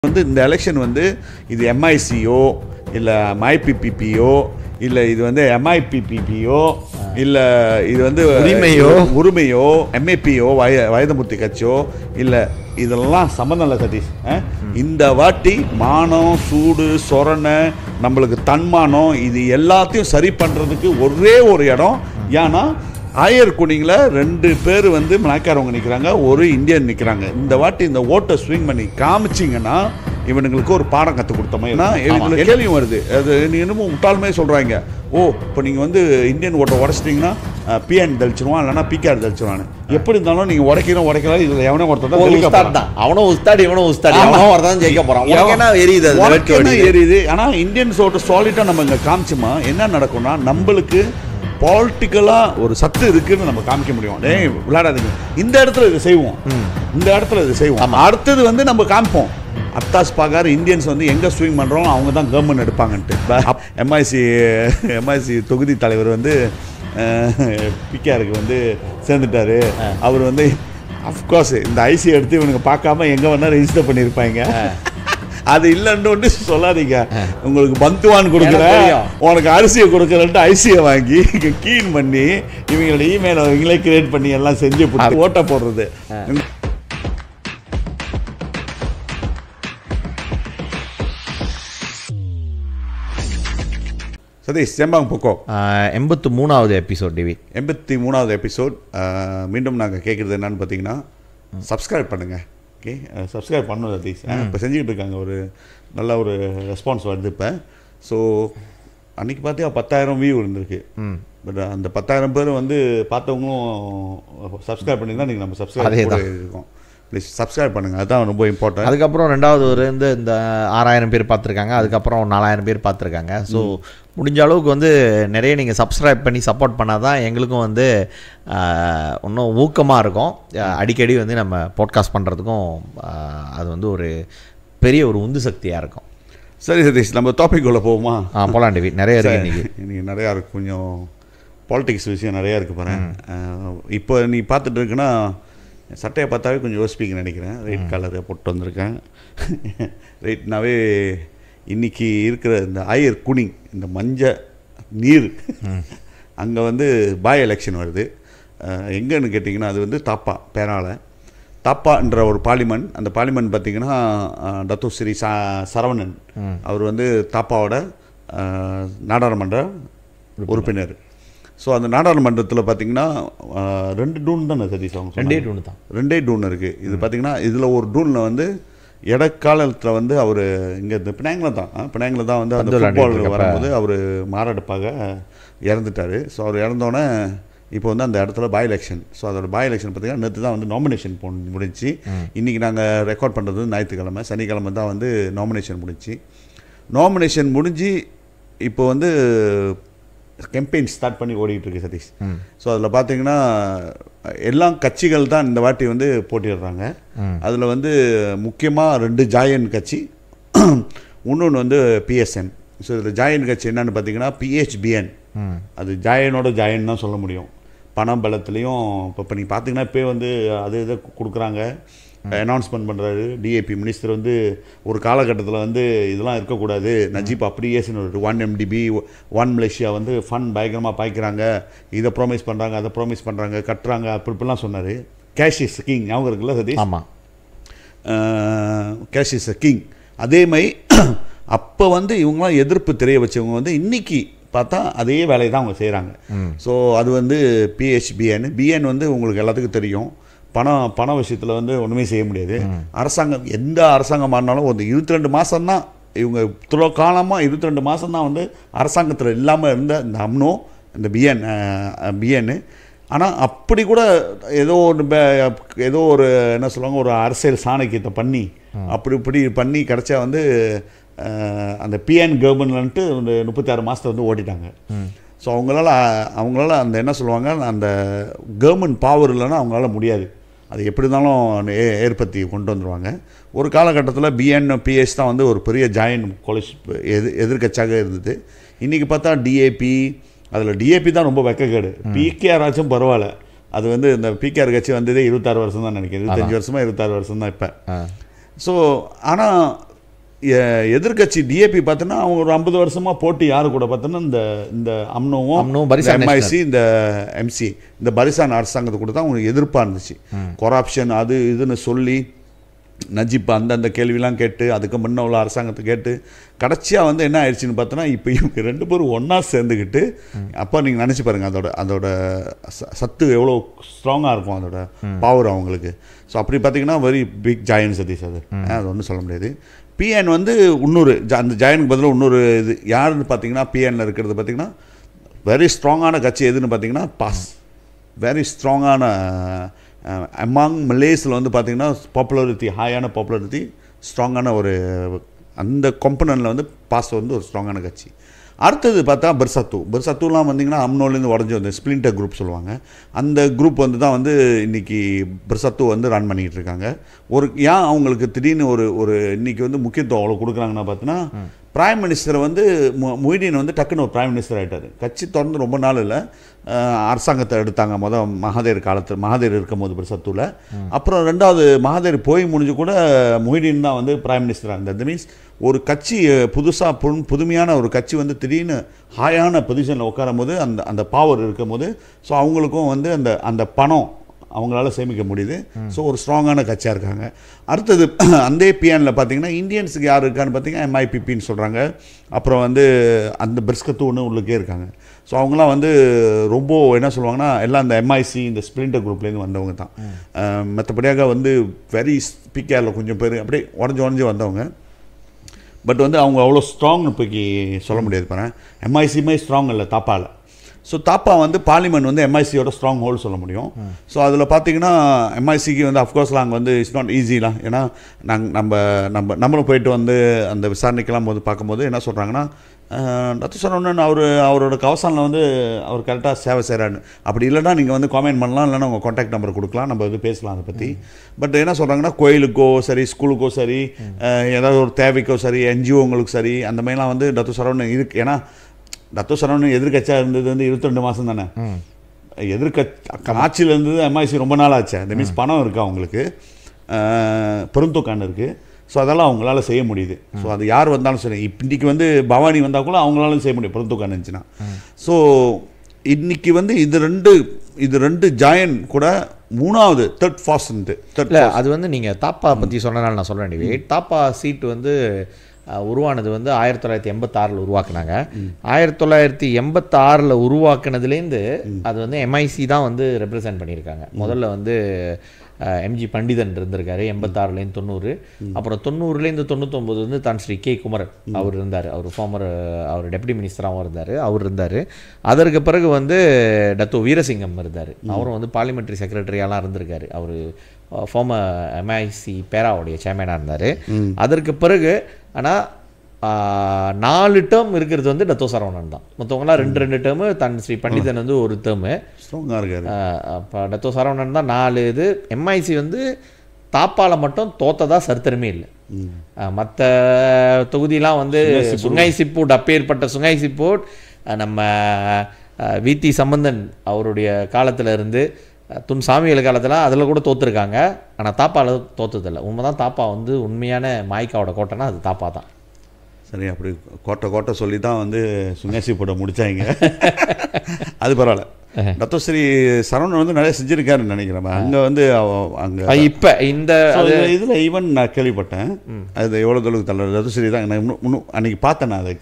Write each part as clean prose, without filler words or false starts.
வந்து இந்த எலெக்ஷன் வந்து இது எம்ஐசியோ இல்லை MIPPPயோ இல்லை இது வந்து MIPPPயோ இல்லை இது வந்து உரிமையோ MAPயோ வயதமுத்தி கட்சியோ இல்லை இதெல்லாம் சம்மந்தம் இல்லை சதீஷ். இந்த வாட்டி மானம் சூடு சொரணை நம்மளுக்கு தன்மானம் இது எல்லாத்தையும் சரி பண்ணுறதுக்கு ஒரே ஒரு இடம். ஏன்னா ஆயர்குனிங்கில் 2 பேர் வந்து மலாய்க்காரவங்க நிற்கிறாங்க, ஒரு இந்தியன் நிற்கிறாங்க. இந்த வாட்டி இந்த ஓட்டை ஸ்விங் பண்ணி காமிச்சிங்கன்னா இவனுங்களுக்கு ஒரு பாடம் கற்றுக் கொடுத்த மாதிரி கேள்வியும் வருது. அது நீ இன்னமும் முட்டாளுமே சொல்கிறாங்க, ஓ இப்போ நீங்கள் வந்து இந்தியன் ஓட்டை உடச்சிட்டிங்கன்னா PN தெளிச்சிருவான் இல்லைனா PKR தெளிச்சிருவான்னு. எப்படி இருந்தாலும் நீங்கள் உடைக்கலாம் இதில் எவனோ ஒருத்தர் தான் அவனும் உஸ்தாடி இவனும் உஸ்தாடி அவனும் ஒருத்தான் ஜெயிக்க போகிறான். எரியுது. ஆனால் இந்தியன்ஸ் ஓட்டை சாலிட்டாக நம்ம இங்கே காமிச்சோமா என்ன நடக்கும்னா நம்மளுக்கு பாலிட்டிக்கலாக ஒரு சத்து இருக்குன்னு நம்ம காமிக்க முடியும். விளையாடாதீங்க, இந்த இடத்துல இது செய்வோம், இந்த இடத்துல இது செய்வோம். அடுத்தது வந்து நம்ம காமிப்போம் அத்தாஸ் பாகார் இந்தியன்ஸ் வந்து எங்கே ஸ்விங் பண்ணுறோம் அவங்க தான் கவர்மெண்ட் எடுப்பாங்கன்ட்டு. MIC தொகுதி தலைவர் வந்து PKRக்கு வந்து சேர்ந்துட்டாரு. அவர் வந்து அஃப்கோர்ஸ் இந்த IC எடுத்து இவனுக்கு பார்க்காம எங்கே வேணால் ரெஜிஸ்டர் பண்ணியிருப்பாங்க. அது இல்லைன்னு சொல்லாதீங்க, உங்களுக்கு பந்துவான் கொடுக்குறேன் உனக்கு அரிசியை கொடுக்குறேன்ட்டு ஐசியை வாங்கி கீன் பண்ணி இவங்களோட இமெயிலை இவங்களே கிரியேட் பண்ணி எல்லாம் செஞ்சு ஓட்ட போடுறது. சதீஷ் செம்பாங் பொக்கோ 83வது எபிசோட் டிவி 83வது எபிசோட். மீண்டும் நாங்கள் கேட்குறது என்னன்னு பார்த்தீங்கன்னா சப்ஸ்கிரைப் பண்ணுங்கள். ஓகே, சப்ஸ்கிரைப் பண்ணணும் சதீஷ். இப்போ செஞ்சுக்கிட்டு இருக்காங்க, ஒரு நல்ல ஒரு ரெஸ்பான்ஸ் வருது இப்போ. ஸோ அன்றைக்கி பார்த்தீங்கன்னா 10,000 வியூ இருந்திருக்கு. பட் அந்த 10,000 பேர் வந்து பார்த்தவங்களும் சப்ஸ்கிரைப் பண்ணி தான் இன்றைக்கி நம்ம சப்ஸ்கிரைப் இருக்கோம். ப்ளீஸ் சப்ஸ்கிரைப் பண்ணுங்கள், அதுதான் ரொம்ப இம்பார்ட்டன்ட். அதுக்கப்புறம் 2வது ஒரு இந்த 6,000 பேர் பார்த்துருக்காங்க, அதுக்கப்புறம் 4,000 பேர் பார்த்துருக்காங்க. ஸோ முடிஞ்ச அளவுக்கு வந்து நிறைய நீங்கள் சப்ஸ்கிரைப் பண்ணி சப்போர்ட் பண்ணால் தான் எங்களுக்கும் வந்து இன்னும் ஊக்கமாக இருக்கும். அடிக்கடி வந்து நம்ம பாட்காஸ்ட் பண்ணுறதுக்கும் அது வந்து ஒரு பெரிய ஒரு உந்து சக்தியாக இருக்கும். சரி சதீஷ், நம்ம டாபிக் உள்ள போவோமா? போலாம் டிவி. நிறைய இருக்குது இன்றைக்கி நிறையா இருக்குது, கொஞ்சம் பாலிடிக்ஸ் விஷயம் நிறையா இருக்குது பாருங்க. இப்போ நீ பார்த்துட்டு இருக்குன்னா சட்டையை பார்த்தாவே கொஞ்சம் யோசிப்பீங்கன்னு நினைக்கிறேன். ரெட் கலரை போட்டு வந்திருக்கேன். ரெட்னாவே இன்றைக்கி இருக்கிற இந்த ஆயர்குனிங் இந்த மஞ்சள் நீர் அங்கே வந்து பாய் எலெக்ஷன் வருது. எங்கன்னு கேட்டிங்கன்னா அது வந்து தாப்பான்ற ஒரு பார்லிமெண்ட். அந்த பார்லிமெண்ட் பார்த்திங்கன்னா டத்தோஸ்ரீ சரவணன் அவர் வந்து தாப்பாவோட நாடாளுமன்ற உறுப்பினர். ஸோ அந்த நாடாளுமன்றத்தில் பார்த்திங்கன்னா 2 டூன் தானே சதீஷ்? அவங்க 2 டூன் இருக்குது. இது பார்த்திங்கன்னா இதில் ஒரு டூனில் வந்து இடைக்காலத்தில் வந்து அவர் இங்கே இந்த பினாங்கில் தான் வந்து அந்த ஃபுட்பால் வரும்போது அவர் மாரடைப்பாக இறந்துட்டார். ஸோ அவர் இறந்தோடனே இப்போ வந்து அந்த இடத்துல பாய் எலெக்ஷன். ஸோ அதோட பாய் எலெக்ஷன் பார்த்திங்கன்னா நேற்று தான் வந்து நாமினேஷன் முடிஞ்சு. இன்றைக்கி நாங்கள் ரெக்கார்ட் பண்ணுறது ஞாயிற்றுக்கிழமை, சனிக்கிழமை தான் வந்து நாமினேஷன் முடிஞ்சு இப்போ வந்து கேம்பெயின் ஸ்டார்ட் பண்ணி ஓடிக்கிட்டு இருக்கு சதீஷ். ஸோ அதில் பார்த்தீங்கன்னா எல்லா கட்சிகள் தான் இந்த வாட்டி வந்து போட்டிடுறாங்க. அதில் வந்து முக்கியமாக 2 ஜாயன் கட்சி, இன்னொன்று வந்து PSN. ஸோ இதில் ஜாயன் கட்சி என்னன்னு பார்த்தீங்கன்னா PHBN. அது ஜாயன் தான் சொல்ல முடியும். பணம் பலத்துலேயும் இப்போ நீங்கள் பார்த்தீங்கன்னா இப்போ வந்து அது இதை கொடுக்குறாங்க, அனௌன்ஸ்மெண்ட் பண்ணுறாரு DAP மினிஸ்டர். வந்து ஒரு காலகட்டத்தில் வந்து இதெல்லாம் இருக்கக்கூடாது, நஜீப் அப்படியே 1 MDB 1 மலேசியா வந்து ஃபண்ட் பயங்கரமாக பாய்க்கிறாங்க, இதை ப்ராமிஸ் பண்ணுறாங்க அதை ப்ராமிஸ் பண்ணுறாங்க கட்டுறாங்க அப்படிலாம் சொன்னார். கேஷ் இஸ் கிங் ஞாபகம் இருக்குல்ல சதீஷ்? ஆமாம், கேஷ் இஸ் கிங். அதே மாதிரி அப்போ வந்து இவங்களாம் எதிர்ப்பு தெரிய வச்சவங்க வந்து இன்றைக்கி பார்த்தா அதே வேலையை தான் அவங்க செய்கிறாங்க. ஸோ அது வந்து PHBN வந்து உங்களுக்கு எல்லாத்துக்கும் தெரியும், பண விஷயத்தில் வந்து ஒன்றுமே செய்ய முடியாது. அரசாங்கம் எந்த அரசாங்கம் மாறினாலும் ஒரு 22 மாதம்தான் இவங்க காலமாக 22 மாதம்தான் வந்து அரசாங்கத்தில் இல்லாமல் இருந்த இந்த அம்னோ இந்த பிஎன். ஆனால் அப்படி கூட ஏதோ ஒரு என்ன சொல்லுவாங்க, ஒரு அரசியல் சாணக்கியத்தை பண்ணி இப்படி பண்ணி கிடச்சா வந்து அந்த PN கவர்மெண்ட்லன்ட்டு ஒரு 36 மாதத்தை வந்து ஓட்டிட்டாங்க. ஸோ அவங்களால அந்த என்ன சொல்லுவாங்க, அந்த கவர்மெண்ட் பவர் இல்லைன்னா அவங்களால முடியாது. அது எப்படி இருந்தாலும் ஏற்படுத்தி கொண்டு வந்துடுவாங்க. ஒரு காலகட்டத்தில் BN PS தான் வந்து ஒரு பெரிய ஜாயின் எதிர்கட்சியாக இருந்தது. இன்றைக்கி பார்த்தா DAP, அதில் DAP தான் ரொம்ப வெக்கக்கேடு. PKR ஆச்சும் பரவாயில்ல, அது வந்து இந்த PKR கட்சி வந்ததே 26 வருஷம் தான் நினைக்கிறேன், 25 வருஷமாக 26 வருஷம் தான் இப்போ. ஸோ ஆனால் எதிர்கட்சி டிஏபி பார்த்தோன்னா அவங்க ஒரு 50 வருஷமாக போட்டி யாரு கூட பார்த்தோன்னா இந்த அம்னோவும் எம்ஐசி இந்த எம்சி இந்த பரிசான் அரசாங்கத்தை கூட தான் அவங்களுக்கு எதிர்ப்பாக இருந்துச்சு. கொரப்ஷன் அது இதுன்னு சொல்லி நஜிப் அந்தந்த கேள்விலாம் கேட்டு அதுக்கு முன்ன உள்ள அரசாங்கத்தை கேட்டு கடைசியாக வந்து என்ன ஆயிடுச்சுன்னு பார்த்தோன்னா இப்போ இவங்க 2 பேரும் ஒன்றா சேர்ந்துக்கிட்டு அப்போ நீங்கள் நினச்சி பாருங்கள் அதோட சத்து எவ்வளோ ஸ்ட்ராங்காக இருக்கும் அதோட பவர் அவங்களுக்கு. ஸோ அப்படி பார்த்தீங்கன்னா வெரி பிக் ஜாயன் சதீஷ் அது ஒன்றும் சொல்ல முடியாது. பிஎன் வந்து இன்னொரு அந்த ஜாயனுக்கு பதிலாக இன்னொரு இது யாருன்னு பார்த்தீங்கன்னா பிஎன்ல இருக்கிறது பார்த்தீங்கன்னா வெரி ஸ்ட்ராங்கான கட்சி எதுன்னு பார்த்தீங்கன்னா பாஸ். வெரி ஸ்ட்ராங்கான அமாங் மலேஸில் வந்து பார்த்திங்கன்னா பாப்புலாரிட்டி ஹையான பாப்புலாரிட்டி ஸ்ட்ராங்கான ஒரு அந்த காம்பனன்ட்டில் வந்து பாஸ் வந்து ஒரு ஸ்ட்ராங்கான கட்சி. அடுத்தது பார்த்தா பெர்சத்துலாம் வந்திங்கன்னா அம்னோலேருந்து உடஞ்சி வந்து ஸ்பிளிண்டர் குரூப் சொல்லுவாங்க. அந்த குரூப் வந்து தான் வந்து இன்றைக்கி பெர்சத்து வந்து ரன் பண்ணிக்கிட்டு இருக்காங்க. ஏன் அவங்களுக்கு திடீர்னு ஒரு இன்றைக்கி வந்து முக்கியத்துவம் அவ்வளோ கொடுக்குறாங்கன்னா பார்த்தீங்கன்னா பிரைம் மினிஸ்டரை வந்து மொய்தீன் வந்து டக்குன்னு ஒரு பிரைம் மினிஸ்டர் ஆகிட்டார். கட்சி தொடர்ந்து ரொம்ப நாள் இல்லை அரசாங்கத்தை எடுத்தாங்க மகாதேர் இருக்கும் போது பெர்சத்தில். அப்புறம் 2வது மகாதேர் போய் முடிஞ்சு கூட மொய்தீன் தான் வந்து பிரைம் மினிஸ்டராக இருந்தார். தட் மீன்ஸ் ஒரு கட்சி புதுமையான ஒரு கட்சி வந்து திடீர்னு ஹாயான பொசிஷனில் உட்காரும் போது அந்த பவர் இருக்கும் போது ஸோ அவங்களுக்கும் வந்து அந்த பணம் அவங்களால சேமிக்க முடியுது. ஸோ ஒரு ஸ்ட்ராங்கான கட்சியாக இருக்காங்க. அடுத்தது அந்த பிஎனில் பார்த்தீங்கன்னா இந்தியன்ஸுக்கு யார் இருக்கான்னு பார்த்தீங்கன்னா எம்ஐபிபின்னு சொல்கிறாங்க. அப்புறம் வந்து அந்த பெர்ஸ்கத்துன்னு உள்ளுக்கே இருக்காங்க. ஸோ அவங்களாம் வந்து ரொம்ப என்ன சொல்லுவாங்கன்னா எல்லாம் அந்த எம்ஐசி இந்த ஸ்பிளிண்டர் குரூப்லேருந்து வந்தவங்க தான். மற்றபடியாக வந்து வெரி பிகேரில் கொஞ்சம் பேர் அப்படியே உடஞ்சி வந்தவங்க. பட் வந்து அவங்க அவ்வளோ ஸ்ட்ராங்னு இப்போக்கி சொல்ல முடியாது. பாருங்கள் எம்ஐசியுமே ஸ்ட்ராங் இல்லை தாப்பாவில். ஸோ தாப்பா வந்து பார்லிமெண்ட் வந்து எம்ஐசியோட ஸ்ட்ராங் ஹோல்டு சொல்ல முடியும். ஸோ அதில் பார்த்தீங்கன்னா எம்ஐசிக்கு வந்து அஃப்கோர்ஸ் நாங்கள் வந்து இட்ஸ் நாட் ஈஸிலாம். ஏன்னா நம்மளும் போயிட்டு வந்து அந்த விசாரணைக்கெல்லாம் போது பார்க்கும்போது என்ன சொல்கிறாங்கன்னா டத்து சரவணன் அவரோட கவசானில் வந்து அவர் கரெக்டாக சேவை செய்கிறாரு. அப்படி இல்லைனா நீங்கள் வந்து காமெண்ட் பண்ணலாம், இல்லைனா உங்கள் கான்டாக்ட் நம்பர் கொடுக்கலாம், நம்ம வந்து பேசலாம் அதை பற்றி. பட் என்ன சொல்கிறாங்கன்னா கோயிலுக்கோ சரி ஸ்கூலுக்கோ சரி ஏதாவது ஒரு தேவைக்கோ சரி என்ஜிஓங்களுக்கு சரி அந்த மாதிரிலாம் வந்து டத்து சரவணன் இருக்கு. ஏன்னா டத்து சரவணன் எதிர்கட்சியாக இருந்தது வந்து 22 மாதம் தானே. ஆட்சியில் இருந்தது எம்ஐசி ரொம்ப நாள் ஆச்சு. அந்த மீன்ஸ் பணம் இருக்குது அவங்களுக்கு, பெருந்தொக்கான இருக்குது. ஸோ அதெல்லாம் அவங்களால செய்ய முடியுது. ஸோ அது யார் வந்தாலும் சரி இன்றைக்கி வந்து பவானி வந்தால் கூட அவங்களாலும் செய்ய முடியும் பெருந்தொக்கான இருந்துச்சுன்னா. ஸோ இன்றைக்கி வந்து இது ரெண்டு ஜாயன் கூட 3வது தேர்ட் ஃபாஸ்ட் அது வந்து நீங்கள் தாப்பா பற்றி சொன்னனால நான் சொல்ல வேண்டியது. தாப்பா சீட்டு வந்து உருவானது வந்து 1986 உருவாக்குனாங்க. 1986 உருவாக்குனதுலேருந்து அது வந்து எம்ஐசி தான் வந்து ரெப்ரசன்ட் பண்ணியிருக்காங்க. முதல்ல வந்து எம்ஜி பண்டிதன் இருந்திருக்காரு 86லேருந்து 90. அப்புறம் 90லேருந்து 99 வந்து தான் ஸ்ரீ கே குமரன் அவர் இருந்தார். அவர் டெப்டி மினிஸ்டராகவும் இருந்தார். அதற்கு பிறகு வந்து டத்தோ வீரசிங்கம் இருந்தார். அவரும் வந்து பார்லிமெண்ட்ரி செக்ரட்டரியாலாம் இருந்திருக்காரு. அவர் ஃபார்மர் எம்ஐசி பேராவுடைய சேர்மேனாக இருந்தார். அதற்கு பிறகு ஆனால் 4 டேர்ம் இருக்கிறது வந்து டத்தோ சரவணன் தான். மற்றவங்களாம் 2 டேர்மு, தன் ஸ்ரீ பண்டிதன் வந்து ஒரு டேர்மு. ஸ்ட்ராங்காக இருக்காரு. இப்போ டத்தோ சரவணன் தான் 4 இது. எம்ஐசி வந்து தாப்பால மட்டும் தோத்ததா சரித்திரமே இல்லை. மற்ற தொகுதியெலாம் வந்து சுங்கை சிப்பூட் அப்பேற்பட்ட சுங்கை சிப்பூட் நம்ம விடி சம்பந்தன் அவருடைய காலத்தில் இருந்து துன் சாமிகள் காலத்தில் அதில் கூட தோற்றுருக்காங்க. ஆனால் தாப்பாவில் தோற்றதில்லை. உண்மைதான் தாப்பா வந்து உண்மையான மாய்க்காவோட கோட்டைனா அது தாப்பா தான். சரி, அப்படி கோட்டை சொல்லி தான் வந்து சுங்கேசி போட முடிச்சாங்க. அது பரவாயில்ல. டத்தோஸ்ரீ சரவணன் வந்து நிறைய செஞ்சுருக்காருன்னு நினைக்கிறேன். அங்கே வந்து அங்கே இப்போ இந்த இதில் ஈவன் நான் கேள்விப்பட்டேன். அது எவ்வளோ தொழுக்கு தள்ள டத்தோஸ்ரீ தான் நான் இன்னும் அன்றைக்கி பார்த்தேன். நான் அதை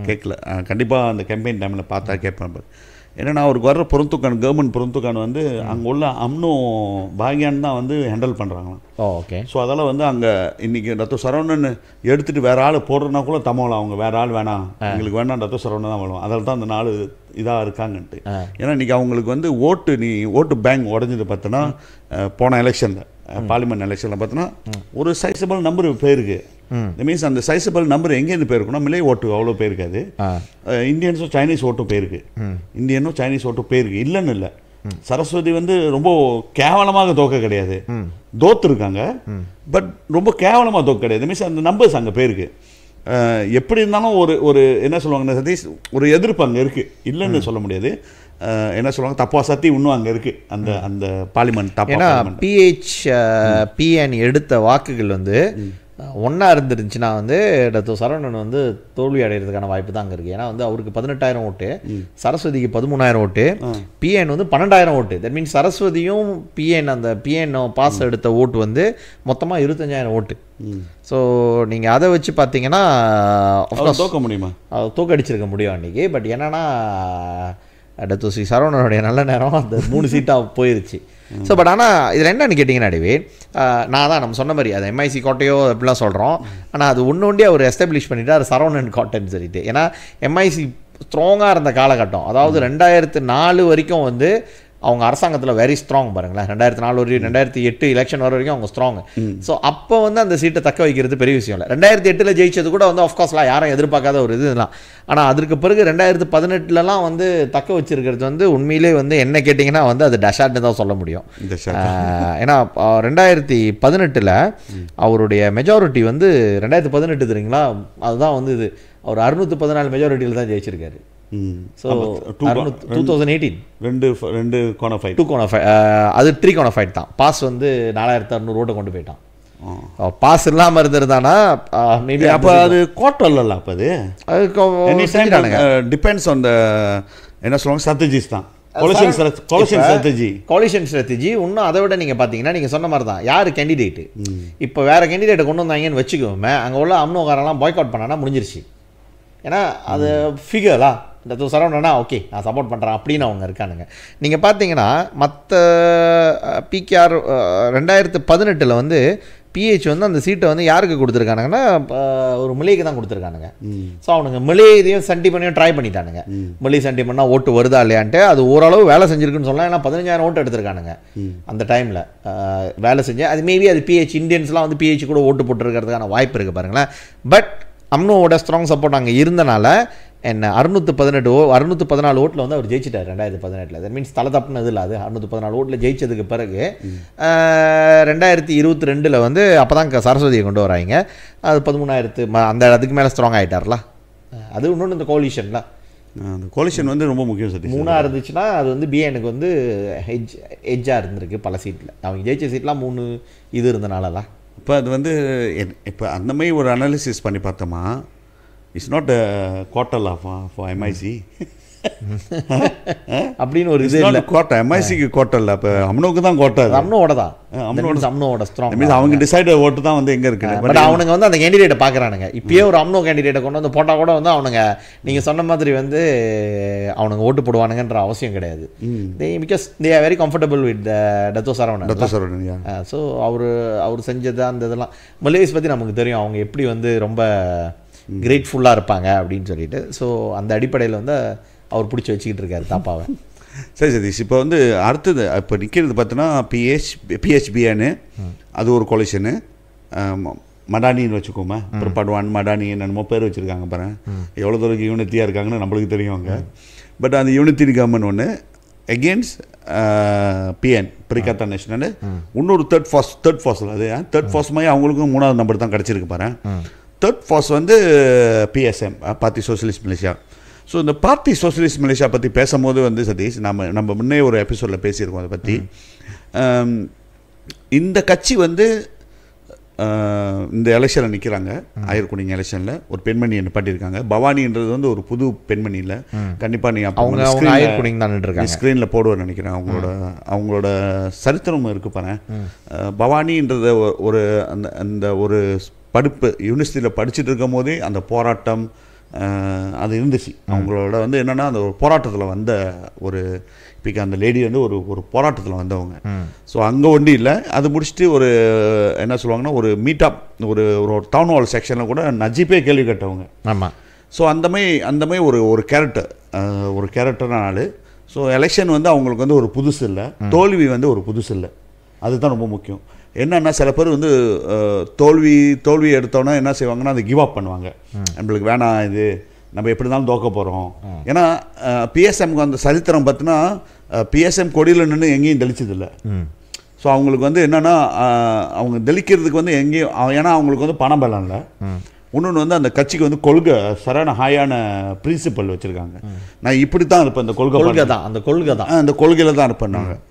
கேட்கல. கண்டிப்பாக அந்த கேம்பெயின் டைமில் பார்த்தா கேட்பேன். ஏன்னா அவருக்கு வர்ற பொருந்துக்கான் கவர்மெண்ட் பொருந்துக்கான் வந்து அங்கே உள்ள அம்னோ பாகியான் தான் வந்து ஹேண்டில் பண்ணுறாங்களாம். ஓகே. ஸோ அதெல்லாம் வந்து அங்கே இன்றைக்கி டத்தோ சரவணன் எடுத்துகிட்டு வேறு ஆள் போடுறதுனா கூட தமிழ் அவங்க வேறு ஆள் வேணாம், எங்களுக்கு வேணாம், டத்தோ சரவணன் தான் வேணும். அதில் தான் அந்த 4 இதாக இருக்காங்கன்ட்டு. ஏன்னா இன்றைக்கி அவங்களுக்கு வந்து ஓட்டு பேங்க் உடஞ்சது பார்த்தோன்னா போன எலெக்ஷனில் பார்லிமெண்ட் எலெக்ஷனில் பார்த்தோன்னா ஒரு சைஸபிள் நம்பர் போயிருக்கு. மீன்ஸ் அந்த சைஸபிள் நம்பர் எங்கேருந்து போயிருக்குன்னா மிலை ஓட்டு அவ்வளோ போயிருக்காது. இந்தியன்ஸும் சைனீஸ் ஓட்டும் போயிருக்கு. இந்தியனும் சைனீஸ் ஓட்டும் போயிருக்கு. இல்லைன்னு இல்லை. சரஸ்வதி வந்து ரொம்ப கேவலமாக தோக்க கிடையாது, தோத்துருக்காங்க. பட் ரொம்ப கேவலமாக தோக்க கிடையாது. மீன்ஸ் அந்த நம்பர்ஸ் அங்கே போயிருக்கு. எப்படி இருந்தாலும் ஒரு என்ன சொல்லுவாங்கன்னா சதீஷ், ஒரு எதிர்ப்பு அங்கே இருக்குது, இல்லைன்னு சொல்ல முடியாது. என்ன சொல்லுவாங்க, தப்பா சத்தி இன்னும் அங்கே இருக்குது அந்த பார்லிமெண்ட். பிஎன் எடுத்த வாக்குகள் வந்து ஒன்றா இருந்துருந்துச்சுன்னா வந்து டத்தோ சரவணன் வந்து தோல்வி அடைகிறதுக்கான வாய்ப்பு தான் அங்கே இருக்குது. ஏன்னா வந்து அவருக்கு 18,000 ஓட்டு, சரஸ்வதிக்கு 13,000 ஓட்டு, பிஎன் வந்து 12,000 ஓட்டு. தட் மீன்ஸ் சரஸ்வதியும் அந்த பிஎன் பாஸ் எடுத்த ஓட்டு வந்து மொத்தமாக 25,000 ஓட்டு. ஸோ நீங்கள் அதை வச்சு பார்த்தீங்கன்னா தோக்க முடியுமா? தோக்கடிச்சிருக்க முடியும் அன்றைக்கி. பட் என்னன்னா டத்தோ ஸ்ரீ சரவணனுடைய நல்ல நேரம் அந்த 3 சீட்டாக போயிருச்சு. ஸோ பட் ஆனால் இதில் என்னன்னு கேட்டிங்கன்னா நான் தான் நம்ம சொன்ன மாதிரி அது எம்ஐசி கோட்டையோ அப்படிலாம் சொல்கிறோம். ஆனால் அது ஒன்றே அவர் எஸ்டாப்ளிஷ் பண்ணிவிட்டு அது சரவணன் கோட்டைன்னு சொல்லிட்டு. ஏன்னா எம்ஐசி ஸ்ட்ராங்காக இருந்த காலகட்டம், அதாவது 2004 வரைக்கும் வந்து அவங்க அரசாங்கத்தில் வெரி ஸ்ட்ராங் பாருங்களேன். 2004 வரைக்கும் 2008 எலெக்ஷன் வர வரைக்கும் அவங்க ஸ்ட்ராங். ஸோ அப்போ வந்து அந்த சீட்டை தக்க வைக்கிறது பெரிய விஷயம் இல்லை. 2008 ஜெயிச்சது கூட வந்து ஆஃப்கோர்ஸ்லாம் யாரும் எதிர்பார்க்காத ஒரு இதுலாம். ஆனால் அதற்கு பிறகு 2018 வந்து தக்க வச்சிருக்கிறது வந்து உண்மையிலே வந்து என்ன கேட்டிங்கன்னா வந்து அது டஷாட்னு தான் சொல்ல முடியும். ஏன்னா 2018 அவருடைய மெஜாரிட்டி வந்து 2018 தெரியுங்களா, அதுதான் வந்து இது அவர் 614 மெஜாரிட்டியில் தான் ஜெயிச்சிருக்காரு. ஸோ 2018 2 கோன ஃபைட், 2 கோன ஃபைட், அது 3 கோன ஃபைட் தான். பாஸ் வந்து 4600 ஓட்டை கொண்டு போயிட்டான். பாஸ் இல்லாமல் இருந்திருந்தானா மேபி அப்போ அது கோட்டை இல்லைல்ல. அப்போ அது டிபெண்ட்ஸ் ஆன் த என்ன சொல்லுவாங்க ஸ்ட்ராட்டஜிஸ் தான். Coalition strategy. இன்னும் அதை விட நீங்கள் பார்த்தீங்கன்னா நீங்கள் சொன்ன மாதிரி தான் யார் கேண்டிடேட்டு. இப்போ வேறு கேண்டிடேட்டை கொண்டு வந்தாங்கன்னு வச்சுக்கோமே, அங்கே உள்ள அம்னோகாரெல்லாம் பாய்க் அவுட் பண்ணானா முடிஞ்சிருச்சு. ஏன்னா அது ஃபிகரா இந்த சரவணனா ஓகே நான் சப்போர்ட் பண்ணுறேன் அப்படின்னு அவங்க இருக்கானுங்க. நீங்கள் பார்த்தீங்கன்னா மற்ற பிகேஆர் 2018 வந்து பிஹெச் வந்து அந்த சீட்டை வந்து யாருக்கு கொடுத்துருக்கானுங்கன்னா ஒரு மிலேக்கு தான் கொடுத்துருக்கானுங்க. ஸோ அவனுங்க மிலே இதையும் சென்டிமெண்ட்டையும் ட்ரை பண்ணிட்டானுங்க. மிலே சென்டிமெண்ட்னா ஓட்டு வருதா இல்லையான்ட்டு அது ஓரளவு வேலை செஞ்சுருக்குன்னு சொல்லலாம். ஏன்னா 15,000 ஓட்டு எடுத்திருக்கானுங்க அந்த டைமில் வேலை செஞ்சு. அது மேபி அது பிஹெச் இந்தியன்ஸ்லாம் வந்து பிஹெச் கூட ஓட்டு போட்டுருக்கிறதுக்கான வாய்ப்பு இருக்குது பாருங்களேன். பட் அம்னோவோட ஸ்ட்ராங் சப்போர்ட் அங்கே இருந்தனால என்ன 614 ஓட்டில் வந்து அவர் ஜெயிச்சிட்டார் 2018. தட் மீன்ஸ் தலை தப்புனது இல்லை. அது 614 ஓட்டில் ஜெயிச்சதுக்கு பிறகு 2022 வந்து அப்போ தான் சரஸ்வதியை கொண்டு வராங்க. அது 13,000 அந்த அதுக்கு மேலே ஸ்ட்ராங் ஆகிட்டார்ல. அது இன்னொன்று இந்த கோலிஷன்ல அந்த கோலிஷன் வந்து ரொம்ப முக்கியம். சரி 3 இருந்துச்சுன்னா அது வந்து பிஎனுக்கு வந்து எஜ்ஜாக இருந்திருக்கு பல சீட்டில். அவங்க ஜெயிச்ச சீட்லாம் 3 இது இருந்தனாலலாம். இப்போ அது வந்து இப்போ அந்த மாதிரி ஒரு அனாலிசிஸ் பண்ணி பார்த்தோமா, it's not a quarter for MIC அப்படின்னு ஒரு இது இல்லை. கோட்டை எம்ஐசிக்கு கோட்டை இல்லை. அப்போ அம்னோக்கு தான் கோட்டை. அம்னோட தான் அம்னோட ஸ்ட்ராங் மீன்ஸ் அவங்க டிசைட் ஓட்டு தான் வந்து எங்கே இருக்குது. பட் அவனுங்க வந்து அந்த கேண்டிடேட்டை பார்க்குறானுங்க. இப்பயே ஒரு அம்னோ கேண்டிடேட்டை கொண்டு வந்து போட்டால் கூட வந்து அவனுங்க நீங்கள் சொன்ன மாதிரி வந்து அவனுங்க ஓட்டு போடுவானுங்கன்ற அவசியம் கிடையாது. Because they are very comfortable with டத்தோ சரவணன். ஸோ அவர் செஞ்சது அந்த இதெல்லாம் மலேஸ் பற்றி நமக்கு தெரியும். அவங்க எப்படி வந்து ரொம்ப கிரேட்ஃபுல்லாக இருப்பாங்க அப்படின்னு சொல்லிட்டு. ஸோ அந்த அடிப்படையில் வந்து அவர் பிடிச்சி வச்சுக்கிட்டு இருக்காரு தாப்பாவை. சரி சதீஷ், இப்போ வந்து அடுத்தது இப்போ நிற்கிறது பார்த்தோன்னா பிஹெச்பின்னு அது ஒரு கொலிஷனு, மடானின்னு வச்சுக்கோமா, அப்புறம் பட்வான் மடானி என்னென்னமோ பேர் வச்சுருக்காங்க பாருங்க. எவ்வளோ தூரம் யூனிட்டியாக இருக்காங்கன்னு நம்மளுக்கு தெரியும் அவங்க. பட் அந்த யூனிட்டி கவர்மெண்ட் ஒன்று எகெயின்ஸ்ட் பிஎன் பிரிகாத்தா நேஷனல் இன்னொரு தேர்ட் ஃபாஸ்ட் அது தேர்ட் ஃபாஸ்ட் மாதிரி அவங்களுக்கும் 3வது நம்பர் தான் கிடச்சிருக்கு பாரு. தேர்ட் ஃபாஸ்ட் வந்து BSM party socialist Malaysia. So இந்த பார்ட்டி சோஷலிஸ்ட் மலேசியா பற்றி பேசும்போது வந்து சதீஷ் நம்ம முன்னே ஒரு எபிசோடில் பேசியிருக்கோம் அதை பற்றி. இந்த கட்சி வந்து இந்த எலெக்ஷனில் நிற்கிறாங்க. ஆயர்குடிங்க எலெக்ஷனில் ஒரு பெண்மணி நிப்பாட்டியிருக்காங்க. பவானின்றது வந்து ஒரு புது பெண்மணி இல்லை. கண்டிப்பாக நீங்கள் ஸ்க்ரீனில் போடுவேன்னு நினைக்கிறேன். அவங்களோட சரித்திரம் இருக்குது பாரு. பவானின்றத ஒரு அந்த ஒரு படிப்பு யூனிவர்சிட்டியில் படிச்சுட்டு இருக்கும் போதே அந்த போராட்டம் அது இருந்துச்சு. அவங்களோட வந்து என்னென்னா அந்த ஒரு போராட்டத்தில் வந்த ஒரு இப்போ அந்த லேடி வந்து ஒரு போராட்டத்தில் வந்தவங்க. ஸோ அங்கே ஒன்றும் இல்லை. அது முடிச்சுட்டு ஒரு என்ன சொல்லுவாங்கன்னா ஒரு மீட்டப் ஒரு டவுன் ஹால் செக்ஷனில் கூட நஜீப்பே கேள்வி கேட்டவங்க. ஆமாம். ஸோ அந்த மாதிரி ஒரு கேரக்டர்னால ஸோ எலெக்ஷன் வந்து அவங்களுக்கு வந்து ஒரு புதுசு இல்லை, தோல்வி வந்து ஒரு புதுசு இல்லை. அதுதான் ரொம்ப முக்கியம். என்னன்னா சில பேர் வந்து தோல்வி எடுத்தோன்னா என்ன செய்வாங்கன்னா அதை கிவ் அப் பண்ணுவாங்க. நம்மளுக்கு வேணாம், இது நம்ம எப்படி இருந்தாலும் தோக்க போகிறோம். ஏன்னா பிஎஸ்எம்க்கு அந்த சரித்திரம் பார்த்தினா பிஎஸ்எம் கொடியில் நின்று எங்கேயும் தெளிச்சதில்லை. ஸோ அவங்களுக்கு வந்து என்னென்னா அவங்க தெளிக்கிறதுக்கு வந்து எங்கேயும், ஏன்னா அவங்களுக்கு வந்து பணம் பலம் இல்லை. இன்னொன்று வந்து அந்த கட்சிக்கு வந்து கொள்கை சரியான ஹாயான பிரின்சிபல் வச்சுருக்காங்க. நான் இப்படி தான் இருப்பேன், இந்த கொள்கை தான், அந்த கொள்கையில் தான் இருப்பேன் நாங்கள்.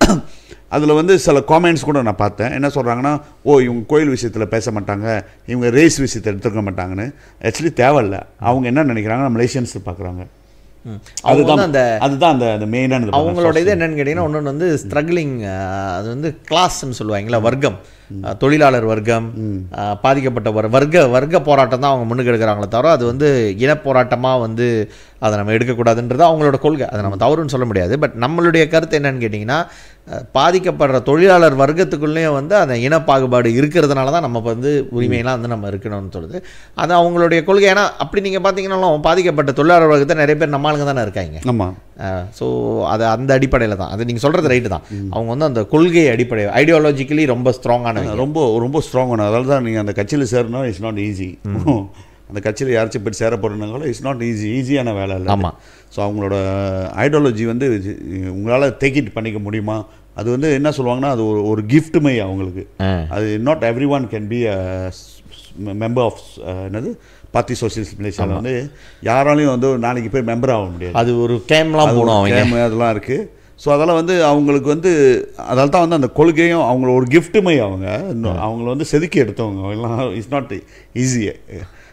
அதில் வந்து சில காமெண்ட்ஸ் கூட நான் பார்த்தேன். என்ன சொல்கிறாங்கன்னா, இவங்க கோயில் விஷயத்தில் பேச மாட்டாங்க, இவங்க ரேஸ் விஷயத்தை எடுத்துக்க மாட்டாங்கன்னு. ஆக்சுவலி தேவையில்லை. அவங்க என்ன நினைக்கிறாங்கன்னா, மலேசியன்ஸ் பார்க்குறாங்க. அதுதான் அந்த மெயினான அவங்களோட இது என்னன்னு கேட்டிங்கன்னா, ஒன்று வந்து ஸ்ட்ரகிளிங், அது வந்து கிளாஸ்ன்னு சொல்லுவாங்களா, வர்க்கம், தொழிலாளர் வர்க்கம், பாதிக்கப்பட்ட வர்க்க போராட்டம் தான் அவங்க முன்னுக்கு எடுக்கிறாங்களே தவிர அது வந்து இனப்போராட்டமாக வந்து அதை நம்ம எடுக்கக்கூடாதுன்றது அவங்களோட கொள்கை. அதை நம்ம தவறுன்னு சொல்ல முடியாது. பட் நம்மளுடைய கருத்து என்னன்னு கேட்டிங்கன்னா, பாதிக்கப்படுற தொழிலாளர் வர்க்கத்துக்குள்ளேயும் வந்து அந்த இனப்பாகுபாடு இருக்கிறதுனால தான் நம்ம வந்து உரிமையெல்லாம் வந்து நம்ம இருக்கணும்னு சொல்லுது. அது அவங்களுடைய கொள்கை. ஏன்னா அப்படி நீங்கள் பார்த்தீங்கன்னா பாதிக்கப்பட்ட தொழிலாளர் வர்க்கத்தை நிறைய பேர் நம்ம ஆளுங்க தானே இருக்காங்க. ஆமாம். ஸோ அது அந்த அடிப்படையில் தான், அது நீங்கள் சொல்கிறது ரைட்டு தான். அவங்க வந்து அந்த கொள்கை அடிப்படை ஐடியாலஜிக்கலி ரொம்ப ஸ்ட்ராங்கான, ரொம்ப ஸ்ட்ராங்கான. அதால் தான் நீங்கள் அந்த கட்சியில் சேரணும், இட்ஸ் நாட் ஈஸி. அந்த கட்சியில் யாராச்சும் போய் சேர போகிறனால இட்ஸ் நாட் ஈஸியான வேலை இல்லை. ஆமாம். ஸோ அவங்களோட ஐடியாலஜி வந்து உங்களால் டேக் பண்ணிக்க முடியுமா? அது வந்து என்ன சொல்லுவாங்கன்னா, அது ஒரு கிஃப்ட் மை அவங்களுக்கு. அது not everyone can be a member of என்னது பார்ட்டி சோசியலிஸ்ட் மலேசியாவில் வந்து யாராலையும் வந்து நாளைக்கு போய் மெம்பர் ஆக முடியாது. அது ஒரு கேம்லாம் போகணும், கேம் அதெல்லாம் இருக்குது. ஸோ அதெல்லாம் வந்து அவங்களுக்கு வந்து அதால் தான் வந்து அந்த கொள்கையும் அவங்கள ஒரு கிஃப்ட்டுமை அவங்கள வந்து செதுக்கி எடுத்தவங்க எல்லாம். It's not easy.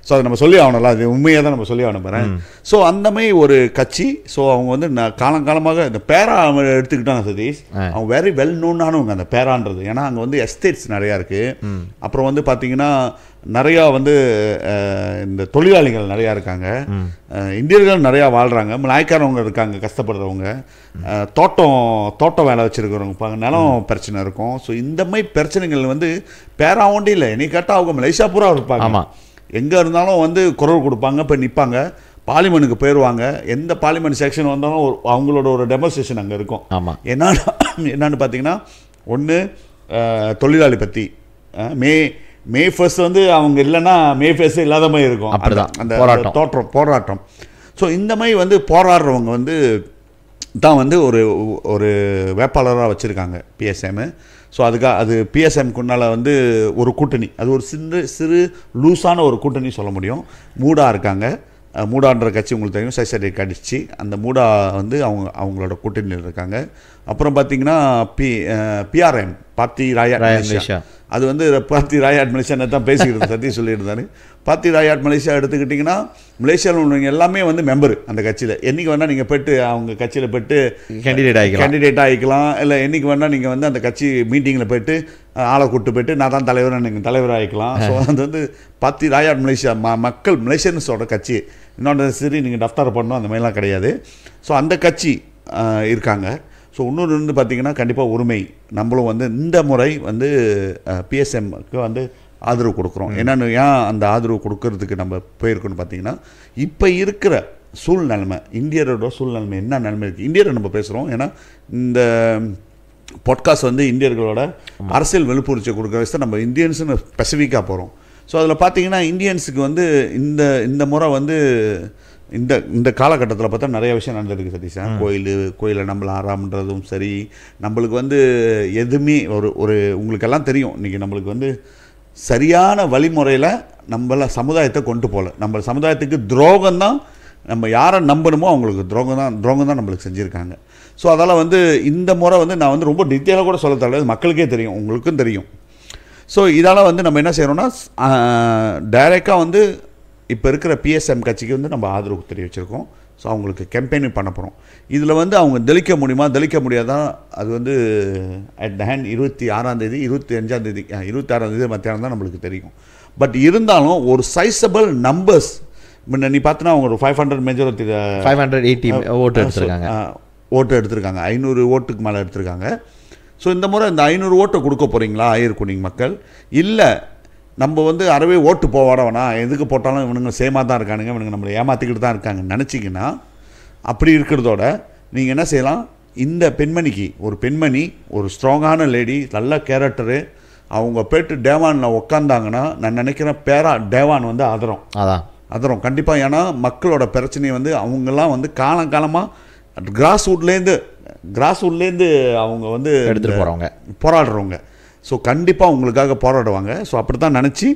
ஸோ அதை நம்ம சொல்லி ஆகணும்ல, அது உண்மையாக தான் நம்ம சொல்லி ஆகணும் பாருங்க. ஸோ அந்த மாதிரி ஒரு கட்சி. ஸோ அவங்க வந்து காலங்காலமாக இந்த பேரா எடுத்துக்கிட்டாங்க சதீஷ், அவங்க வெரி வெல் நோன்னானவங்க அந்த பேரான்றது. ஏன்னா அங்கே வந்து எஸ்டேட்ஸ் நிறையா இருக்குது. அப்புறம் வந்து பார்த்தீங்கன்னா நிறையா வந்து இந்த தொழிலாளிகள் நிறையா இருக்காங்க, இந்தியர்கள் நிறையா வாழ்கிறாங்க, மலாய்க்காரவங்க இருக்காங்க, கஷ்டப்படுறவங்க, தோட்டம் வேலை வச்சுருக்கிறவங்க, நிலம் பிரச்சனை இருக்கும். ஸோ இந்த மாதிரி பிரச்சனைகள் வந்து பேரா ஒண்டி இல்லை, என்னை கேட்டால் அவங்க மலேசியா பூரா இருப்பாங்க. எங்கே இருந்தாலும் வந்து குரல் கொடுப்பாங்க, இப்போ நிற்பாங்க, பார்லிமெண்ட்டுக்கு போயிடுவாங்க. எந்த பார்லிமெண்ட் செக்ஷன் வந்தாலும் அவங்களோட ஒரு டெமோன்ஸ்ட்ரேஷன் அங்கே இருக்கும். ஆமாம். என்னன்னு பார்த்தீங்கன்னா, ஒன்று தொழிலாளி பற்றி மே ஃபர்ஸ்ட் வந்து அவங்க இல்லைன்னா மே ஃபர்ஸ்ட் இல்லாத மாதிரி இருக்கும். அந்த போராட்டம். ஸோ இந்த மாதிரி வந்து போராடுறவங்க வந்து தான் வந்து ஒரு வேட்பாளராக வச்சுருக்காங்க பிஎஸ்எம். ஸோ அது பிஎஸ்எம்க்குனால வந்து ஒரு கூட்டணி, அது ஒரு சிறு லூஸான ஒரு கூட்டணி சொல்ல முடியும். மூடா இருக்காங்க. மூடான்ற கட்சி உங்களுக்கு தெரியும், சைசரி கடிச்சு அந்த மூடா வந்து அவங்களோட கூட்டணியில் இருக்காங்க. அப்புறம் பார்த்தீங்கன்னா பிஆர்எம், பார்த்தி ராயாட் மலேசியா. அது வந்து பார்த்தி ராயாட் மலேசியா தான் பேசிக்கிட்டு சத்தி சொல்லியிருந்தாரு. பார்த்தி ராயாட் மலேசியா எடுத்துக்கிட்டிங்கன்னா மலேசியாவில் உள்ளவங்க எல்லாமே வந்து மெம்பரு அந்த கட்சியில். என்றைக்கு வேணால் நீங்கள் போய்ட்டு அவங்க கட்சியில் போய்ட்டு கேண்டிடேட் ஆகிக்கலாம். இல்லை என்றைக்கு வேணால் நீங்கள் வந்து அந்த கட்சி மீட்டிங்கில் போய்ட்டு ஆளை கூப்பிட்டு போய்ட்டு நான் தான் தலைவர், நீங்கள் தலைவர் ஆகிக்கலாம். ஸோ அது வந்து பார்த்தி ராயாட் மலேசியா மக்கள் மலேசியன்ஸோட கட்சி. இன்னொன்று சரி நீங்கள் டஃப்தார் பண்ணணும் அந்த மாதிரிலாம் கிடையாது. ஸோ அந்த கட்சி இருக்காங்க. ஸோ இன்னொன்று வந்து பார்த்திங்கன்னா கண்டிப்பாக உரிமை, நம்மளும் வந்து இந்த முறை வந்து பிஎஸ்எம்க்கு வந்து ஆதரவு கொடுக்குறோம். ஏன்னா ஏன் அந்த ஆதரவு கொடுக்கறதுக்கு நம்ம போயிருக்கோன்னு பார்த்தீங்கன்னா, இப்போ இருக்கிற சூழ்நிலைமை, இந்தியரோட சூழ்நிலைமை என்ன நிலைமை இருக்குது, இந்தியரை நம்ம பேசுகிறோம். ஏன்னா இந்த பாட்காஸ்ட் வந்து இந்தியர்களோட அரசியல் வெளிப்புரிச்சை கொடுக்குற வச்சு நம்ம இந்தியன்ஸுன்னு ஸ்பெசிஃபிக்காக போகிறோம். ஸோ அதில் பார்த்தீங்கன்னா இந்தியன்ஸுக்கு வந்து இந்த முறை வந்து இந்த காலகட்டத்தில் பார்த்தா நிறைய விஷயம் நடந்திருக்கு சதீஷா. கோயிலை நம்மளை ஆறாமன்றதும் சரி, நம்மளுக்கு வந்து எதுவுமே ஒரு உங்களுக்கெல்லாம் தெரியும், இன்றைக்கி நம்மளுக்கு வந்து சரியான வழிமுறையில் நம்மள சமுதாயத்தை கொண்டு போகல. நம்ம சமுதாயத்துக்கு துரோகம் தான், நம்ம யாரை நம்பணுமோ அவங்களுக்கு துரோகம் தான் நம்மளுக்கு செஞ்சுருக்காங்க. ஸோ அதால் வந்து இந்த முறை வந்து நான் வந்து ரொம்ப டீட்டெயிலாக கூட சொல்ல தேவை, மக்களுக்கே தெரியும், உங்களுக்கும் தெரியும். ஸோ இதால் வந்து நம்ம என்ன செய்யணும்னா டைரெக்டாக வந்து இப்போ இருக்கிற பிஎஸ்எம் கட்சிக்கு வந்து நம்ம ஆதரவு தெரிவிச்சிருக்கோம். ஸோ அவங்களுக்கு கேம்பெயின் பண்ண போகிறோம். இதில் வந்து அவங்க தெளிக்க முடியுமா தெளிக்க முடியாதான், அது வந்து அட் த ஹேண்ட் 26ஆம் தேதி 26ஆம் தேதி மத்தியானம் தான் நம்மளுக்கு தெரியும். பட் இருந்தாலும் ஒரு சைஸபிள் நம்பர்ஸ் முன்ன நீ பார்த்தனா அவங்க ஒரு 500 மெஜாரிட்டி 580 ஓட்டு எடுத்திருக்காங்க, 500 ஓட்டுக்கு மேலே எடுத்திருக்காங்க. ஸோ இந்த முறை இந்த 500 ஓட்டை கொடுக்க போகிறீங்களா ஆயிருக்குனிங் மக்கள்? இல்லை நம்ம வந்து அறவே ஓட்டு போவாடவனா, எதுக்கு போட்டாலும் இவனுங்க சேமாக தான் இருக்கானுங்க, இவனுங்க நம்மளை ஏமாற்றிக்கிட்டு தான் இருக்காங்கன்னு நினச்சிங்கன்னா, அப்படி இருக்கிறதோட நீங்கள் என்ன செய்யலாம், இந்த பெண்மணிக்கு ஒரு பெண்மணி ஒரு ஸ்ட்ராங்கான லேடி, நல்ல கேரக்டரு, அவங்க போய்ட்டு டேவானில் உக்காந்தாங்கன்னா நான் நினைக்கிறேன் டேவான் வந்து அதரும் கண்டிப்பாக. ஏன்னா மக்களோட பிரச்சனையை வந்து அவங்கெல்லாம் வந்து காலங்காலமாக கிராஸ்வுட்லேருந்து அவங்க வந்து எடுத்துகிட்டு போராடுறவங்க. ஸோ கண்டிப்பாக உங்களுக்காக போராடுவாங்க. ஸோ அப்படி தான் நினச்சி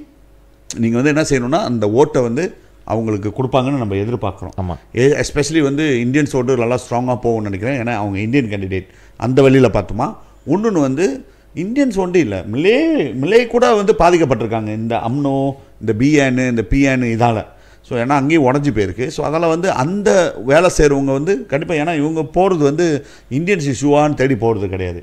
நீங்கள் வந்து என்ன செய்யணும்னா அந்த ஓட்டை வந்து அவங்களுக்கு கொடுப்பாங்கன்னு நம்ம எதிர்பார்க்குறோம். ஆமாம். எஸ்பெஷலி வந்து இந்தியன்ஸ் ஓட்டு நல்லா ஸ்ட்ராங்காக போகும்னு நினைக்கிறேன். ஏன்னா அவங்க இந்தியன் கேண்டிடேட் அந்த வழியில் பார்த்துமா இன்னொன்று வந்து இந்தியன்ஸ் ஒன்றும் இல்லை, மிலே கூட வந்து பாதிக்கப்பட்டிருக்காங்க இந்த அம்னோ, இந்த பிஏனு, இந்த பிஏனு இதால். ஸோ ஏன்னா அங்கேயும் உடஞ்சி போயிருக்கு. ஸோ அதனால் வந்து அந்த வேலை செய்கிறவங்க வந்து கண்டிப்பாக, ஏன்னா இவங்க போகிறது வந்து இந்தியன்ஸ் இஷ்யூவான்னு தேடி போகிறது கிடையாது.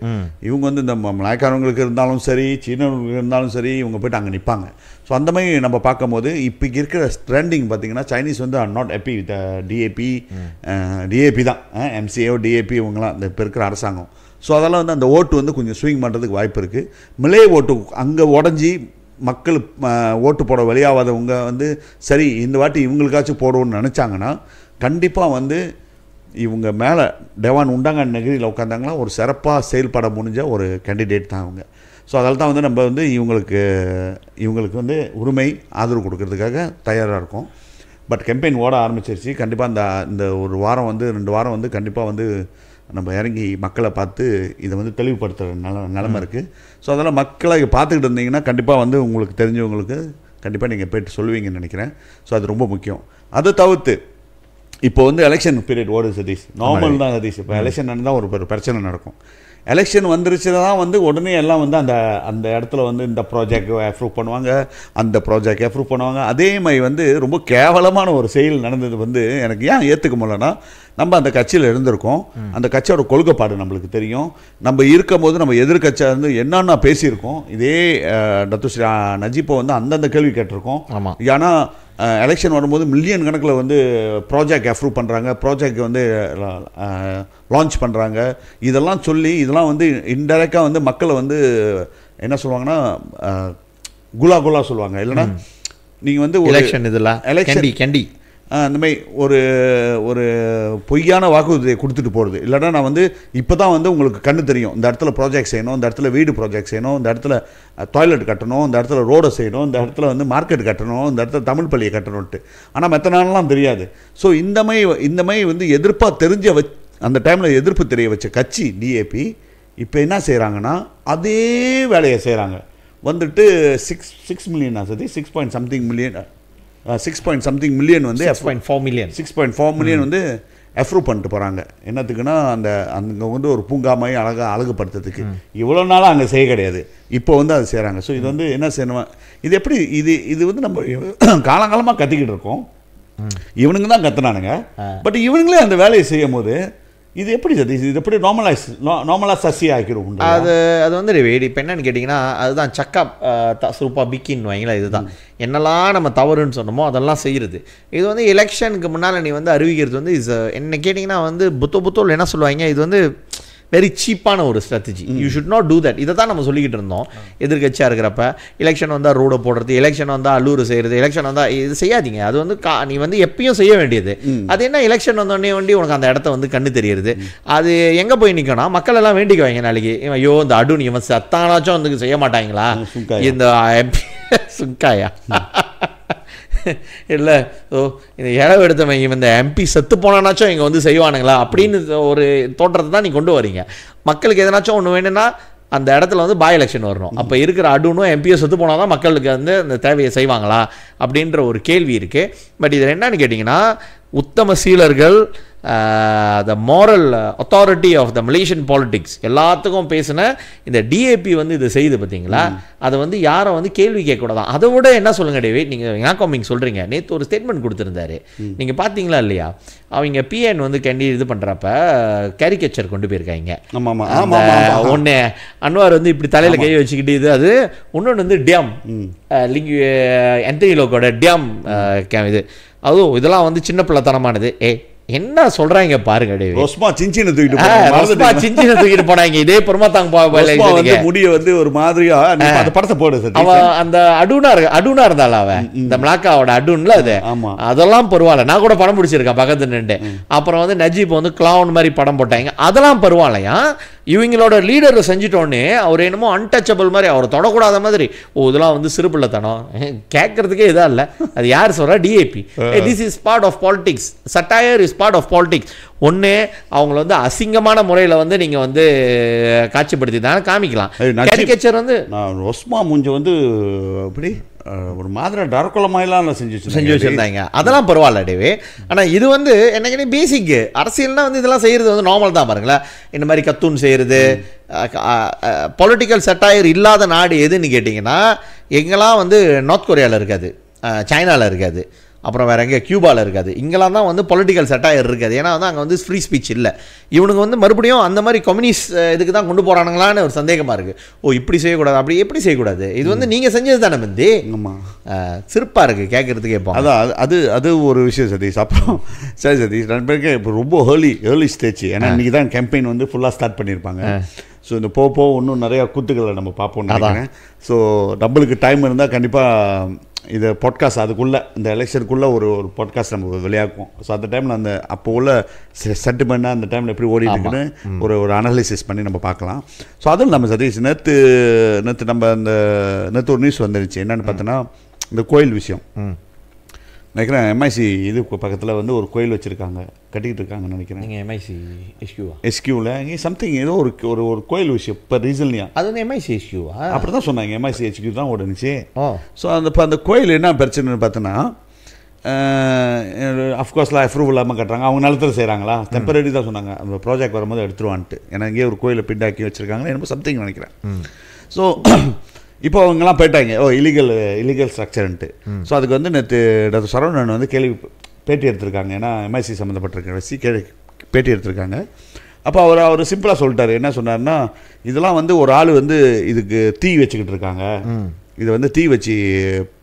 இவங்க வந்து இந்த மலாய்க்காரவங்களுக்கு இருந்தாலும் சரி, சீனவங்களுக்கு இருந்தாலும் சரி, இவங்க போய்ட்டு அங்கே நிற்பாங்க. ஸோ அந்த மாதிரி நம்ம பார்க்கும்போது இப்போ இருக்கிற ட்ரெண்டிங் பார்த்திங்கன்னா சைனீஸ் வந்து are not happy with DAP தான், எம்சிஏஓ டிஏபி இவங்களாம் இந்த இப்போ இருக்கிற அரசாங்கம். ஸோ அதெல்லாம் வந்து அந்த ஓட்டு வந்து கொஞ்சம் ஸ்விங் பண்ணுறதுக்கு வாய்ப்பு இருக்குது. மிலே ஓட்டு அங்கே உடஞ்சி மக்கள் ஓட்டு போட வெளியாகாதவங்க வந்து சரி இந்த வாட்டி இவங்களுக்காச்சும் போடுவோன்னு நினச்சாங்கன்னா கண்டிப்பாக வந்து இவங்க மேலே டெவான் உண்டாங்கன் நகரில் உட்காந்தாங்கன்னா ஒரு சிறப்பாக செயல்பட முடிஞ்ச ஒரு கேண்டிடேட் தான் அவங்க. ஸோ அதில் தான் வந்து நம்ம வந்து இவங்களுக்கு வந்து உரிமை ஆதரவு கொடுக்கறதுக்காக தயாராக இருக்கும். பட் கேம்பெயின் ஓட ஆரம்பிச்சிருச்சு. கண்டிப்பாக இந்த ஒரு வாரம் வந்து 2 வாரம் வந்து கண்டிப்பாக வந்து நம்ம இறங்கி மக்களை பார்த்து இதை வந்து தெளிவுபடுத்துகிற நிலைமை இருக்குது. ஸோ அதெல்லாம் மக்களை பார்த்துக்கிட்டு இருந்தீங்கன்னா கண்டிப்பாக வந்து உங்களுக்கு தெரிஞ்சவங்களுக்கு கண்டிப்பாக நீங்கள் போய்ட்டு சொல்லுவீங்கன்னு நினைக்கிறேன். ஸோ அது ரொம்ப முக்கியம். அதை தவிர்த்து இப்போ வந்து எலெக்ஷன் பீரியட் ஓடுது சதீஷ், நார்மல் தான் சதீஷ். இப்போ எலெக்ஷன் நடந்தால் ஒரு பிரச்சனை நடக்கும். எலெக்ஷன் வந்துருச்சுன்னா தான் வந்து உடனே எல்லாம் வந்து அந்த இடத்துல வந்து இந்த ப்ராஜெக்ட் அப்ரூவ் பண்ணுவாங்க, அந்த ப்ராஜெக்ட் அப்ரூவ் பண்ணுவாங்க. அதே மாதிரி வந்து ரொம்ப கேவலமான ஒரு செயல் நடந்தது வந்து எனக்கு ஏன் ஏற்றுக்க முடியலன்னா, நம்ம அந்த கட்சியில் இருந்திருக்கோம், அந்த கட்சியோட கொள்கைப்பாடு நம்மளுக்கு தெரியும். நம்ம இருக்கும் போது நம்ம எதிர்கட்சியாக இருந்து என்னென்ன பேசியிருக்கோம். இதே டத்துஸ்ரீ நஜீப்பை வந்து அந்தந்த கேள்வி கேட்டிருக்கோம். ஏன்னா எலெக்ஷன் வரும்போது மில்லியன் கணக்கில் வந்து ப்ராஜெக்ட் அப்ரூவ் பண்ணுறாங்க, ப்ராஜெக்ட் வந்து லான்ச் பண்ணுறாங்க. இதெல்லாம் இதெல்லாம் வந்து இன்டெரக்டாக வந்து மக்களை வந்து என்ன சொல்லுவாங்கன்னா குலா சொல்லுவாங்க. இல்லைன்னா நீங்கள் வந்து எலெக்ஷன் கேண்டி அந்த மாதிரி ஒரு பொய்யான வாக்குறுதியை கொடுத்துட்டு போகிறது. இல்லைனா நான் வந்து இப்போ தான் வந்து உங்களுக்கு கண்ணு தெரியும், இந்த இடத்துல ப்ராஜெக்ட் செய்யணும், இந்த இடத்துல வீடு ப்ராஜெக்ட் செய்யணும், இந்த இடத்துல டாய்லெட் கட்டணும், இந்த இடத்துல ரோடை செய்யணும், இந்த இடத்துல வந்து மார்க்கெட் கட்டணும், இந்த இடத்துல தமிழ் பள்ளியை கட்டணும்ட்டு. ஆனால் மற்ற நாளெலாம் தெரியாது. ஸோ இந்த மாதிரி வந்து எதிர்ப்பாக தெரிஞ்ச அந்த டைமில் எதிர்ப்பு தெரிய வச்ச கட்சி டிஏபி இப்போ என்ன செய்கிறாங்கன்னா அதே வேலையை செய்கிறாங்க. வந்துட்டு 6 மில்லியன் சதி 6.something மில்லியன் 6.something மில்லியன் வந்து 6.4 மில்லியன் வந்து அப்ரூவ் பண்ணிட்டு போகிறாங்க. என்னத்துக்குன்னா அங்கே வந்து ஒரு பூங்கா மாதிரி அழகுபடுத்துறதுக்கு. இவ்வளோ நாளாக அங்கே செய்ய கிடையாது, இப்போ வந்து அதை செய்கிறாங்க. ஸோ இது வந்து என்ன செய்யணும், இது எப்படி இது வந்து நம்ம காலங்காலமாக கத்திக்கிட்டு இருக்கோம். இவனுங்க தான் கத்துனானுங்க. பட் இவனுங்களே அந்த வேலையை செய்யும் போது இது எப்படி சதீஷ், இது எப்படி நார்மலாக சசி ஆக்கிடும்? அது வந்து இப்போ என்னன்னு கேட்டிங்கன்னா அதுதான் சக்கா தஸ்ரூப்பா பிக்கின்னு வைங்களா. இதுதான் என்னெல்லாம் நம்ம தவறுன்னு சொன்னோமோ அதெல்லாம் செய்கிறது. இது வந்து எலெக்ஷனுக்கு முன்னால் நீ வந்து அறிவிக்கிறது வந்து என்ன கேட்டிங்கன்னா வந்து புத்தோல் என்ன சொல்லுவாங்க, இது வந்து வெரி சீப்பான ஒரு strategy. You should not do that. இதை தான் நம்ம சொல்லிக்கிட்டு இருந்தோம் எதிர்கட்சியாக இருக்கிறப்ப. எலெக்ஷன் வந்தால் ரோடை போடுறது, எலெக்ஷன் வந்தால் அல்லூர் செய்கிறது, எலெக்ஷன் வந்தால் இது செய்யாதீங்க. அது வந்து நீ வந்து எப்பயும் செய்ய வேண்டியது. அது என்ன எலெக்ஷன் வந்தோடனே உனக்கு அந்த இடத்த வந்து கண்ணு தெரியுது. அது எங்கே போய் நிற்கணும், மக்கள் எல்லாம் வேண்டிக்க வைங்க நாளைக்கு, ஐயோ இந்த அடூன் இவன் சத்தானாச்சும் வந்து செய்ய மாட்டாங்களா இந்த எம்பி சுங்காயா இல்லை. ஸோ இந்த இழவு எடுத்தவங்க இந்த எம்பி செத்து போனானாச்சும் இங்கே வந்து செய்வானுங்களா அப்படின்னு ஒரு தோற்றத்தை தான் நீ கொண்டு வரீங்க. மக்களுக்கு எதனாச்சும் ஒன்று வேணும்னா அந்த இடத்துல வந்து பாய் எலெக்ஷன் வரணும். அப்போ இருக்கிற அடுனும் எம்பியை செத்து போனால் தான் மக்களுக்கு வந்து அந்த தேவையை செய்வாங்களா அப்படின்ற ஒரு கேள்வி இருக்குது. பட் இதில் என்னன்னு கேட்டிங்கன்னா உத்தம சீலர்கள், the moral authority of the Malaysian politics எல்லாத்துக்கும் பேசின இந்த டிஏபி வந்து இதை செய்து பார்த்தீங்களா, அதை வந்து யாரை வந்து கேள்வி கேட்கக்கூடாதான். அதை விட என்ன சொல்லுங்க டேவிட், நீங்கள் யாக்கோமிங் சொல்கிறீங்க, நேற்று ஒரு ஸ்டேட்மெண்ட் கொடுத்துருந்தாரு, நீங்கள் பார்த்தீங்களா இல்லையா? அவங்க பிஎன் வந்து இது பண்ணுறப்ப கேரிகேச்சர் கொண்டு போயிருக்காங்க. ஒன்று அன்வார் வந்து இப்படி தலையில் கை வச்சுக்கிட்டு இது அது, இன்னொன்று வந்து டேம் என்டனிலோக்கோட டேம் இது, அதுவும் இதெல்லாம் வந்து சின்ன பிள்ளைத்தனமானது. என்ன சொல்றாங்க பாருங்க, தூக்கிட்டு போனாங்க. இதே பெருமாத்தாங்க முடிய வந்து ஒரு மாதிரியா படத்தை போடு. அந்த அடூனா இருந்தால அவன் இந்த மிளாக்காவோட அடூன்ல அது, அதெல்லாம் பரவாயில்ல. நான் கூட படம் பிடிச்சிருக்கேன் பக்கத்து நின்று. அப்புறம் வந்து நஜீப் வந்து கிளவுன் மாதிரி படம் போட்டாங்க, அதெல்லாம் பரவாயில்லையா. இவங்களோட லீடர் செஞ்சுட்டோன்னே அவர் என்னமோ அன்டச்சபிள் மாதிரி, அவரை தொடக்கூடாத மாதிரி. இதெல்லாம் வந்து சிறுபிள்ளைத்தனம் கேட்கறதுக்கே இதா இல்லை. அது யார் சொல்றா? DAP. This is part of politics. சட்டையர் இஸ் பார்ட் ஆஃப் பாலிடிக்ஸ். ஒன்று அவங்கள வந்து அசிங்கமான முறையில் வந்து நீங்கள் வந்து காட்சிப்படுத்தி தானே காமிக்கலாம். கேரிகேச்சர் வந்து ஒஸ்மா மூஞ்ச வந்து அப்படி ஒரு மாதிரி டரக்குளமாயெல்லாம் செஞ்சு வச்சுருந்தாங்க. அதெல்லாம் பரவாயில்ல டேவே. ஆனால் இது வந்து என்னைக்கு பேசிக்கு அரசியல்னால் வந்து இதெல்லாம் செய்கிறது வந்து நார்மல் தான் பாருங்களேன். இந்த மாதிரி கத்தூன் செய்கிறது, பொலிட்டிக்கல் சட்டாயர் இல்லாத நாடு எதுன்னு கேட்டிங்கன்னா எங்கெல்லாம் வந்து நார்த் கொரியாவில் இருக்காது, சைனாவில் இருக்காது, அப்புறம் வேறு எங்கே கியூபாவில் இருக்காது. இங்கெல்லாம் தான் வந்து பொலிட்டிக்கல் சட்டாயர் இருக்காது. ஏன்னா வந்து அங்கே வந்து ஃப்ரீ ஸ்பீச் இல்லை. இவனுக்கு வந்து மறுபடியும் அந்த மாதிரி கம்யூனிஸ்ட் இதுக்கு தான் கொண்டு போகிறானுங்களான்னு ஒரு சந்தேகமாக இருக்குது. ஓ இப்படி செய்யக்கூடாது, அப்படி எப்படி செய்யக்கூடாது, இது வந்து நீங்கள் செஞ்சது தானே வந்து. ஆமாம், சிறப்பாக இருக்குது கேட்குறதுக்கு. இப்போ அதான் அது ஒரு விஷயம் சதீஷ். அப்புறம் சரி சதீஷ், 2 பேருக்கு இப்போ ரொம்ப ஏர்லி ஸ்டேஜ். ஏன்னா இன்றைக்கி தான் கேம்பெயின் வந்து ஃபுல்லாக ஸ்டார்ட் பண்ணியிருப்பாங்க. ஸோ இந்த போக இன்னும் நிறையா கூத்துக்களை நம்ம பார்ப்போம்னு நினைக்கிறேன். ஸோ நம்மளுக்கு டைம் இருந்தால் கண்டிப்பாக இது பாட்காஸ்ட் அதுக்குள்ளே இந்த எலெக்ஷனுக்குள்ளே ஒரு பாட்காஸ்ட் நம்ம வெளியாக்கும். ஸோ அந்த டைமில் அப்போ உள்ள சென்டிமெண்ட்டாக அந்த டைமில் எப்படி ஓடிட்டு இருக்குன்னு ஒரு அனலைசிஸ் பண்ணி நம்ம பார்க்கலாம். ஸோ அதில் நம்ம சதீஷ் நேற்று ஒரு நியூஸ் வந்துருச்சு. என்னென்னு பார்த்தோன்னா இந்த கோயில் விஷயம். நினைக்கிறேன் எம்ஐசி இது பக்கத்தில் வந்து ஒரு கோயில் வச்சுருக்காங்க, கட்டிக்கிட்டு இருக்காங்கன்னு நினைக்கிறேன். நீங்கள் எம்ஐசி எஸ்கியூவில் இங்கே சம்திங் ஏதோ ஒரு கோயில் விஷயம் இப்போ ரீசன்லியா. அது வந்து எம்ஐசி எஸ்கியூவா அப்படி தான் சொன்னாங்க. எம்ஐசி எஸ்கியூ தான் ஓடுனுச்சு. ஸோ அந்த கோயில் என்ன பிரச்சனைன்னு பார்த்தோன்னா, அஃப்கோர்ஸ்லாம் அப்ரூவல் இல்லாமல் கட்டுறாங்க. அவங்க நிலத்தில் செய்கிறாங்களா, டெம்பரரி தான் சொன்னாங்க. அந்த ப்ராஜெக்ட் வரும்போது எடுத்துருவான்ட்டு. ஏன்னா இங்கே ஒரு கோயிலை பிண்டாக்கி வச்சுருக்காங்க என்னமோ சம்திங் நினைக்கிறேன். ஸோ இப்போ அவங்கெல்லாம் போயிட்டாங்க, இலீகல் ஸ்ட்ரக்சர்ன்ட்டு. ஸோ அதுக்கு வந்து நேற்று டாக்டர் சரவணன் வந்து பேட்டி எடுத்திருக்காங்க. ஏன்னா எம்ஐசி சம்மந்தப்பட்டிருக்க பேட்டி எடுத்திருக்காங்க. அப்போ அவர் சிம்பிளாக சொல்லிட்டாரு. என்ன சொன்னார்னா, இதெல்லாம் வந்து ஒரு ஆள் வந்து இதுக்கு தீ வச்சுக்கிட்டு இருக்காங்க, இதை வந்து தீ வச்சு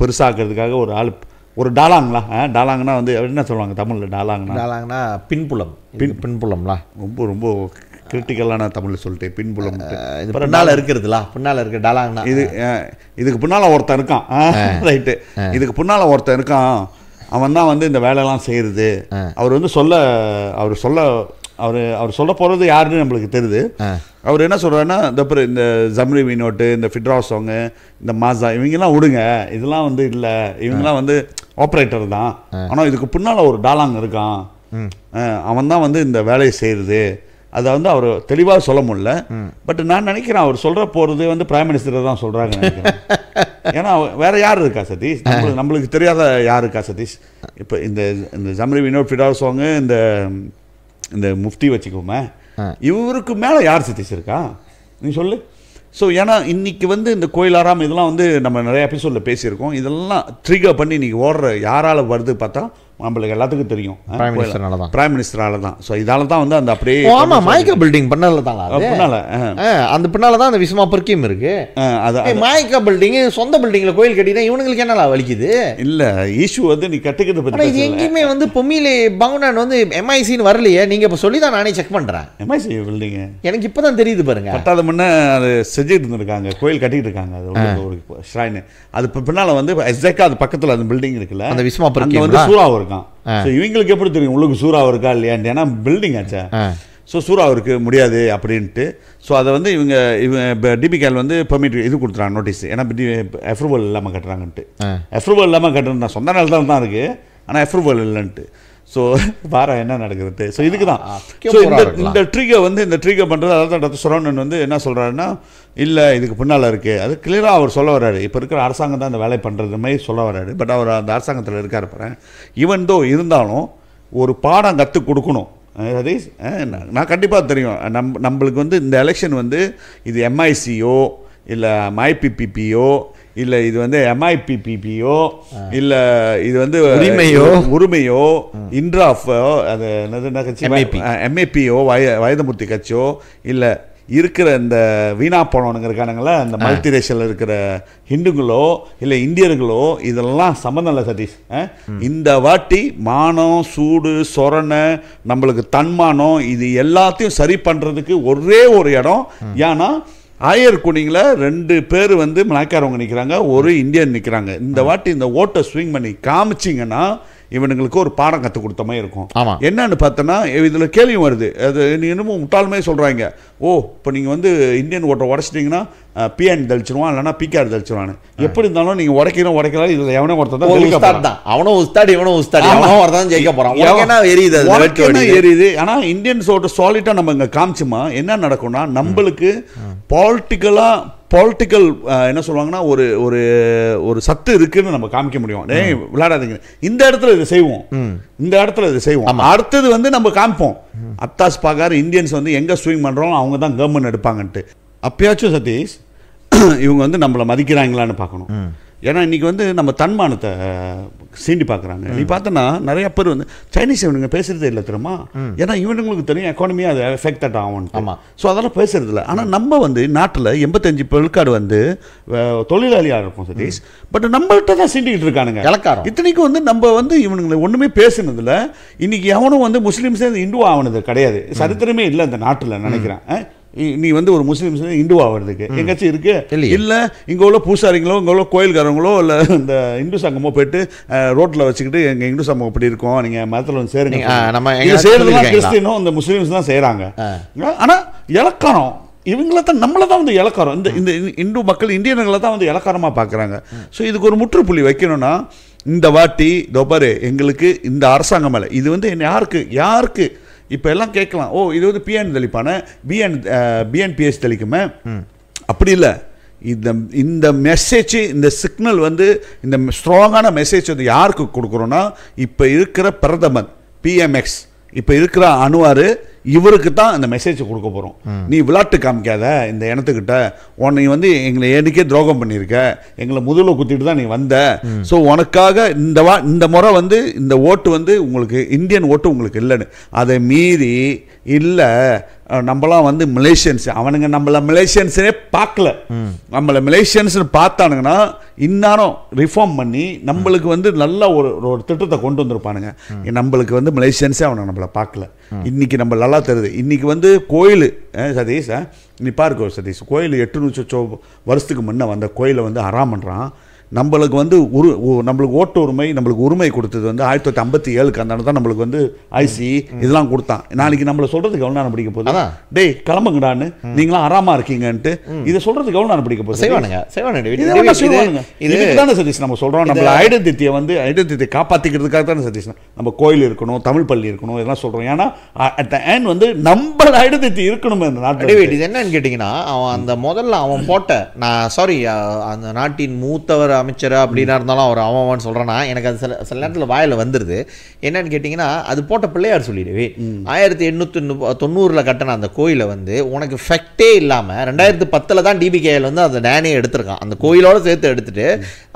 பெருசாக்குறதுக்காக ஒரு ஆள், ஒரு டாலாங்கன்னா வந்து என்ன சொல்லுவாங்க தமிழில்? டாலாங்கன்னா பின்புலம்லாம் ரொம்ப கிரிட்டிக்கலான தமிழில் சொல்லிட்டு பின்புலம். பின்னால் இருக்க டாலாங்கண்ணா இதுக்கு பின்னால் ஒருத்தன் இருக்கான், ரைட்டு, இதுக்கு பின்னால் ஒருத்தன் இருக்கான், அவன் தான் வந்து இந்த வேலையெல்லாம் செய்கிறது. அவர் வந்து அவர் சொல்ல போகிறது யாருன்னு நம்மளுக்கு தெரியுது. அவர் என்ன சொல்கிறாருன்னா, இந்த ஜம்ரி வினோட்டு, இந்த ஃபிட்ரா சாங்கு, இந்த மாசா, இவங்கெல்லாம் விடுங்க, இதெல்லாம் வந்து இல்லை, இவங்கெல்லாம் வந்து ஆப்ரேட்டர் தான், ஆனால் இதுக்கு பின்னால் ஒரு டாலாங் இருக்கான், அவன் தான் வந்து இந்த வேலையை செய்கிறது. அதை வந்து அவர் தெளிவாக சொல்ல முடியல. பட் நான் நினைக்கிறேன் அவர் சொல்கிற போகிறது வந்து பிரைம் மினிஸ்டர் தான் சொல்கிறாங்க நினைக்கிறேன். ஏன்னா வேறு யார் இருக்கா சதீஷ்? நம்மளுக்கு தெரியாத யார் இருக்கா சதீஷ்? இப்போ இந்த ஜம்ரி வினோட் ஃபிட்ரா சாங்கு, இந்த முஃப்தி வச்சுக்கோமே, இவருக்கு மேலே யார் சதீஷ் இருக்கா நீ சொல்லு. ஸோ ஏன்னா இன்றைக்கி வந்து இந்த கோயிலாராம் இதெல்லாம் வந்து நம்ம நிறைய எபிசோடில் பேசியிருக்கோம். இதெல்லாம் ட்ரிகர் பண்ணி இன்றைக்கி ஓடுற யாரால் வருது பார்த்தா நம்மளுக்கு எல்லாத்துக்கும் தெரியும், பிரைம் மினிஸ்டரால தான். ஸோ இதால தான் வந்து அந்த அப்படியே ஆமாம் மாய்கா பில்டிங் பின்னால தான் அந்த பின்னால தான் அந்த விஸ்மா பர்க்கியம் இருக்கு. மாய்கா பில்டிங் சொந்த பில்டிங்கில் கோயில் கட்டினா இவனுங்களுக்கு என்னடா வலிக்குது? இல்லை இஷ்யூ வந்து நீ கட்டுக்கிறது பற்றி இது எங்கேயுமே வந்து பொம்மியிலே பவுண்டான் வந்து எம்ஐசின்னு வரலையே. நீங்கள் இப்போ சொல்லி தான் நானே செக் பண்ணுறேன். எம்ஐசி பில்டிங் எனக்கு இப்போ தான் தெரியுது பாருங்க. கட்டாத முன்னே அது செஞ்சுட்டு இருந்திருக்காங்க, கோயில் கட்டிட்டு இருக்காங்க. அது ஒரு ஷ்ரைன். அது பின்னால் வந்து எக்ஸாக்டாக அது பக்கத்தில் அந்த பில்டிங் இருக்குல்ல, அந்த விஸ்மா பர்க்கியம் வந்து சூறாவும் இருக்கான். ஸோ இவங்களுக்கு எப்படி தெரியும் உங்களுக்கு சூறா இருக்கா இல்லையான்னு? ஏன்னா பில்டிங் ஆச்சா. ஸோ சூறா இருக்கு முடியாது அப்படின்ட்டு. ஸோ அதை வந்து இவங்க டிபிகேல் வந்து பெர்மிட் இது கொடுத்துறாங்க, நோட்டீஸ். ஏன்னா அப்ரூவல் இல்லாமல் கட்டுறாங்கன்ட்டு. அப்ரூவல் இல்லாமல் கட்டுறது சொந்த நிலத்தில் தான் இருக்குது, ஆனால் அப்ரூவல் இல்லைன்ட்டு. ஸோ பாரா என்ன நடக்குது. ஸோ இதுக்கு தான் ஸோ இந்த ட்ரிகர் பண்ணுறது. அதாவது டாக்டர் சரவணன் வந்து என்ன சொல்கிறாருன்னா, இல்லை இதுக்கு பின்னால் இருக்குது, அது கிளியராக அவர் சொல்ல வர்றாரு. இப்போ இருக்கிற அரசாங்கம் தான் இந்த வேலை பண்ணுறது மாதிரி சொல்ல வர்றாரு. பட் அவர் அந்த அரசாங்கத்தில் இருக்கார் பாரு. ஈவன் தோ இருந்தாலும் ஒரு பாடம் கற்றுக் கொடுக்கணும். அதே நான் கண்டிப்பாக தெரியும் நம்மளுக்கு வந்து இந்த எலெக்ஷன் வந்து இது எம்ஐசியோ இல்லை MIPPPயோ இல்லை இது வந்து MIPPPயோ இல்லை இது வந்து உரிமையோ இன்ட்ராஃபோ அது என்ன கட்சி MAPயோ வயதமுத்தி கட்சியோ இல்லை இருக்கிற இந்த வீணா போனவனுங்க இருக்கானுங்களா இந்த மல்டிரேஷியல் இருக்கிற ஹிந்துங்களோ இல்லை இந்தியர்களோ இதெல்லாம் சம்மந்தம் இல்லை சதீஷ். இந்த வாட்டி மானம் சூடு சொரணை நம்மளுக்கு தன்மானம் இது எல்லாத்தையும் சரி பண்ணுறதுக்கு ஒரே ஒரு இடம். ஏன்னா ஆயர் குனிங்கில் 2 பேர் வந்து மலாய்க்காரவங்க நிற்கிறாங்க, ஒரு இந்தியன் நிற்கிறாங்க. இந்த வாட்டி இந்த ஓட்டை ஸ்விங் பண்ணி காமிச்சிங்கன்னா இவனுங்களுக்கு ஒரு பாடம் கற்றுக் கொடுத்த மாதிரி இருக்கும். என்னன்னு பார்த்தோன்னா இதில் கேள்வியும் வருது. அது இன்னமும் முட்டாளுமே சொல்கிறாங்க, ஓ இப்போ நீங்கள் வந்து இந்தியன் ஓட்டை உடச்சிட்டிங்கன்னா பிஎன் தெளிச்சிருவான் இல்லைனா பிகேஆர் தெளிச்சிருவான்னு. எப்படி இருந்தாலும் நீங்கள் உடைக்கலாம் இதில் எவனோ ஒருத்தர் தான் அவனோ உஸ்தாட் இவனோ உஸ்தாட் அவனோ ஒருத்தான் ஜெயிக்க போகிறான் எரியுது. ஆனால் இந்தியன்ஸ் ஓட்ட சாலிட்டாக நம்ம இங்கே காமிச்சுமா என்ன நடக்கும்னா, நம்மளுக்கு பாலிட்டிக்கலாக பொலிட்டிக்கல் என்ன சொல்லுவாங்கன்னா ஒரு ஒரு ஒரு சத்து இருக்குன்னு நம்ம காமிக்க முடியும். விளையாடாதீங்க, இந்த இடத்துல இதை செய்வோம், இந்த இடத்துல இதை செய்வோம், அடுத்தது வந்து நம்ம காமிப்போம். அத்தாஸ் பாகார் இந்தியன்ஸ் வந்து எங்கே ஸ்விங் பண்ணுறோம் அவங்க தான் கவர்மெண்ட் எடுப்பாங்கன்ட்டு. அப்பயாச்சும் சதீஷ் இவங்க வந்து நம்மளை மதிக்கிறாங்களான்னு பார்க்கணும். ஏன்னா இன்றைக்கி வந்து நம்ம தன்மானத்தை சீண்டி பார்க்குறாங்க. நீ பார்த்தோன்னா நிறைய பேர் வந்து சைனீஸ் இவனுங்க பேசுகிறதே இல்லை தெரியுமா. ஏன்னா இவனுங்களுக்கு தெரியும் எக்கானமியாக அது எஃபெக்டட் ஆகும். ஆமாம். ஸோ அதெல்லாம் பேசுறது இல்லை. ஆனால் நம்ம வந்து நாட்டில் 85% வந்து தொழிலாளியாக இருக்கும் சதீஷ். பட் நம்மள்கிட்ட தான் சீண்டிக்கிட்டு இருக்கானுங்க இலக்காரம். இத்தனைக்கும் வந்து நம்ம வந்து இவனுங்களை ஒன்றுமே பேசுனதில்ல. இன்றைக்கி எவனும் வந்து முஸ்லீம்ஸே இந்து ஆகுனது கிடையாது. சரித்திரமே இல்லை இந்த நாட்டில் நினைக்கிறேன். நீ வந்து ஒரு முஸ்லீம்ஸ் இந்து ஆகிறதுக்கு எங்காச்சும் இருக்கு இல்லை. இங்கே உள்ள பூசாரிங்களோ இங்கே உள்ள கோயில்காரங்களோ இல்லை இந்த இந்து சங்கமோ போயிட்டு ரோட்டில் வச்சுக்கிட்டு எங்கள் இந்து சமூகம் இப்படி இருக்கோம், நீங்கள் மதத்தில் வந்து சேருங்க, நம்ம செய்யறதுலாம் கிறிஸ்டினும் இந்த முஸ்லீம்ஸ் தான் செய்கிறாங்க. ஆனால் இலக்காரம் இவங்கள தான் நம்மளை தான் வந்து இலக்காரம் இந்த இந்த இந்து மக்கள் இந்தியர்களை தான் வந்து இலக்காரமாக பார்க்குறாங்க. ஸோ இதுக்கு ஒரு முற்றுப்புள்ளி வைக்கணும்னா இந்த வாட்டி தோபாரு எங்களுக்கு இந்த அரசாங்கம் மேலே இது வந்து யாருக்கு இப்போ எல்லாம் கேட்கலாம், ஓ இது வந்து பிஎன் தெளிப்பான பிஎன்பிஎஸ் தெளிக்குமே. அப்படி இல்லை. இந்த மெசேஜ் இந்த சிக்னல் வந்து இந்த ஸ்ட்ராங்கான மெசேஜ் வந்து யாருக்கு கொடுக்குறோன்னா இப்போ இருக்கிற பிரதமர் பிஎம்எக்ஸ் இப்போ இருக்கிற அனுவார் இவருக்கு தான் இந்த மெசேஜை கொடுக்க போகிறோம். நீ விளையாட்டு காமிக்காத இந்த இனத்துக்கிட்ட, உன்னை வந்து எங்களை எனக்கே துரோகம் பண்ணியிருக்க, எங்களை முதல்ல குத்திட்டு தான் நீ வந்த. ஸோ உனக்காக இந்த முறை வந்து இந்த ஓட்டு வந்து உங்களுக்கு இந்தியன் ஓட்டு உங்களுக்கு இல்லைன்னு அதை மீறி இல்லை நம்மளாம் வந்து மலேசியன்ஸ் அவனுங்க நம்மள மலேசியன்ஸே பார்க்கல. நம்மளை மலேசியன்ஸ்னு பார்த்தானுங்கன்னா இன்னாரும் ரிஃபார்ம் பண்ணி நம்மளுக்கு வந்து நல்ல ஒரு திட்டத்தை கொண்டு வந்திருப்பானுங்க. நம்மளுக்கு வந்து மலேசியன்ஸே அவனை நம்மளை பார்க்கல. இன்னைக்கு நம்ம நல்லா தருது. இன்னைக்கு வந்து கோயில் சதீஷ் நீ பார்க்க சதீஷ் கோயில் 800 வருஷத்துக்கு முன்னே வந்த கோயிலை வந்து ஹராம் பண்ணுறான். நம்மளுக்கு வந்து நம்மளுக்கு ஓட்டு உரிமை நம்மளுக்கு உரிமை கொடுத்தது வந்து 1957 அந்த தான் நம்மளுக்கு வந்து ஐசி இதெல்லாம் கொடுத்தான். நாளைக்கு நம்மளை சொல்றதுக்கு எவ்வளோ நேரம் பிடிக்க போகுது? டேய் கிளம்புங்கடான்னு நீங்களாம் ஆறாமா இருக்கீங்கன்ட்டு இதை சொல்றதுக்கு எவ்வளோ நேரம் பிடிக்க போகுது? இதுக்கு தானே சதீஷ் நம்ம சொல்றோம். நம்மள ஐடென்டிட்டியை காப்பாற்றிக்கிறதுக்காக தானே சதீஷ் நம்ம கோயில் இருக்கணும், தமிழ் பள்ளி இருக்கணும், இதெல்லாம் சொல்றோம். ஏன்னா அட் த எண்ட் வந்து நம்ம ஐடென்டிட்டி இருக்கணும் இந்த நாட்டில். இது என்னன்னு கேட்டிங்கன்னா அவன் அந்த முதல்ல அவன் போட்ட நான் சாரி அந்த நாட்டின் மூத்தவர் அமைச்சர் அப்படின்னா இருந்தாலும் அவர் அவன் சொல்கிறான்னா எனக்கு அது சில நேரத்தில் வாயில் வந்துடுது. என்னன்னு கேட்டிங்கன்னா அது போட்ட பிள்ளையார் சொல்லிடுவே 1890 கட்டின அந்த கோயிலை வந்து உனக்கு ஃபெக்டே இல்லாமல் 2010 தான் டிபிகேஎல் வந்து அந்த டேனே எடுத்திருக்கான். அந்த கோயிலோடு சேர்த்து எடுத்துட்டு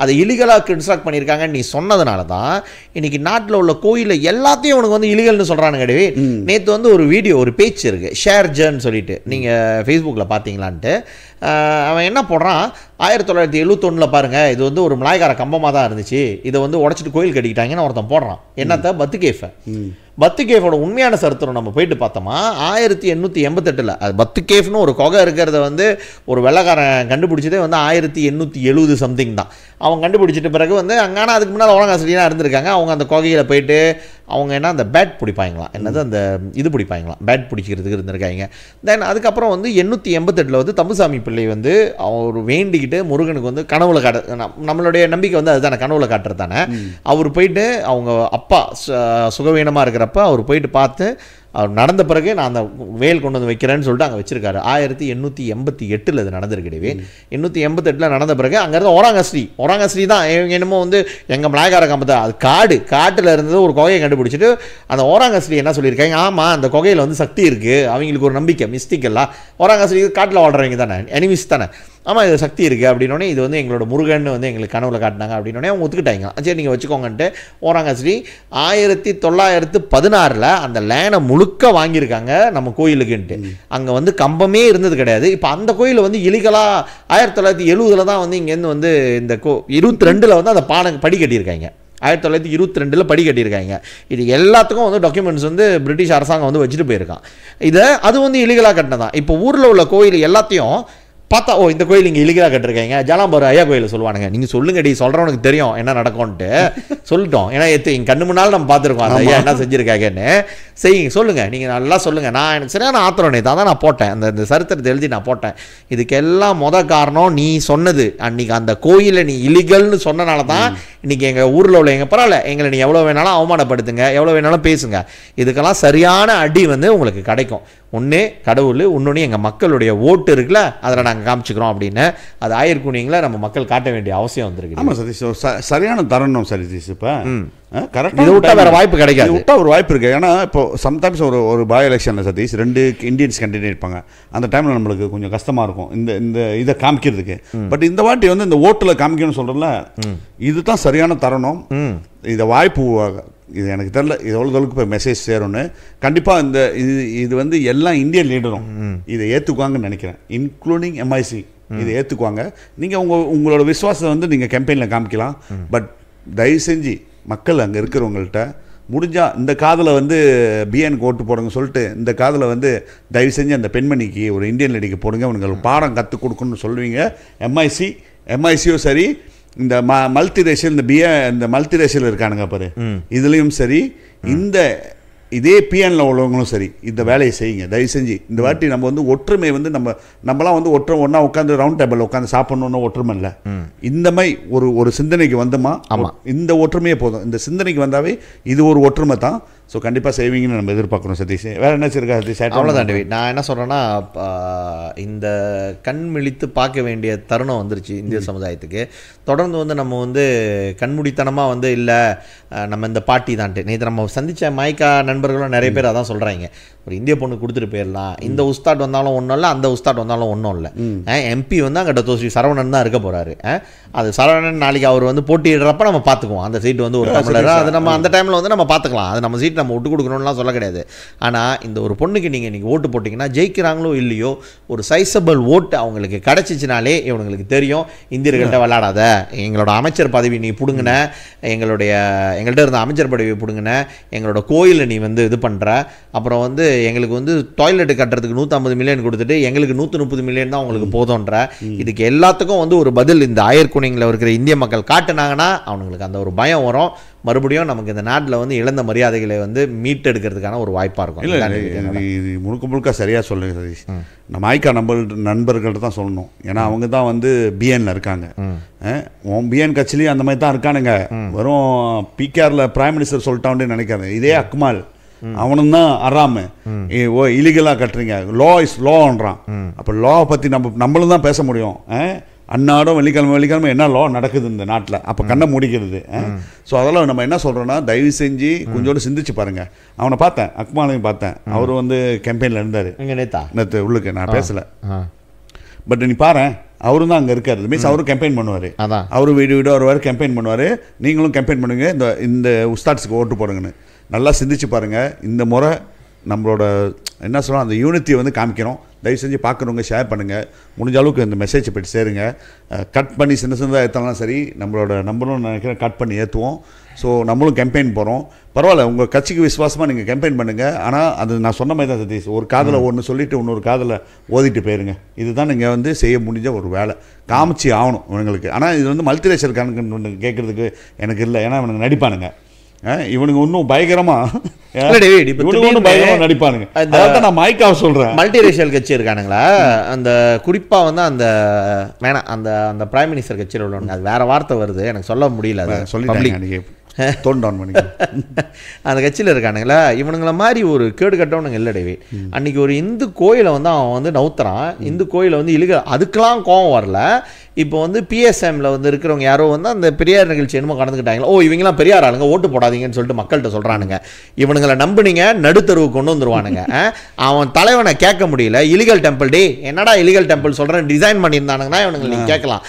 அதை இலிகலாக கன்ஸ்ட்ரக்ட் பண்ணியிருக்காங்கன்னு நீ சொன்னதுனால தான் இன்னைக்கு நாட்டில் உள்ள கோயிலில் எல்லாத்தையும் உனக்கு வந்து இலிகல்னு சொல்கிறானு கிடையவே. நேற்று வந்து ஒரு வீடியோ ஒரு பேஜ் இருக்குது ஷேர்ஜர்ன்னு சொல்லிட்டு நீங்கள் ஃபேஸ்புக்கில் பார்த்தீங்களான்ட்டு அவன் என்ன போடுறான் 1971 பாருங்கள் இது வந்து ஒரு மலாய்க்கார கம்பமாக தான் இருந்துச்சு, இதை வந்து உடச்சிட்டு கோயில் கட்டிக்கிட்டாங்கன்னு ஒருத்தன் போடுறான். என்னத்த பத்துகேஃபை பத்துகேஃபோட உண்மையான சரித்திரம் நம்ம போயிட்டு பார்த்தோமா 1888 அது பத்துகேஃப்னு ஒரு கொகை இருக்கிறத வந்து ஒரு வெள்ளைக்காரன் கண்டுபிடிச்சதே வந்து 1870 சம்திங் தான். அவன் கண்டுபிடிச்சிட்ட பிறகு வந்து அங்கானா அதுக்கு முன்னால் ஒழுங்காசிரியராக இருந்திருக்காங்க. அவங்க அந்த கொகையில் போயிட்டு அவங்க என்ன அந்த பேட் பிடிப்பாங்களாம், என்னது அந்த இது பிடிப்பாங்களாம், பேட் பிடிச்சிக்கிறதுக்கு இருந்திருக்காங்க. தென் அதுக்கப்புறம் வந்து 888 வந்து தம்புசாமி பிள்ளை வந்து அவர் வேண்டிக்கிட்டு முருகனுக்கு வந்து கனவுல காட்ட நம்மளுடைய நம்பிக்கை வந்து அதுதானே கனவுல காட்டுறது தானே. அவர் போயிட்டு அவங்க அப்பா சுகவீனமாக இருக்கிறப்ப அவர் போயிட்டு பார்த்து அவர் நடந்த பிறகு நான் அந்த வேல் கொண்டு வந்து வைக்கிறேன்னு சொல்லிட்டு அங்கே வச்சிருக்காரு. 1888 இது நடந்திருக்கிடவே 888 நடந்த பிறகு அங்கேருந்து ஓராங்கஸ்ரீ தான் என்னமோ வந்து எங்கள் மலாய்க்கார கம்பத்தை அது காட்டில் இருந்தது ஒரு கொகையை கண்டுபிடிச்சிட்டு அந்த ஓராங்கஸ்ரீ என்ன சொல்லியிருக்காங்க, ஆமாம் அந்த கொகையில் வந்து சக்தி இருக்குது, அவங்களுக்கு ஒரு நம்பிக்கை மிஸ்டிக்கெல்லாம். ஓராங்கஸ்ரீ காட்டில் வாழ்கிறவங்க தானே, எனிமிஸ் தானே, ஆமாம் இது சக்தி இருக்குது அப்படின்னோடனே இது வந்து எங்களோட முருகன் வந்து எங்களுக்கு கனவுல காட்டினாங்க அப்படின்னோடனே அவங்க ஒத்துக்கிட்டாங்க. சரி நீங்கள் வச்சுக்கோங்கன்ட்டு ஓராங்கஸ்ரீ 1916 அந்த லேனை முழுக்க வாங்கியிருக்காங்க நம்ம கோயிலுக்குன்ட்டு. அங்கே வந்து கம்பமே இருந்தது கிடையாது. இப்போ அந்த கோயிலை வந்து இலிகலாக 1970 தான் வந்து இங்கேருந்து வந்து இந்த 22 வந்து அந்த படி கட்டியிருக்காங்க. 1922 படி கட்டியிருக்காங்க. இது எல்லாத்துக்கும் வந்து டாக்குமெண்ட்ஸ் வந்து பிரிட்டிஷ் அரசாங்கம் வந்து வச்சுட்டு போயிருக்கான். அது வந்து இலிகலாக கட்டினதான். இப்போ ஊரில் உள்ள கோயில் எல்லாத்தையும் பார்த்தா ஓ இந்த கோயில் இங்கே இலிகலாக கட்டிருக்காங்க, ஜாலாம்பரம் ஐயா கோயில் சொல்லுவானுங்க. நீங்கள் சொல்லுங்கடி சொல்கிறவனுக்கு தெரியும் என்ன நடக்கும்ன்ட்டு சொல்லிட்டோம். ஏன்னா எங்கள் கண்ணு முன்னால் நம்ம பார்த்துருக்கோம் அந்த ஐயா என்ன செஞ்சுருக்காங்கன்னு. செய்யுங்க சொல்லுங்கள், நீங்கள் நல்லா சொல்லுங்கள். நான் எனக்கு சரியான ஆத்திரம் நேற்று தான் நான் போட்டேன் அந்த சரித்திரத்தை எழுதி நான் போட்டேன். இதுக்கெல்லாம் காரணம் நீ சொன்னது அன்றைக்கி அந்த கோயிலை நீ இலிகல்னு சொன்னனால தான் இன்றைக்கி எங்கள் ஊரில் உள்ள எங்கள் பரவாயில்ல எங்களை நீ எவ்வளோ வேணாலும் அவமானப்படுத்துங்க, எவ்வளோ வேணாலும் பேசுங்க, இதுக்கெல்லாம் சரியான அடி வந்து உங்களுக்கு கிடைக்கும். ஒன்று கடவுள், இன்னொன்று எங்கள் மக்களுடைய ஓட்டு இருக்குல்ல அதில் நாங்கள் காமிச்சிக்கிறோம் அப்படின்னு. அது ஆயர்குனிங்களை நம்ம மக்கள் காட்ட வேண்டிய அவசியம் வந்திருக்கு. ஆமாம் சதீஷ், சரியான தருணம் சதீஷ். இப்போ கரெக்டாக இதை விட்டா வேற வாய்ப்பு கிடைக்காது. விட்டா ஒரு வாய்ப்பு இருக்குது. ஏன்னா இப்போ சம்டைம்ஸ் ஒரு பாய் எலெக்ஷனில் சதீஷ் 2 இந்தியன்ஸ் கேண்டிடேட் இருப்பாங்க. அந்த டைமில் நம்மளுக்கு கொஞ்சம் கஷ்டமாக இருக்கும் இந்த இதை காமிக்கிறதுக்கு. பட் இந்த வாட்டி வந்து இந்த ஓட்டில் காமிக்கணும்னு சொல்கிறல, இதுதான் சரியான தருணம். இதை வாய்ப்பு, இது எனக்கு தெரியல இது எவ்வளோ அளவுக்கு இப்போ மெசேஜ் சேரும்னு. கண்டிப்பாக இது வந்து எல்லா இந்தியன் லீடரும் இதை ஏற்றுக்குவாங்கன்னு நினைக்கிறேன், இன்க்ளூடிங் எம்ஐசி. இதை ஏற்றுக்குவாங்க. நீங்கள் உங்களோட விசுவாசத்தை வந்து நீங்கள் கேம்பெயினில் காமிக்கலாம். பட் தயவு செஞ்சு மக்கள் அங்கே இருக்கிறவங்கள்ட்ட முடிஞ்சால் இந்த காதில் வந்து பிஎனுக்கு ஓட்டு போடுங்க சொல்லிட்டு, இந்த காதில் வந்து தயவு செஞ்சு அந்த பெண்மணிக்கு ஒரு இந்தியன் லேடிக்கு போடுங்க, உங்களுக்கு பாடம் கற்றுக் கொடுக்கணும்னு சொல்லுவீங்க. எம்ஐசியும் சரி, இந்த மல்டி ரேஷியல், இந்த மல்டி ரேஷியல் இருக்கானுங்க பாரு, இதுலேயும் சரி, இதே பிஎன்ல உள்ளவங்களும் சரி, இந்த வேலையை செய்யுங்க தயவு செஞ்சு. இந்த வாட்டி நம்ம வந்து ஒற்றுமை வந்து நம்மலாம் வந்து ஒன்றா உட்காந்து ரவுண்ட் டேபிள் உட்காந்து சாப்பிடணும்னு ஒற்றுமை இல்லை. இந்த மாதிரி ஒரு சிந்தனைக்கு வந்தோமா, இந்த ஒற்றுமையே போதும். இந்த சிந்தனைக்கு வந்தாவே இது ஒரு ஒற்றுமை தான். ஸோ கண்டிப்பாக செய்வீங்கன்னு நம்ம எதிர்பார்க்குறோம் சதீஷ். வேறு என்ன இருக்கா சதீஷ்? அவ்வளோதான் டேவிட். நான் என்ன சொல்கிறேன்னா, இந்த கண் விழித்து பார்க்க வேண்டிய தருணம் வந்துருச்சு இந்திய சமுதாயத்துக்கு. தொடர்ந்து வந்து நம்ம வந்து கண்மூடித்தனமாக வந்து இல்லை நம்ம இந்த பார்ட்டி தான்ட்டு. நேற்று நம்ம சந்தித்த மைக்கா நண்பர்களும் நிறைய பேர் அதான் சொல்கிறாங்க, ஒரு இந்திய பொண்ணு கொடுத்துட்டு போயிடலாம், இந்த உஸ்தாட் வந்தாலும் ஒன்றும் இல்லை, அந்த உஸ்தாட் வந்தாலும் ஒன்றும் இல்லை. எம்பி வந்து அங்கே தோசி சரவணன் தான் இருக்க போகிறாரு. அது சரவணன் நாளைக்கு அவர் வந்து போட்டியிடுறப்ப நம்ம பார்த்துக்குவோம். அந்த சீட்டு வந்து ஒரு தமிழர், அது நம்ம அந்த டைமில் வந்து நம்ம பார்த்துக்கலாம். அது நம்ம சீட் நம்ம விட்டு கொடுக்கணும்லாம் சொல்ல கிடையாது. ஆனால் இந்த ஒரு பொண்ணுக்கு நீங்கள் இன்றைக்கி ஓட்டு போட்டிங்கன்னா, ஜெயிக்கிறாங்களோ இல்லையோ, ஒரு சைஸபிள் ஓட்டு அவங்களுக்கு கிடச்சிச்சினாலே இவங்களுக்கு தெரியும், இந்தியர்கள்ட்ட விளையாடாத, எங்களோட அமைச்சர் பதவி நீ பிடுங்கின, எங்கள்கிட்ட இருந்த அமைச்சர் பதவியை பிடுங்கின, எங்களோட கோயிலை நீ வந்து இது பண்ணுற, அப்புறம் வந்து எங்களுக்கு வந்து டாய்லெட்டு கட்டுறதுக்கு 150 மில்லியன் கொடுத்துட்டு எங்களுக்கு 130 மில்லியன் தான் உங்களுக்கு போதும்ன்ற. இதுக்கு எல்லாத்துக்கும் வந்து ஒரு பதில் இந்த ஆயர்குனிங்கில் இருக்கிற இந்திய மக்கள் காட்டுனாங்கன்னா அவங்களுக்கு அந்த ஒரு பயம் வரும். மறுபடியும் நமக்கு இந்த நாட்டில் வந்து இழந்த மரியாதைகளை வந்து மீட்டெடுக்கிறதுக்கான ஒரு வாய்ப்பாக இருக்கும். இல்லை, முழுக்க சரியாக சொல்லுங்க சதீஷ். நம்ம ஐக்கா நண்பர்கள்ட்ட தான் சொல்லணும். ஏன்னா அவங்க தான் வந்து பிஎன்ல இருக்காங்க. பிஎன் கட்சிலையும் அந்த மாதிரி தான் இருக்கானுங்க. வெறும் பிகேஆர்ல பிரைம் மினிஸ்டர் சொல்லிட்டான்னு நினைக்காது. இதே அக்மால் அவனும் தான் அறாம இலிகலாக கட்டுறீங்க, லா இஸ் லான்றான். அப்போ லாவை பற்றி நம்மளும் தான் பேச முடியும். அன்னாடம் வெள்ளிக்கிழமை என்ன லா நடக்குது இந்த நாட்டில், அப்போ கண்ணை முடிக்கிறது. ஸோ அதெல்லாம் நம்ம என்ன சொல்கிறோன்னா, தயவு செஞ்சு கொஞ்சோடு சிந்திச்சு பாருங்கள். அவனை பார்த்தேன், அக்மாலையும் பார்த்தேன், அவர் வந்து கேம்பெயினில் இருந்தார் நேற்று உள்ளுக்கு, நான் பேசலை. பட் நீ பாரு, அவரும் தான் அங்கே இருக்காரு. மீன்ஸ் அவரும் கேம்பெயின் பண்ணுவார், அவரும் வீடு வருவார், கேம்பெயின் பண்ணுவார். நீங்களும் கேம்பெயின் பண்ணுங்க, இந்த உஸ்தாட்ஸுக்கு ஓட்டு போடுங்கன்னு. நல்லா சிந்திச்சு பாருங்கள். இந்த முறை நம்மளோட என்ன சொல்கிறோம், அந்த யூனிட்டியை வந்து காமிக்கிறோம். தயவு செஞ்சு பார்க்குறவங்க ஷேர் பண்ணுங்கள், முடிஞ்ச அளவுக்கு இந்த மெசேஜை போய்ட்டு சேருங்க. கட் பண்ணி சின்னதாக ஏற்றலாம் சரி, நம்மளும் நினைக்கிறேன் கட் பண்ணி ஏற்றுவோம். ஸோ நம்மளும் கேம்பெயின் போகிறோம். பரவாயில்ல, உங்கள் கட்சிக்கு விசுவாசமாக நீங்கள் கேம்பெயின் பண்ணுங்கள். ஆனால் அது நான் சொன்ன மாதிரி தான் சதீஷ், ஒரு காதில் ஒன்று சொல்லிவிட்டு இன்னொரு காதில் ஓதிட்டு போயிருங்க. இதுதான் நீங்கள் வந்து செய்ய முடிஞ்ச ஒரு வேலை. காமிச்சு ஆகணும் இவங்களுக்கு. ஆனால் இது வந்து மல்டிரேஷியல் கணக்கு கேட்குறதுக்கு எனக்கு இல்லை. ஏன்னா இவனுக்கு நடிப்பானுங்க, இவனுங்க இன்னும் பயங்கரமா நடிப்பானுங்க. அதான் நான் மைக்காவை சொல்றேன். மல்டிரேஷியல் கட்சி இருக்கானுங்களா, அந்த குறிப்பா வந்து அந்த வேணாம், அந்த பிரைம் மினிஸ்டர் கட்சியில் உள்ளவங்க, அது வேற வார்த்தை வருது எனக்கு சொல்ல முடியல, அதை சொல்லிட்டாங்க. அந்த கட்சியில் இருக்கானுங்களா, இவனுங்களை மாதிரி ஒரு கேடு கட்டவனுங்க இல்லை டேவி. அன்னைக்கு ஒரு இந்து கோயிலை வந்து அவன் வந்து நவுத்துறான், இந்து கோயிலை வந்து அதுக்கெல்லாம் கோவம் வரல. இப்போ வந்து பிஎஸ்எம்ல வந்து இருக்கிறவங்க யாரோ வந்து அந்த பெரியார் நிகழ்ச்சி என்னமோ கலந்துக்கிட்டாங்களா, இவங்கெல்லாம் பெரியார் ஆளுங்க, ஓட்டு போடாதீங்கன்னு சொல்லிட்டு மக்கள்கிட்ட சொல்கிறானுங்க. இவனுங்களை நம்பினீங்க, நடுத்தருவுக்கு கொண்டு வந்துருவானுங்க. அவன் தலைவனை கேட்க முடியல, இலிகல் டெம்பிள் டே என்னடா இலிகல் டெம்பிள் சொல்கிறேன் டிசைன் பண்ணியிருந்தானுங்கன்னா இவனுங்களை நீங்கள் கேட்கலாம்.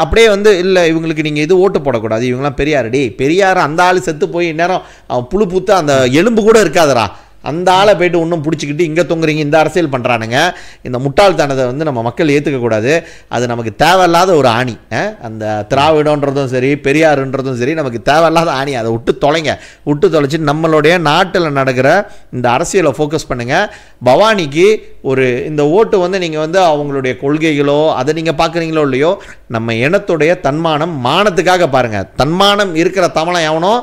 அப்படியே வந்து இல்லை இவங்களுக்கு நீங்கள் இது ஓட்டு போடக்கூடாது, இவங்களாம் பெரியார் டே, பெரியார் அந்த ஆள் செத்து போய் இந்நேரம் அவன் புழு பூத்து அந்த எலும்பு கூட இருக்காதரா, அந்த ஆளை போய்ட்டு இன்னும் பிடிச்சிக்கிட்டு இங்கே தொங்குறீங்க, இந்த அரசியல் பண்ணுறானுங்க. இந்த முட்டாள்தனத்தை வந்து நம்ம மக்கள் ஏற்றுக்கக்கூடாது. அது நமக்கு தேவையில்லாத ஒரு ஆணி. அந்த திராவிடன்றதும் சரி, பெரியாருன்றதும் சரி, நமக்கு தேவையில்லாத ஆணி. அதை விட்டு தொலைச்சிட்டு நம்மளுடைய நாட்டில் நடக்கிற இந்த அரசியலை ஃபோக்கஸ் பண்ணுங்கள். பவானிக்கு ஒரு இந்த ஓட்டு வந்து நீங்கள் வந்து அவங்களுடைய கொள்கைகளோ அதை நீங்கள் பார்க்குறீங்களோ இல்லையோ, நம்ம இனத்துடைய தன்மானம், மானத்துக்காக பாருங்கள். தன்மானம் இருக்கிற தமிழன் எவனோ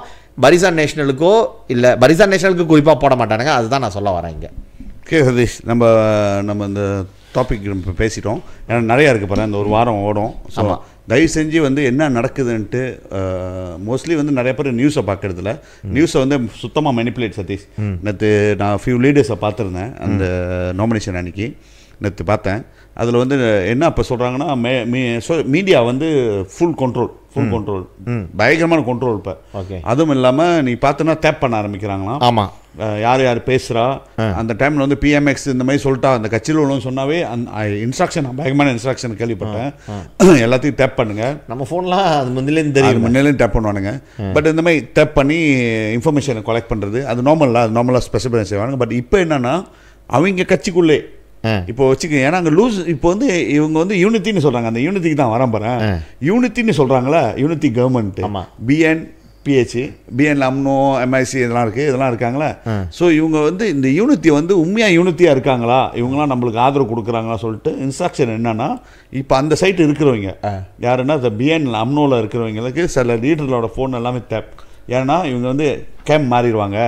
பரிசான் நேஷனலுக்கோ இல்லை பரிசான் நேஷனலுக்கு குறிப்பாக போட மாட்டானுங்க. அதுதான் நான் சொல்ல வரேன் இங்கே. சதீஷ், நம்ம இந்த டாபிக் பேசிட்டோம். ஏன்னா நிறையா இருக்குது பாரு, இந்த ஒரு வாரம் ஓடும். ஸோ தயவு செஞ்சு வந்து என்ன நடக்குதுன்ட்டு மோஸ்ட்லி வந்து நிறைய பேர் நியூஸை பார்க்கறதில்ல. நியூஸை வந்து சுத்தமாக மெனிப்புலேட் சதீஷ். நேற்று நான் ஃபியூ லீடர்ஸை பார்த்துருந்தேன் அந்த நாமினேஷன் அன்னைக்கு. நேற்று பார்த்தேன். அதில் வந்து என்ன இப்போ சொல்கிறாங்கன்னா மீடியா வந்து ஃபுல் கண்ட்ரோல் பயங்கரமான கண்ட்ரோல். இப்போ அதுவும் இல்லாமல் நீ பார்த்தோன்னா டேப் பண்ண ஆரம்பிக்கிறாங்களாம். ஆமாம், யார் யார் பேசுகிறா அந்த டைமில் வந்து பிஎம்எக்ஸ் இந்த மாதிரி சொல்லிட்டா அந்த கட்சியில் உள்ளவங்க சொன்னாவே இன்ஸ்ட்ரக்ஷன் பயங்கரமான இன்ஸ்ட்ரக்ஷன் கேள்விப்பட்டேன். எல்லாத்தையும் டேப் பண்ணுங்க. நம்ம ஃபோன்லாம் அது முன்னிலேருந்து தெரியும், முன்னிலேருந்து டேப் பண்ணுவானுங்க. பட் இந்த மாதிரி டேப் பண்ணி இன்ஃபர்மேஷனை கலெக்ட் பண்ணுறது அது நார்மலாக ஸ்பெசிஃபை செய்வாங்க. பட் இப்போ என்னன்னா அவங்க கட்சிக்குள்ளே இப்போ வச்சுக்க, ஏன்னா அங்கே லூஸ் இப்போ வந்து இவங்க வந்து யூனிட்டின்னு சொல்கிறாங்க. அந்த யூனிட்டிக்கு தான் வரேன் போகிறேன். யூனிட்டின்னு சொல்கிறாங்களா, யூனிட்டி கவர்மெண்ட் பிஎன் பிஹெச் பிஎன்ல அம்னோ எம்ஐசி இதெல்லாம் இருக்குது, இதெல்லாம் இருக்காங்களா. ஸோ இவங்க வந்து இந்த யூனிட்டி வந்து உண்மையாக யூனிட்டியாக இருக்காங்களா, இவங்களாம் நம்மளுக்கு ஆதரவு கொடுக்குறாங்களா சொல்லிட்டு இன்ஸ்ட்ரக்ஷன் என்னன்னா, இப்போ அந்த சைட்டு இருக்கிறவங்க யாருன்னா இந்த பிஎன்ல அம்னோவில் இருக்கிறவங்களுக்கு சில லீடர்களோட ஃபோன் எல்லாமே டேப். ஏன்னா இவங்க வந்து கேம்ப் மாறிடுவாங்க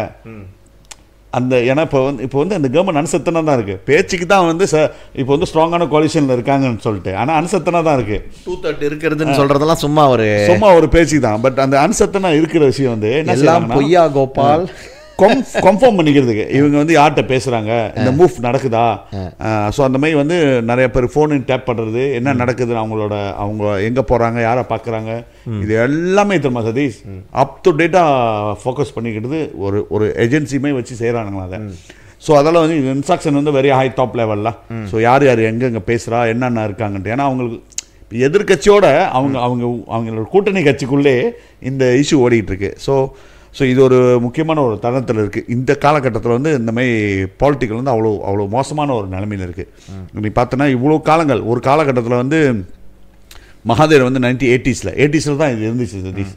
அந்த. ஏன்னா இப்போ வந்து அந்த கவர்மெண்ட் அனுசத்தனா தான் இருக்குது. பேச்சுக்கு தான் வந்து இப்போ வந்து ஸ்ட்ராங்கான கோலிஷனில் இருக்காங்கன்னு சொல்லிட்டு, ஆனால் அனுசத்தனா தான் இருக்குது. 2/3 இருக்கிறதுன்னு சொல்கிறதெல்லாம் சும்மா ஒரு பேச்சுக்கு தான். பட் அந்த அனுசத்தனா இருக்கிற விஷயம் வந்து எல்லாம் பொய்யா கோபால் கன்ஃபார்ம் பண்ணிக்கிறதுக்கு இவங்க வந்து யார்கிட்ட பேசுகிறாங்க, இந்த மூவ் நடக்குதா. ஸோ அந்த மாதிரி வந்து நிறைய பேர் ஃபோனு டேப் பண்ணுறது, என்ன நடக்குது, அவங்க எங்கே போகிறாங்க, யாரை பார்க்குறாங்க, இது எல்லாமே தெரியுமா சதீஷ். அப் டு டேட்டாக ஃபோக்கஸ் பண்ணிக்கிட்டு ஒரு ஏஜென்சியுமே வச்சு செய்கிறானுங்களா அதை. ஸோ அதெல்லாம் வந்து இன்ஸ்ட்ரக்ஷன் வந்து வெரி ஹை டாப் லெவலில். ஸோ யார் யார் எங்கெங்கே பேசுகிறா, என்னென்ன இருக்காங்கன்ட்டு. ஏன்னா அவங்களுக்கு எதிர்கட்சியோட அவங்களோட கூட்டணி கட்சிக்குள்ளே இந்த இஷ்யூ ஓடிட்டுருக்கு. ஸோ இது ஒரு முக்கியமான ஒரு தருணத்தில் இருக்குது. இந்த காலகட்டத்தில் வந்து இந்த மாதிரி பாலிட்டிக்கல் வந்து அவ்வளோ மோசமான ஒரு நிலைமையில் இருக்குது. நீ பார்த்தோன்னா இவ்வளோ காலங்கள் ஒரு காலகட்டத்தில் வந்து மகாதேர் வந்து 1980s தான் இது இருந்துச்சு சதீஷ்.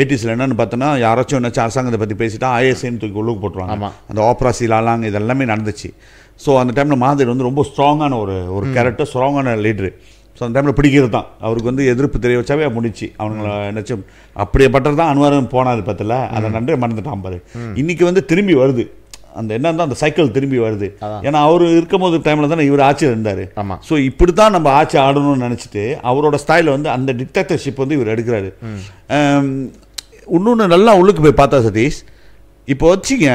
80s என்னென்னு பார்த்தோன்னா யாராச்சும் என்னாச்சும் அரசாங்கத்தை பற்றி பேசிட்டா ஐஎஸ்ஐன்னு தூக்கி உள்ளுக்கு போட்டுருவாங்க. அந்த ஆப்ராசி லாலாங் இதெல்லாமே நடந்துச்சு. ஸோ அந்த டைமில் மகாதேர் வந்து ரொம்ப ஸ்ட்ராங்கான ஒரு கேரக்டர், ஸ்ட்ராங்கான லீடரு. ஸோ அந்த டைமில் பிடிக்கிறது தான் அவருக்கு வந்து எதிர்ப்பு தெரிய வச்சாவே முடிச்சு. அவங்கள என்னாச்சும் அப்படியேப்பட்டது தான் அனுவாரம் போனாது பத்தில் அதை நன்றே மறந்துட்டான் பாரு. இன்னைக்கு வந்து திரும்பி வருது அந்த என்ன தான் அந்த சைக்கிள் திரும்பி வருது. ஏன்னா அவர் இருக்கும்போது டைமில் தானே இவர் ஆட்சியில் இருந்தார். ஸோ இப்படி தான் நம்ம ஆட்சி ஆடணும்னு நினச்சிட்டு அவரோட ஸ்டைலில் வந்து அந்த டிக்டேட்டர்ஷிப் வந்து இவர் எடுக்கிறாரு. இன்னொன்று நல்லா உள்ளுக்கு போய் பார்த்தா சதீஷ், இப்போ வச்சுங்க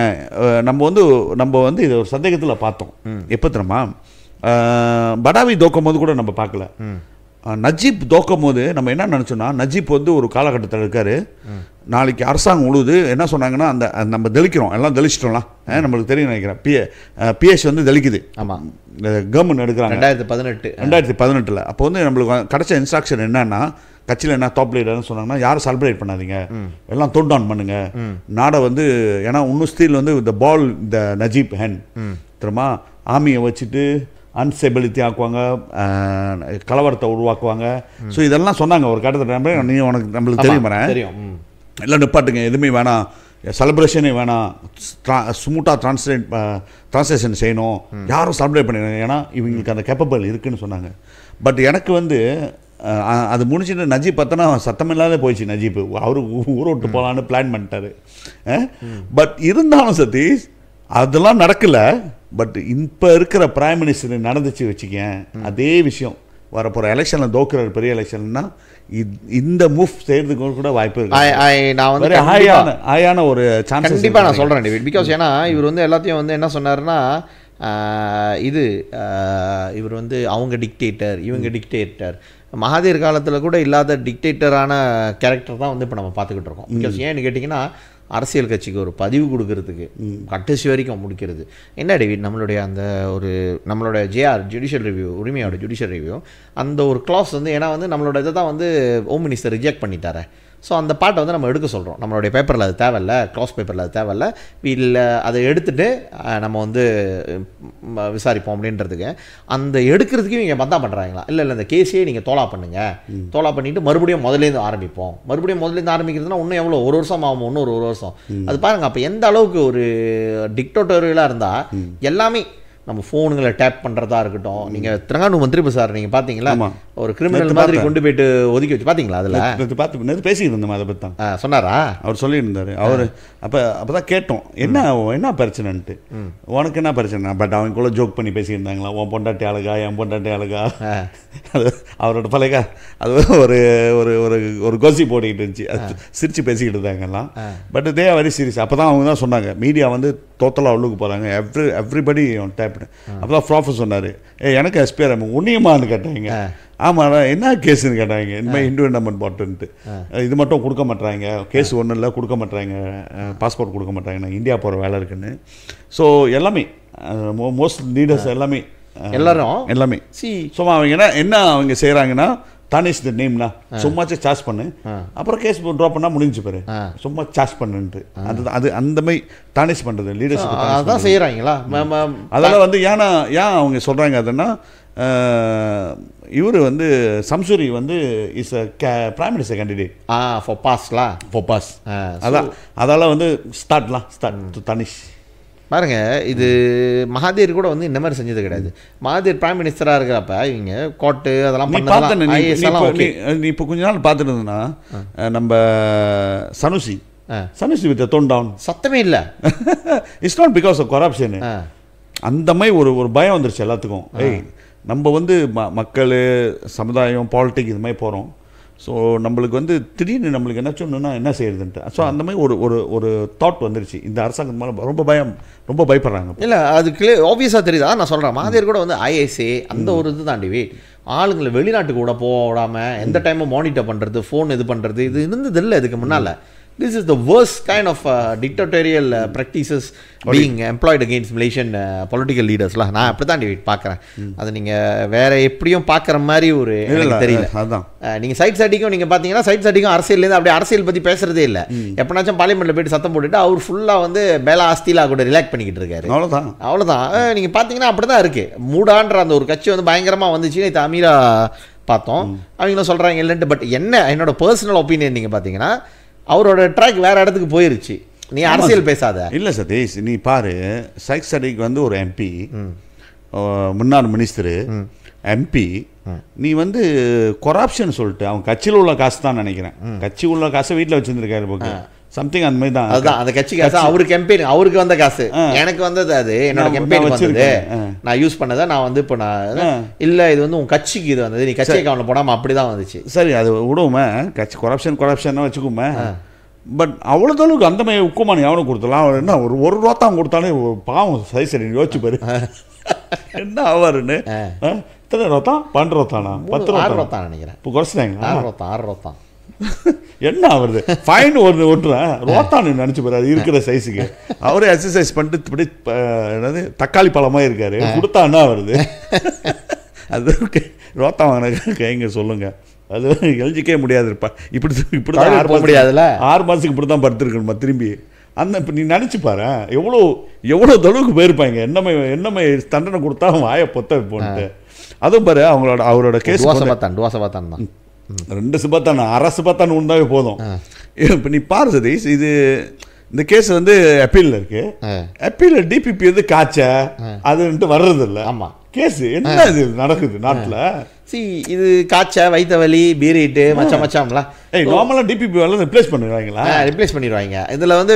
நம்ம வந்து இது ஒரு சந்தேகத்தில் பார்த்தோம். எப்போ தெரியுமா, படாவி தோக்கும் போது கூட நம்ம பார்க்கல. நஜீப் தோக்கும் போது நம்ம என்ன நினச்சோன்னா, நஜீப் வந்து ஒரு காலகட்டத்தில் இருக்காரு. நாளைக்கு அரசாங்கம் உழுது என்ன சொன்னாங்கன்னா, அந்த நம்ம தெளிக்கிறோம், எல்லாம் தெளிச்சிட்டோம்லாம் நம்மளுக்கு தெரியும் நினைக்கிறேன். பிஎஸ் வந்து தெளிக்குது. ஆமாம், கவர்மெண்ட் எடுக்கிறாங்க 2018. அப்போ வந்து நம்மளுக்கு கிடைச்ச இன்ஸ்ட்ரக்ஷன் என்னன்னா, கட்சியில் என்ன டாப் லீடர்னு சொன்னாங்கன்னா, யாரும் செலிப்ரேட் பண்ணாதீங்க, எல்லாம் டோன் டவுன் பண்ணுங்க நாடை வந்து. ஏன்னா இன்னும் ஸ்டீல் வந்து இந்த பால் இந்த நஜீப் ஹேன் தெரியுமா, ஆர்மியை வச்சுட்டு அன்ஸ்டெபிலிட்டி ஆக்குவாங்க, கலவரத்தை உருவாக்குவாங்க. ஸோ இதெல்லாம் சொன்னாங்க ஒரு கட்டத்தில். நீ உனக்கு நம்மளுக்கு தெரியும் எல்லாம் நிப்பாட்டுங்க, எதுவுமே வேணாம், செலிப்ரேஷனே வேணாம், ஸ்மூத்தாக ட்ரான்ஸ்லேஷன் செய்யணும், யாரும் செலிப்ரேட் பண்ணிடுங்க, ஏன்னா இவங்களுக்கு அந்த கேப்பபிள் இருக்குன்னு சொன்னாங்க. பட் எனக்கு வந்து அது முடிச்சுட்டு நஜீப் பார்த்தோன்னா சத்தமில்லாத போயிடுச்சு. நஜீப் அவரு ஊரை விட்டு போகலான்னு பிளான் பண்ணிட்டாரு. பட் இருந்தாலும் சதீஷ் அதெல்லாம் நடக்கல. பட் இப்போ இருக்கிற பிரைம் மினிஸ்டர் நடந்துச்சு வச்சுக்கேன், அதே விஷயம் வரப்போகிற எலெக்ஷனில் தோக்குற பெரிய எலெக்ஷன்னா இந்த மூவ் செய்யறதுக்கு கூட வாய்ப்பு இருக்கு. நான் வந்து ஹையான ஒரு சான்ஸ் கண்டிப்பாக நான் சொல்கிறேன் டேவிட். பிகாஸ் ஏன்னா இவர் வந்து எல்லாத்தையும் வந்து என்ன சொன்னார்னா, இவர் வந்து அவங்க டிக்டேட்டர், இவங்க டிக்டேட்டர். மகாதீர் காலத்தில் கூட இல்லாத டிக்டேட்டரான கேரக்டர் தான் வந்து இப்போ நம்ம பார்த்துக்கிட்டு இருக்கோம். பிகாஸ் ஏன்னு கேட்டிங்கன்னா, அரசியல் கட்சிக்கு ஒரு பதிவு கொடுக்கறதுக்கு கடைசி வரைக்கும் முடிக்கிறது என்ன டேவிட், நம்மளோட ஜேஆர் ஜுடிஷியல் ரிவ்யூ, உரிமையோட ஜுடிஷியல் ரிவ்யூ, அந்த ஒரு கிளாஸ் வந்து ஏன்னா வந்து நம்மளோட இதை தான் வந்து ஹோம் மினிஸ்டர் ரிஜெக்ட் பண்ணிட்டாரு. ஸோ அந்த பாட்டை வந்து நம்ம எடுக்க சொல்கிறோம். நம்மளுடைய பேப்பரில் அது தேவையில்லை, க்ளாஸ் பேப்பரில் அது தேவையில்லை, வீட்டில் அதை எடுத்துகிட்டு நம்ம வந்து விசாரிப்போம் அப்படின்றதுக்கு. அந்த எடுக்கிறதுக்கு இவங்க பந்தா பண்ணுறாங்களா, இல்லை இந்த கேஸையே நீங்கள் தோலா பண்ணுங்கள், தோலா பண்ணிவிட்டு மறுபடியும் முதலேருந்து ஆரம்பிப்போம். மறுபடியும் முதலேருந்து ஆரம்பிக்கிறதுனா இன்னும் எவ்வளோ, ஒரு வருஷம் ஆகும், இன்னொரு 1 வருஷம். அது பாருங்கள், அப்போ எந்த அளவுக்கு ஒரு டிக்டேட்டரியலாக இருந்தால் எல்லாமே நம்ம ஃபோனுங்களை டேப் பண்ணுறதா இருக்கட்டும். நீங்கள் திருங்கானூர் மந்திரி பசார் நீங்கள் பார்த்தீங்களா, ஒரு கிரிமினல் மாதிரி கொண்டு போயிட்டு ஒதுக்கி வச்சு பார்த்தீங்களா? அதில் பார்த்து பேசிக்கிட்டு இருந்தோம் அதை பற்றி தான். சொன்னாரா? அவர் சொல்லியிருந்தார். அவர் அப்போ தான் கேட்டோம் என்ன பிரச்சனைன்ட்டு. உனக்கு என்ன பிரச்சனை? பட் அவங்களுக்குள்ள ஜோக் பண்ணி பேசியிருந்தாங்களா, உன் பொண்டாட்டி அழகா என் பொண்டாட்டி அழகா. அது அவரோட பழைய அது ஒரு ஒரு ஒரு கொசி போட்டுக்கிட்டு இருந்துச்சு. அது சிரித்து பேசிக்கிட்டு இருந்தாங்கலாம். But they very serious. அப்போ தான் அவங்க தான் சொன்னாங்க மீடியா வந்து டோட்டலாக உள்ளுக்கு போகிறாங்க, எவ்ரிபடி டேப்னு. அப்போ தான் ப்ராஃபர் சொன்னார், எனக்கு எஸ்பிஆர் உன்னியமானு கேட்டாங்க. ஆமாம் என்ன கேஸுன்னு கேட்டாங்க. இனிமேல் இண்டு என்டமெண்ட் போட்டுன்ட்டு இது மட்டும் கொடுக்க மாட்டாங்க, கேஸ் ஒன்றும் இல்லை கொடுக்க மாட்டாங்க, பாஸ்போர்ட் கொடுக்க மாட்டாங்க, நான் இந்தியா போகிற வேலை இருக்குன்னு. ஸோ எல்லாமே மோஸ்ட் லீடர்ஸ் எல்லாமே சும்மா அவங்க என்ன அவங்க செய்கிறாங்கன்னா தானிஷ் த நேம்னா சும்மாச்சும் சார்ஜ் பண்ணு, அப்புறம் கேஸ் ட்ராப் பண்ணால் முடிஞ்சு பாரு, சும்மா சார்ஜ் பண்ணுன்ட்டு. அது அந்த மாதிரி தானிஷ் பண்ணுறது லீடர்ஷிப் அதான் செய்கிறாங்களா. அதெல்லாம் வந்து ஏன் அவங்க சொல்கிறாங்க அதுன்னா, இவர் வந்து சம்சூரி வந்து is prime minister candidate for PAS. அதால் வந்து ஸ்டார்ட் தனிஷ் பாருங்க. இது மகாதீர் கூட வந்து இந்த மாதிரி செஞ்சது கிடையாது. மகாதீர் பிரைம் மினிஸ்டராக இருக்கிறப்ப இவங்க கோர்ட்டு அதெல்லாம் நீ இப்போ கொஞ்ச நாள் பார்த்துட்டு இருந்ததுன்னா நம்ம சனுசி வித் டோன் டவுன் சத்தமே இல்லை. It's not because of corruption. அந்த மாதிரி ஒரு பயம் வந்துருச்சு எல்லாத்துக்கும். நம்ம வந்து மக்கள் சமுதாயம் பாலிட்டிக் இது மாதிரி போகிறோம். ஸோ நம்மளுக்கு வந்து திடீர்னு நம்மளுக்கு என்ன சொன்னா என்ன செய்யறதுன்ட்டு. ஸோ அந்த மாதிரி ஒரு தாட் வந்துருச்சு இந்த அரசாங்கம் மேலே. ரொம்ப பயப்படுறாங்க. இல்லை அது ஆப்வியஸாக தெரியுதா நான் சொல்கிறேன். மகாதீர் கூட வந்து ஐஎஸ்ஏ அந்த ஒரு இது தாண்டி ஆளுங்களை வெளிநாட்டுக்கு கூட போடாமல் எந்த டைமும் மானிட்டர் பண்ணுறது, ஃபோன் இது பண்ணுறது, இது இருந்தது இல்லை இதுக்கு முன்னால். This is the worst kind of dictatorial practices being employed against Malaysian political leaders. நான் அப்படி தான் பார்க்குறேன். அது நீங்கள் வேற எப்படியும் பார்க்குற மாதிரி ஒரு எனக்கு தெரியல. நீங்கள் சைட்ஸாட்டிக்கும் நீங்கள் பார்த்தீங்கன்னா சைட்ஸாட்டிக்கும் அரசியல்லேருந்து அப்படியே அரசியல் பற்றி பேசுறதே இல்லை. எப்போனாச்சும் பார்லிமெண்ட்டில் போயிட்டு சத்தம் போட்டுட்டு அவர் ஃபுல்லாக வந்து பேலா ஆஸ்திலா கூட ரிலாக்ட் பண்ணிக்கிட்டு இருக்காரு. அவ்வளோதான். நீங்கள் பார்த்தீங்கன்னா அப்படி தான் இருக்குது. மூடான்ற அந்த ஒரு கட்சி வந்து பயங்கரமாக வந்துச்சு. இது அமீரா பார்த்தோம், அவங்களும் சொல்கிறாங்க இல்லைன்ட்டு. பட் என்னோட பர்சனல் ஒப்பீனியன் நீங்கள் பார்த்தீங்கன்னா அவரோட ட்ராக் வேற இடத்துக்கு போயிருச்சு. நீ அரசியல் பேசாத. இல்லை சதீஷ், நீ பாரு, சைக் சடிக் வந்து ஒரு எம்பி, முன்னாள் மினிஸ்டரு, எம்பி. நீ வந்து கொரப்ஷன் சொல்லிட்டு அவன் கட்சியில் உள்ள காசு தான் நினைக்கிறேன், கட்சி உள்ள காசை வீட்டில் வச்சுருந்துருக்காரு போக்கு சம்திங் அந்த மாதிரி தான். அதுதான் அந்த கட்சி காசு, அவரு கேம்பெயின் அவருக்கு வந்த காசு எனக்கு வந்தது, அது என்னோட கேம்பெயின் வந்தது, நான் யூஸ் பண்ணதை நான் வந்து இப்போ நான் இல்லை இது வந்து உன் கட்சிக்கு இது வந்தது, நீ கட்சி அக்கௌண்ட்ல போடாமல் அப்படி தான் வந்துச்சு. சரி அது விடுவோமே, கட்சி கொரப்ஷன் வச்சுக்கோமே. பட் அவ்வளோதளவுக்கு அந்த மாதிரி உக்குமானி எவனுக்கு கொடுத்தலாம். அவர் என்ன ஒரு ரூபா தான் கொடுத்தாலே பாவம் சரி சரி யோசிச்சு பாரு என்ன ஆவாருன்னு. இத்தனை ரூபா 12 ரூபானா 10 ரூபா நினைக்கிறேன். இப்போ குறைச்சிட்டாங்களா? 6 ரூபா என்ன ஆகுறது ஃபைன் ஓட்டுறேன் ரோத்தான்னு நினச்சி பாரு அது இருக்கிற சைஸுக்கு. அவரே எக்ஸசைஸ் பண்ணிட்டு இப்படி என்னது தக்காளி பழமாக இருக்காரு, கொடுத்தா என்ன வருது? அது ரோத்தா வாங்கின கைங்க சொல்லுங்க, அது எழுஞ்சிக்கவே முடியாது. இருப்பா இப்படி தான் 6 மாதத்துக்கு இப்படி தான் படுத்துருக்கணுமா திரும்பி. அந்த இப்போ நீ நினச்சி பாரு எவ்வளோ தொழுவுக்கு போயிருப்பாங்க. என்னமே தண்டனை கொடுத்தா வாயை பொத்த போன்ட்டு. அதுவும் பாரு அவரோட கேஸ் 2 சுபத்தான் அரசு பார்த்தான்னு உண்டாவே போதும். இப்போ நீ பாரு சதீஷ், இந்த கேஸ் வந்து அப்பீலில் இருக்கு. அப்பீலில் டிபிபி வந்து காய்ச்ச அதுன்ட்டு வர்றது இல்லை. ஆமாம், கேஸ் என்ன இது நடக்குது நாட்டில்? இது காய்ச்ச, வயிற்று வலி, பீரிட்டு மச்சாம்ல நார்மலாக டிபிபி வேலை ரிப்ளேஸ் பண்ணிடுவாங்களா? ரிப்ளேஸ் பண்ணிடுவாங்க. இதில் வந்து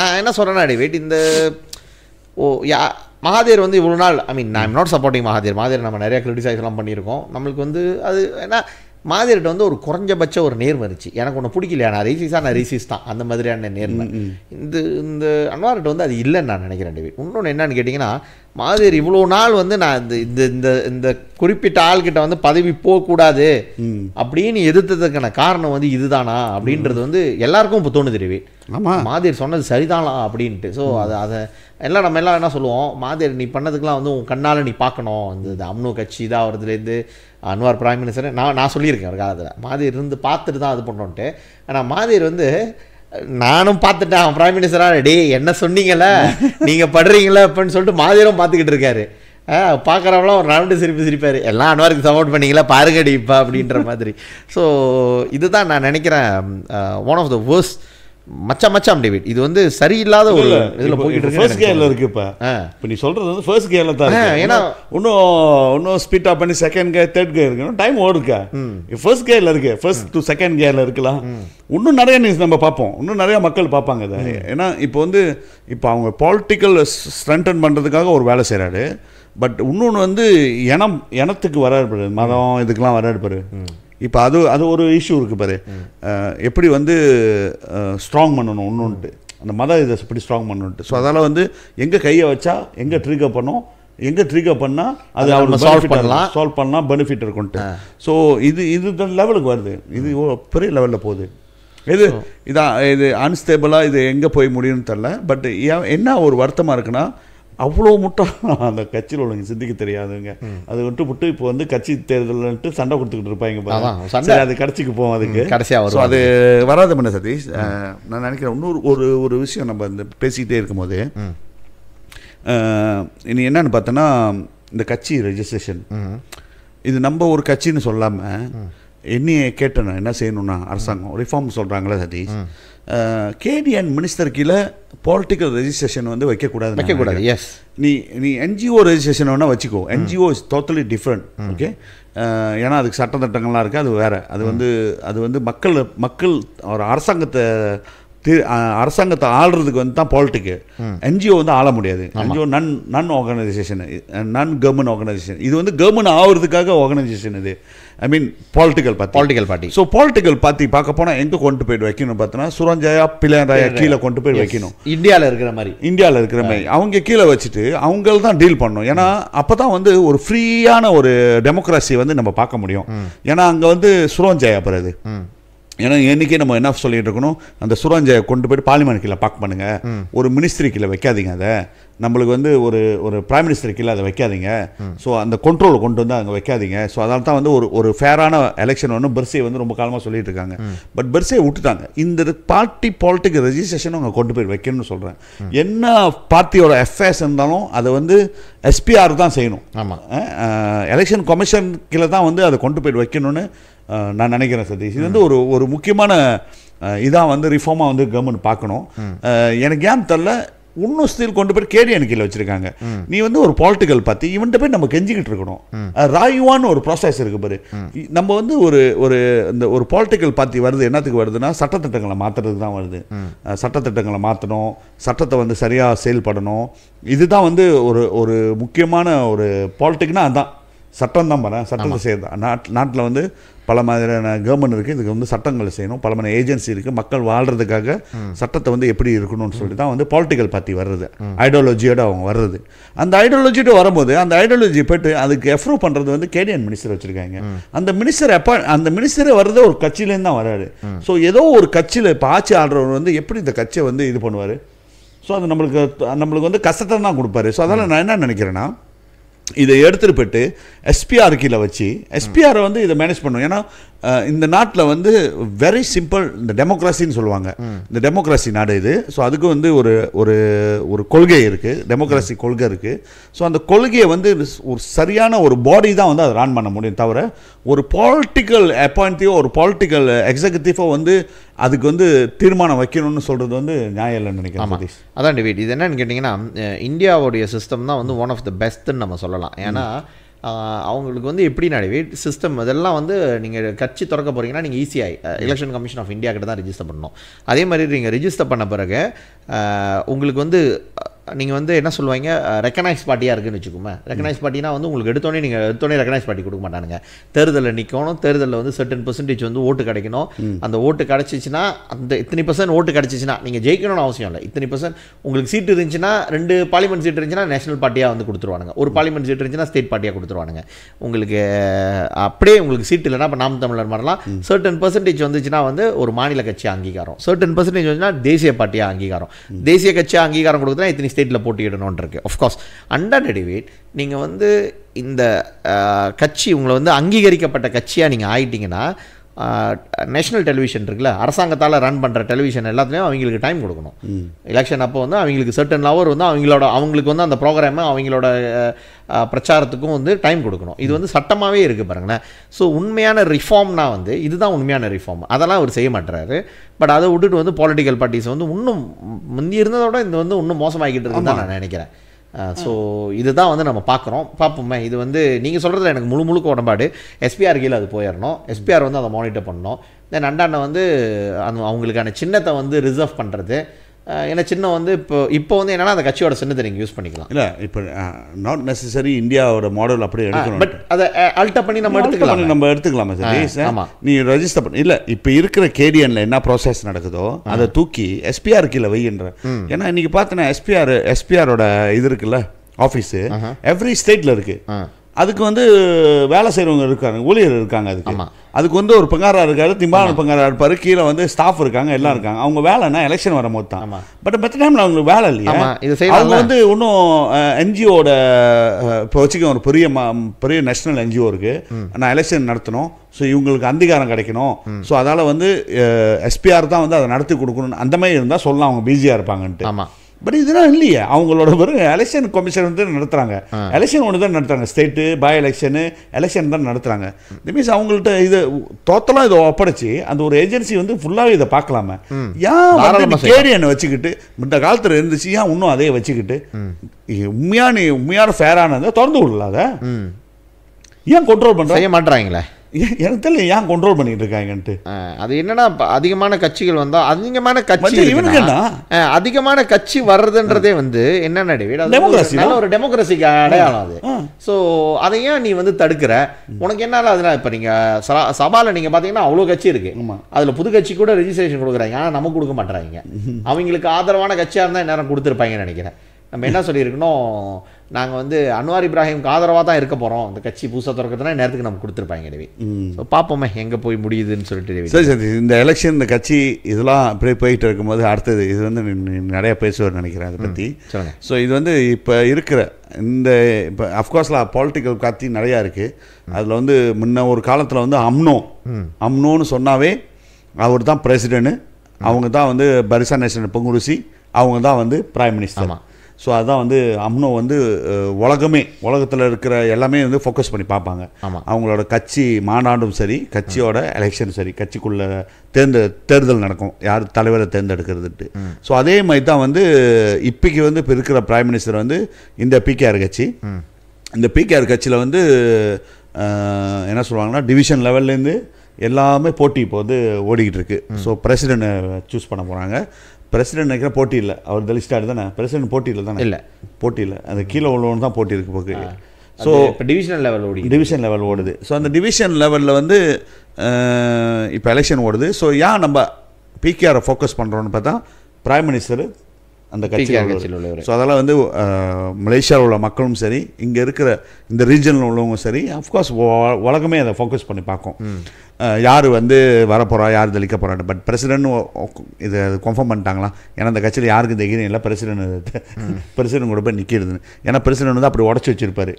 நான் என்ன சொல்கிறேன்னா வெயிட் இந்த மகாதீர் வந்து இவ்வளோ நாள் நான் ஐம் நாட் சப்போர்ட்டிங் மகாதீர் நம்ம நிறைய கிரிட்டிசைஸ்லாம் பண்ணியிருக்கோம். நம்மளுக்கு வந்து அது என்ன மகாதீர்கிட்ட வந்து ஒரு குறைஞ்சபட்ச ஒரு நேர்மை இருந்துச்சு. எனக்கு ஒன்று பிடிக்கலையா, நான் ரீசிஸ் தான் அந்த மாதிரியான நேர்மை. இந்த அன்வார்கிட்ட வந்து அது இல்லைன்னு நான் நினைக்கிறேன். இன்னொன்று என்னன்னு கேட்டிங்கன்னா, மகாதீர் இவ்வளோ நாள் வந்து நான் இந்த குறிப்பிட்ட ஆள்கிட்ட வந்து பதவி போகக்கூடாது அப்படின்னு எதிர்த்ததுக்கான காரணம் வந்து இதுதானா அப்படின்றது வந்து எல்லாருக்கும் இப்போ தோணுது தெரிவி. ஆமாம், மகாதீர் சொன்னது சரிதானா அப்படின்ட்டு. ஸோ அதை எல்லாம் நம்ம எல்லாம் என்ன சொல்லுவோம், மகாதீர் நீ பண்ணதுக்கெலாம் வந்து உன் கண்ணால் நீ பார்க்கணும். இந்த அம்னோ கட்சி தான் வருதுலேருந்து அன்வார் பிரைம் மினிஸ்டர் நான் சொல்லியிருக்கேன் ஒரு காலத்தில், மகாதீர் இருந்து பார்த்துட்டு தான் அது பண்ணோன்ட்டு. ஆனால் மகாதீர் வந்து நானும் பார்த்துட்டேன் அவன் பிரைம் மினிஸ்டராக டே என்ன சொன்னீங்கள நீங்கள் படுறீங்களா அப்படின்னு சொல்லிட்டு மகாதீரும் பார்த்துக்கிட்டு இருக்காரு. பார்க்குறவங்களாம் ஒரு ரவுண்டு சிரிப்பார், எல்லாம் அன்வாருக்கு சப்போர்ட் பண்ணிங்களா பாருங்கடி இப்போ அப்படின்ற மாதிரி. ஸோ இதுதான் நான் நினைக்கிறேன் ஒன் ஆஃப் த வேர்ஸ்ட் மச்சாம் டேவிட் இது வந்து சரியில்லாத ஒரு இதில் போயிட்டு இருக்கு. ஃபர்ஸ்ட் கியர்ல இருக்கு. இப்போ நீ சொல்றது வந்து ஃபர்ஸ்ட் கியர்ல தான் இருக்கு. ஏன்னா இன்னும் ஸ்பீட் அப் பண்ணி செகண்ட் கியர் தேர்ட் கியர் இருக்கணும், டைம் ஓடுக்கா. ஃபர்ஸ்ட் கியர்ல இருக்கு, ஃபர்ஸ்ட் டு செகண்ட் கியர்ல இருக்கலாம். இன்னும் நிறைய நியூஸ் நம்ம பார்ப்போம், இன்னும் நிறைய மக்கள் பார்ப்பாங்க இதை. ஏன்னா இப்போ அவங்க பாலிட்டிக்கல் ஸ்ட்ரென்தன் பண்றதுக்காக ஒரு வேலை செய்யறாரு. பட் இன்னொன்று வந்து இனத்துக்கு வராது, மதம் இதுக்கெல்லாம் வராது பாரு. இப்போ அது ஒரு இஷ்யூ இருக்குது பாரு. எப்படி வந்து ஸ்ட்ராங் பண்ணணும் இன்னொன்ட்டு, அந்த மத இதை எப்படி ஸ்ட்ராங் பண்ணணுன்ட்டு. ஸோ அதனால் வந்து எங்கே கையை வச்சா எங்கே ட்ரிகர் பண்ணோம், எங்கே ட்ரிகர் பண்ணால் அது அவர் சால்வ் பண்ணலாம், பெனிஃபிட் இருக்கும்ட்டு. ஸோ இது லெவலுக்கு வருது, இது பெரிய லெவலில் போகுது. இது அன்ஸ்டேபிளாக இது எங்கே போய் முடியும்னு தெரில. பட் என்ன ஒரு வருத்தமாக இருக்குன்னா, அவ்வளோ முட்டாக அந்த கட்சியில் உள்ளவங்க சிந்திக்க தெரியாதுங்க. அது விட்டு இப்போ வந்து கட்சி தேர்தல்ன்ட்டு சண்டை கொடுத்துக்கிட்டு இருப்பாங்க. சரி, அது கட்சிக்கு போவோம், அதுக்கு கடைசியாக அது வராத பண்ண சதீஷ். நான் நினைக்கிறேன் இன்னொரு ஒரு விஷயம் நம்ம இந்த பேசிக்கிட்டே இருக்கும்போது இனி என்னன்னு பார்த்தோன்னா, இந்த கட்சி ரெஜிஸ்ட்ரேஷன் இது நம்ம ஒரு கட்சின்னு சொல்லாமல் என்னையே கேட்டேன் என்ன செய்யணும்னா, அரசாங்கம் ரிஃபார்ம் சொல்கிறாங்களே சதீஷ், கேடிஎன் மினிஸ்டர் கீழே பொலிட்டிக்கல் ரெஜிஸ்ட்ரேஷன் வந்து வைக்கக்கூடாது. எஸ், நீ என்ஜிஓ ரெஜிஸ்ட்ரேஷன் வேணால் வச்சுக்கோ. NGO is totally different. Okay, ஏன்னா அதுக்கு சட்டத்திட்டங்கள்லாம் இருக்குது, அது வேறு. அது வந்து மக்கள் ஒரு அரசாங்கத்தை ஆள்றதுக்கு வந்து தான் பாலிட்டிக்கு. என்ஜிஓ வந்து ஆள முடியாது. என்ஜிஓ நான் ஆர்கனைசேஷன், நான் கவர்மெண்ட் ஆர்கனைசேஷன். இது வந்து கவர்மெண்ட் ஆகிறதுக்காக ஆர்கனைசேஷன். இது I mean political party. So political party பார்க்க போனால் எங்கே கொண்டு போயிட்டு வைக்கணும் பார்த்தோன்னா, சுரஞ்சாயா பிள்ளையாராயா கீழே கொண்டு போய் வைக்கணும். இந்தியாவில் இருக்கிற மாதிரி அவங்க கீழே வச்சுட்டு அவங்க தான் டீல் பண்ணணும். ஏன்னா அப்போ தான் வந்து ஒரு ஃப்ரீயான ஒரு டெமோக்ராசியை வந்து நம்ம பார்க்க முடியும். ஏன்னா அங்கே வந்து சுரஞ்சாயா போகிறது. ஏன்னா என்றைக்கே நம்ம என்ன சொல்லிட்டு இருக்கணும், அந்த சுரஞ்சாயை கொண்டு போய்ட்டு பார்லிமெண்ட் கீழே பார்க்க பண்ணுங்க, ஒரு மினிஸ்ட்ரி கீழே வைக்காதீங்க, அதை நம்மளுக்கு வந்து ஒரு பிரைம் மினிஸ்டர் கீழே அதை வைக்காதீங்க. ஸோ அந்த கண்ட்ரோலை கொண்டு வந்து அங்கே வைக்காதீங்க. ஸோ அதனால தான் வந்து ஒரு ஃபேரான எலெக்ஷன் ஒன்று பெர்சே வந்து ரொம்ப காலமாக சொல்லிட்டு இருக்காங்க. பட் பெர்சே விட்டுட்டாங்க. இந்த பார்ட்டி பாலிட்டிக்கல் ரெஜிஸ்ட்ரேஷனும் அங்கே கொண்டு போய் வைக்கணும்னு சொல்கிறேன். என்ன பார்ட்டியோட எஃப்ஏஎஸ் இருந்தாலும் அதை வந்து எஸ்பிஆர் தான் செய்யணும். ஆமாம், எலெக்ஷன் கமிஷன் கீழே தான் வந்து அதை கொண்டு போய் வைக்கணும்னு நான் நினைக்கிறேன் சதீஷ். இது வந்து ஒரு முக்கியமான இதான் வந்து ரிஃபார்மாக வந்து கவர்மெண்ட் பார்க்கணும். எனக்கு ஏன் தெரில, இன்னும் ஸ்டில் கொண்டு போய் கேடிஎன் கீழே வச்சிருக்காங்க. நீ வந்து ஒரு பொலிட்டிக்கல் பார்ட்டி, இவன்கிட்ட போய் நம்ம கெஞ்சிக்கிட்டு இருக்கணும். ராயுவான்னு ஒரு ப்ராசஸ் இருக்கு பாரு. நம்ம வந்து ஒரு பொலிட்டிக்கல் பார்ட்டி வருது, என்னத்துக்கு வருதுன்னா சட்டத்திட்டங்களை மாற்றுறதுக்கு தான் வருது. சட்டத்திட்டங்களை மாற்றணும், சட்டத்தை வந்து சரியாக செயல்படணும். இதுதான் வந்து ஒரு முக்கியமான ஒரு பாலிட்டிக்னா அதுதான் சட்டம் தான். பாரு, சட்டத்தை செய்யறது. நாட்டில் வந்து பல மாதிரியான கவர்மெண்ட் இருக்குது, இதுக்கு வந்து சட்டங்களை செய்யணும். பல மாதிரி ஏஜென்சி இருக்குது, மக்கள் வாழ்கிறதுக்காக சட்டத்தை வந்து எப்படி இருக்கணும்னு சொல்லி தான் வந்து பொலிட்டிக்கல் பார்ட்டி வர்றது. ஐடியாலஜியோட அவங்க வர்றது. அந்த ஐடியாலஜியோட வரும்போது அந்த ஐடியாலஜி போய்ட்டு அதுக்கு அப்ரூவ் பண்ணுறது வந்து கேடிஎன் மினிஸ்டர் வச்சுருக்காங்க. அந்த மினிஸ்டரே வர்றது ஒரு கட்சியிலேருந்து தான் வராது. ஸோ ஏதோ ஒரு கட்சியில் இப்போ ஆட்சி ஆடுறவர் வந்து எப்படி இந்த கட்சியை வந்து இது பண்ணுவார். ஸோ அது நம்மளுக்கு வந்து கஷ்டத்தை தான் கொடுப்பாரு. ஸோ அதனால் நான் என்ன நினைக்கிறேன்னா, இதை எடுத்துகிட்டு போய்ட்டு எஸ்பிஆர் கீழே வச்சு எஸ்பிஆரை வந்து இதை மேனேஜ் பண்ணணும். ஏன்னா இந்த நாட்டில் வந்து வெரி சிம்பிள், இந்த டெமோக்ராசின்னு சொல்லுவாங்க, இந்த டெமோக்ராசி நாடு இது. ஸோ அதுக்கு வந்து ஒரு கொள்கை இருக்குது, டெமோக்ராசி கொள்கை இருக்குது. ஸோ அந்த கொள்கையை வந்து ஒரு சரியான ஒரு பாடி தான் வந்து அதை ரன் பண்ண முடியும். தவிர ஒரு பொலிட்டிக்கல் அப்பாயிண்டியோ ஒரு பொலிட்டிக்கல் எக்ஸிக்யூட்டிவோ வந்து அதுக்கு வந்து தீர்மானம் வைக்கணும்னு சொல்கிறது வந்து நியாயம் இல்லைன்னு நினைக்கிறேன். அதான் டிவேட். இது என்னன்னு கேட்டிங்கன்னா, இந்தியாவுடைய சிஸ்டம் தான் வந்து ஒன் ஆஃப் த பெஸ்ட்டுன்னு நம்ம சொல்லலாம். ஏன்னா அவங்களுக்கு வந்து எப்படி டிவேட் சிஸ்டம் இதெல்லாம் வந்து நீங்கள் கட்சி திறக்க போகிறீங்கன்னா நீங்கள் ஈஸியாக எலெக்ஷன் கமிஷன் ஆஃப் இந்தியா கிட்ட தான் ரிஜிஸ்டர் பண்ணணும். அதே மாதிரி நீங்கள் ரிஜிஸ்டர் பண்ண பிறகு உங்களுக்கு வந்து நீங்கள் வந்து என்ன சொல்லுவாங்க, ரெக்கனைஸ் பார்ட்டியாக இருக்குன்னு வச்சுக்கோங்க. ரெக்கனைஸ் பார்ட்டினா வந்து உங்களுக்கு எடுத்தோடனே ரெக்கனைஸ் பார்ட்டி கொடுக்க மாட்டானுங்க. தேர்தலில் நிற்கணும், தேர்தலில் வந்து சர்டன் பெர்சன்டேஜ் வந்து ஓட்டு கிடைக்கணும். அந்த ஓட்டு கிடச்சிச்சின்னா, அந்த இத்தனை % ஓட்டு கிடச்சிச்சின்னா நீங்கள் ஜெயிக்கணும்னு அவசியம் இல்லை. இத்தனை % உங்களுக்கு சீட்டு இருந்துச்சுன்னா, 2 பார்லிமெண்ட் சீட் இருந்துச்சுன்னா நேஷனல் பார்ட்டியாக வந்து கொடுத்துருவானுங்க. ஒரு பார்லிமெண்ட் சீட் இருந்துச்சுன்னா ஸ்டேட் பார்ட்டியாக கொடுத்துருவானுங்க. உங்களுக்கு அப்படியே உங்களுக்கு சீட் இல்லைன்னா, இப்போ நாம் தமிழர் மாதிரிலாம் சர்டன் பெர்சன்டேஜ் வந்துச்சுன்னா வந்து ஒரு மாநில கட்சி அங்கீகாரம், சர்டன் பெர்சன்டேஜ் வந்துச்சுன்னா தேசிய பார்ட்டியாக அங்கீகாரம், தேசிய கட்சியாக அங்கீகாரம் கொடுத்தா இத்தனை ஸ்டேட்டில் போட்டியிடணும்னு இருக்கு. ஆஃப்கோர்ஸ் அண்டர் டிவேட் நீங்கள் வந்து இந்த கட்சி உங்களை வந்து அங்கீகரிக்கப்பட்ட கட்சியாக நீங்கள் ஆகிட்டிங்கன்னா நேஷனல் டெலிவிஷன் இருக்குல்ல, அரசாங்கத்தால் ரன் பண்ணுற டெலிவிஷன் எல்லாத்துலேயும் அவங்களுக்கு டைம் கொடுக்கணும். எலெக்ஷன் அப்போ வந்து அவங்களுக்கு சர்டன் ஹவர் வந்து அவங்களுக்கு வந்து அந்த ப்ரோக்ராமு அவங்களோட பிரச்சாரத்துக்கும் வந்து டைம் கொடுக்கணும். இது வந்து சட்டமாகவே இருக்குது பாருங்களேன். ஸோ உண்மையான ரிஃபார்ம்னா வந்து இதுதான் உண்மையான ரிஃபார்ம். அதெல்லாம் அவர் செய்ய மாட்டுறாரு. பட் அதை விட்டுட்டு வந்து பொலிட்டிக்கல் பார்ட்டிஸ் வந்து இன்னும் முந்தி இருந்ததோட இது வந்து இன்னும் மோசமாகிட்டு இருக்குன்னு தான் நான் நினைக்கிறேன். ஸோ இதுதான் வந்து நம்ம பார்ப்போமே. இது வந்து நீங்கள் சொல்கிறதுல எனக்கு முழுக்க உடம்பாடு. எஸ்பிஆர் கீழே அது போயிடணும். எஸ்பிஆர் வந்து அதை மானிட்டர் பண்ணணும். தென் அண்டாண்ட வந்து அவங்களுக்கான சின்னத்தை வந்து ரிசர்வ் பண்ணுறது. ஏன்னா சின்னம் வந்து இப்போ வந்து என்னன்னா அந்த கட்சியோட சின்னத்தை நீங்கள் யூஸ் பண்ணிக்கலாம். இல்லை இப்போ நாட் நெசசரி இந்தியாவோட மாடல் அப்படியே எடுக்கணும். பட் அதை அல்டர் பண்ணி நம்ம எடுத்துக்கலாமா சார்? நீ ரெஜிஸ்டர் பண்ணி இல்லை இப்போ இருக்கிற கேடிஎன்ல என்ன ப்ராசஸ் நடக்குதோ அதை தூக்கி எஸ்பிஆர் கீழே வைன்ற. ஏன்னா இன்னைக்கு பார்த்தீங்கன்னா எஸ்பிஆரோட இது இருக்குல்ல ஆஃபீஸு எவ்ரி ஸ்டேட்டில் இருக்கு. அதுக்கு வந்து வேலை செய்கிறவங்க இருக்காங்க, ஊழியர் இருக்காங்க. அதுக்கு வந்து ஒரு பங்காரா இருக்காரு, திம்பான பங்காரா இருப்பாரு, கீழே வந்து ஸ்டாஃப் இருக்காங்க, எல்லாம் இருக்காங்க. அவங்க வேலைன்னா எலெக்ஷன் வரும்போது தான். பட் மற்ற டைம்ல அவங்களுக்கு வேலை இல்லையா? அவங்க வந்து இன்னும் என்ஜிஓட இப்போ வச்சுக்க ஒரு பெரிய நேஷனல் என்ஜிஓ இருக்கு, நான் எலெக்ஷன் நடத்தணும், ஸோ இவங்களுக்கு அங்கீகாரம் கிடைக்கணும், ஸோ அதால் வந்து எஸ்பிஆர் தான் வந்து அதை நடத்தி கொடுக்கணும். அந்த மாதிரி இருந்தால் சொல்லலாம் அவங்க பிஸியாக இருப்பாங்கன்ட்டு. பட் இதெல்லாம் இல்லையே. அவங்களோட வெறும் எலெக்ஷன் கமிஷன் வந்து நடத்துகிறாங்க. எலெக்ஷன் ஒன்று தான் நடத்துகிறாங்க. ஸ்டேட்டு பை எலெக்ஷன் தான் நடத்துகிறாங்க. இது மீன்ஸ் அவங்கள்ட்ட இது டோட்டலாக இதை ஒப்படைச்சி அந்த ஒரு ஏஜென்சி வந்து ஃபுல்லாகவே இதை பார்க்கலாமே. ஏன் கேடிஎன் வச்சுக்கிட்டு இந்த காலத்தில் இருந்துச்சு, ஏன் இன்னும் அதே வச்சுக்கிட்டு உண்மையான ஃபேரானதை திறந்து விடலாத? ஏன் கண்ட்ரோல் பண்ணுற செய்ய மாட்டுறாங்களே? எனக்கு தெரியல ஏன் கண்ட்ரோல் பண்ணிட்டு இருக்காங்கன்ட்டு. அது என்னன்னா அதிகமான கட்சிகள் வந்தால் அதிகமான கட்சி வர்றதுன்றதே வந்து என்ன நல்ல ஒரு டெமோக்ரஸிக்கு அடையாளம் அது. ஸோ அதை ஏன் நீ வந்து தடுக்கிற? உனக்கு என்னால அதனால இப்போ நீங்கள் சபாவில் நீங்கள் பார்த்தீங்கன்னா அவ்வளோ கட்சி இருக்கு, அதில் புது கட்சி கூட ரெஜிஸ்ட்ரேஷன் கொடுக்குறாங்க, ஆனால் நமக்கு கொடுக்க மாட்டுறாங்க. அவங்களுக்கு ஆதரவான கட்சியாக இருந்தால் நேரம் கொடுத்துருப்பாங்கன்னு நினைக்கிறேன். நம்ம என்ன சொல்லியிருக்கணும், நாங்கள் வந்து அன்வார் இப்ராஹிமுக்கு ஆதரவாக தான் இருக்க போகிறோம், இந்த கட்சி புதுசாக திறக்கிறதுனா நேரத்துக்கு நம்ம கொடுத்துருப்பாங்க. எனவே ஸோ பார்ப்போமே எங்கே போய் முடியுதுன்னு சொல்லிட்டு. சரி சரி, இந்த எலெக்ஷன் இந்த கட்சி இதெல்லாம் அப்படியே போயிட்டு இருக்கும்போது அடுத்தது இது வந்து நிறையா பேசுவார்னு நினைக்கிறேன் அதை பற்றி. ஸோ இது வந்து இப்போ இருக்கிற இந்த இப்போ அஃப்கோர்ஸில் பொலிட்டிக்கல் கட்சி நிறையா இருக்குது. அதில் வந்து முன்ன ஒரு காலத்தில் வந்து அம்னோன்னு சொன்னாவே அவர் தான் பிரசிடென்ட், அவங்க தான் வந்து பரிசா நேஷனல் பொங்குருசி, அவங்க தான் வந்து பிரைம் மினிஸ்டர். ஸோ அதுதான் வந்து அம்னோ வந்து உலகத்தில் இருக்கிற எல்லாமே வந்து ஃபோக்கஸ் பண்ணி பார்ப்பாங்க. அவங்களோட கட்சி மாநாடும் சரி, கட்சியோட எலெக்ஷன் சரி, கட்சிக்குள்ள தேர்தல் நடக்கும், யார் தலைவரை தேர்ந்தெடுக்கிறதுட்டு. ஸோ அதே மாதிரி தான் வந்து இப்போக்கு வந்து இப்போ இருக்கிற பிரைம் மினிஸ்டர் வந்து இந்த பிகேஆர் கட்சி. இந்த பிகேஆர் கட்சியில் வந்து என்ன சொல்லுவாங்கன்னா டிவிஷன் லெவல்லேருந்து எல்லாமே போட்டி இப்போ வந்து ஓடிக்கிட்டு இருக்கு. ஸோ பிரசிடென்ட்டை சூஸ் பண்ண போகிறாங்க. பிரசிடென்ட் நினைக்கிற போட்டி இல்லை, அவர் தலிஸ்டார் தானே, பிரசிடென்ட் போட்டியில் தானே? இல்லை போட்டி இல்லை, அது கீழே உள்ளவன் தான் போட்டி இருக்கு போக்கு. ஸோ டிவிஷன் லெவல் ஓடுது. ஸோ அந்த டிவிஷன் லெவலில் வந்து இப்போ எலெக்ஷன் ஓடுது. ஸோ ஏன் நம்ம பிகேஆரை ஃபோக்கஸ் பண்ணுறோன்னு பார்த்தா பிரைம் மினிஸ்டர் அந்த கட்சியில் உள்ளவர். ஸோ அதெல்லாம் வந்து மலேசியாவில் உள்ள மக்களும் சரி, இங்கே இருக்கிற இந்த ரீஜனில் உள்ளவங்களும் சரி, அஃப்கோர்ஸ் உலகமே அதை ஃபோக்கஸ் பண்ணி பார்க்கும், யார் வந்து வரப்போகிறா, யார் தெளிக்க போகிறான்னு. பட் பிரசிடென்ட் இது கன்ஃபார்ம் பண்ணிட்டாங்களா? ஏன்னா அந்த கட்சியில் யாருக்கு தைரியம் இல்லை பிரசிடென்ட் கூட போய் நிற்கிறதுன்னு. ஏன்னா பிரசிடென்ட் வந்து அப்படி உடச்சி வச்சுருப்பாரு.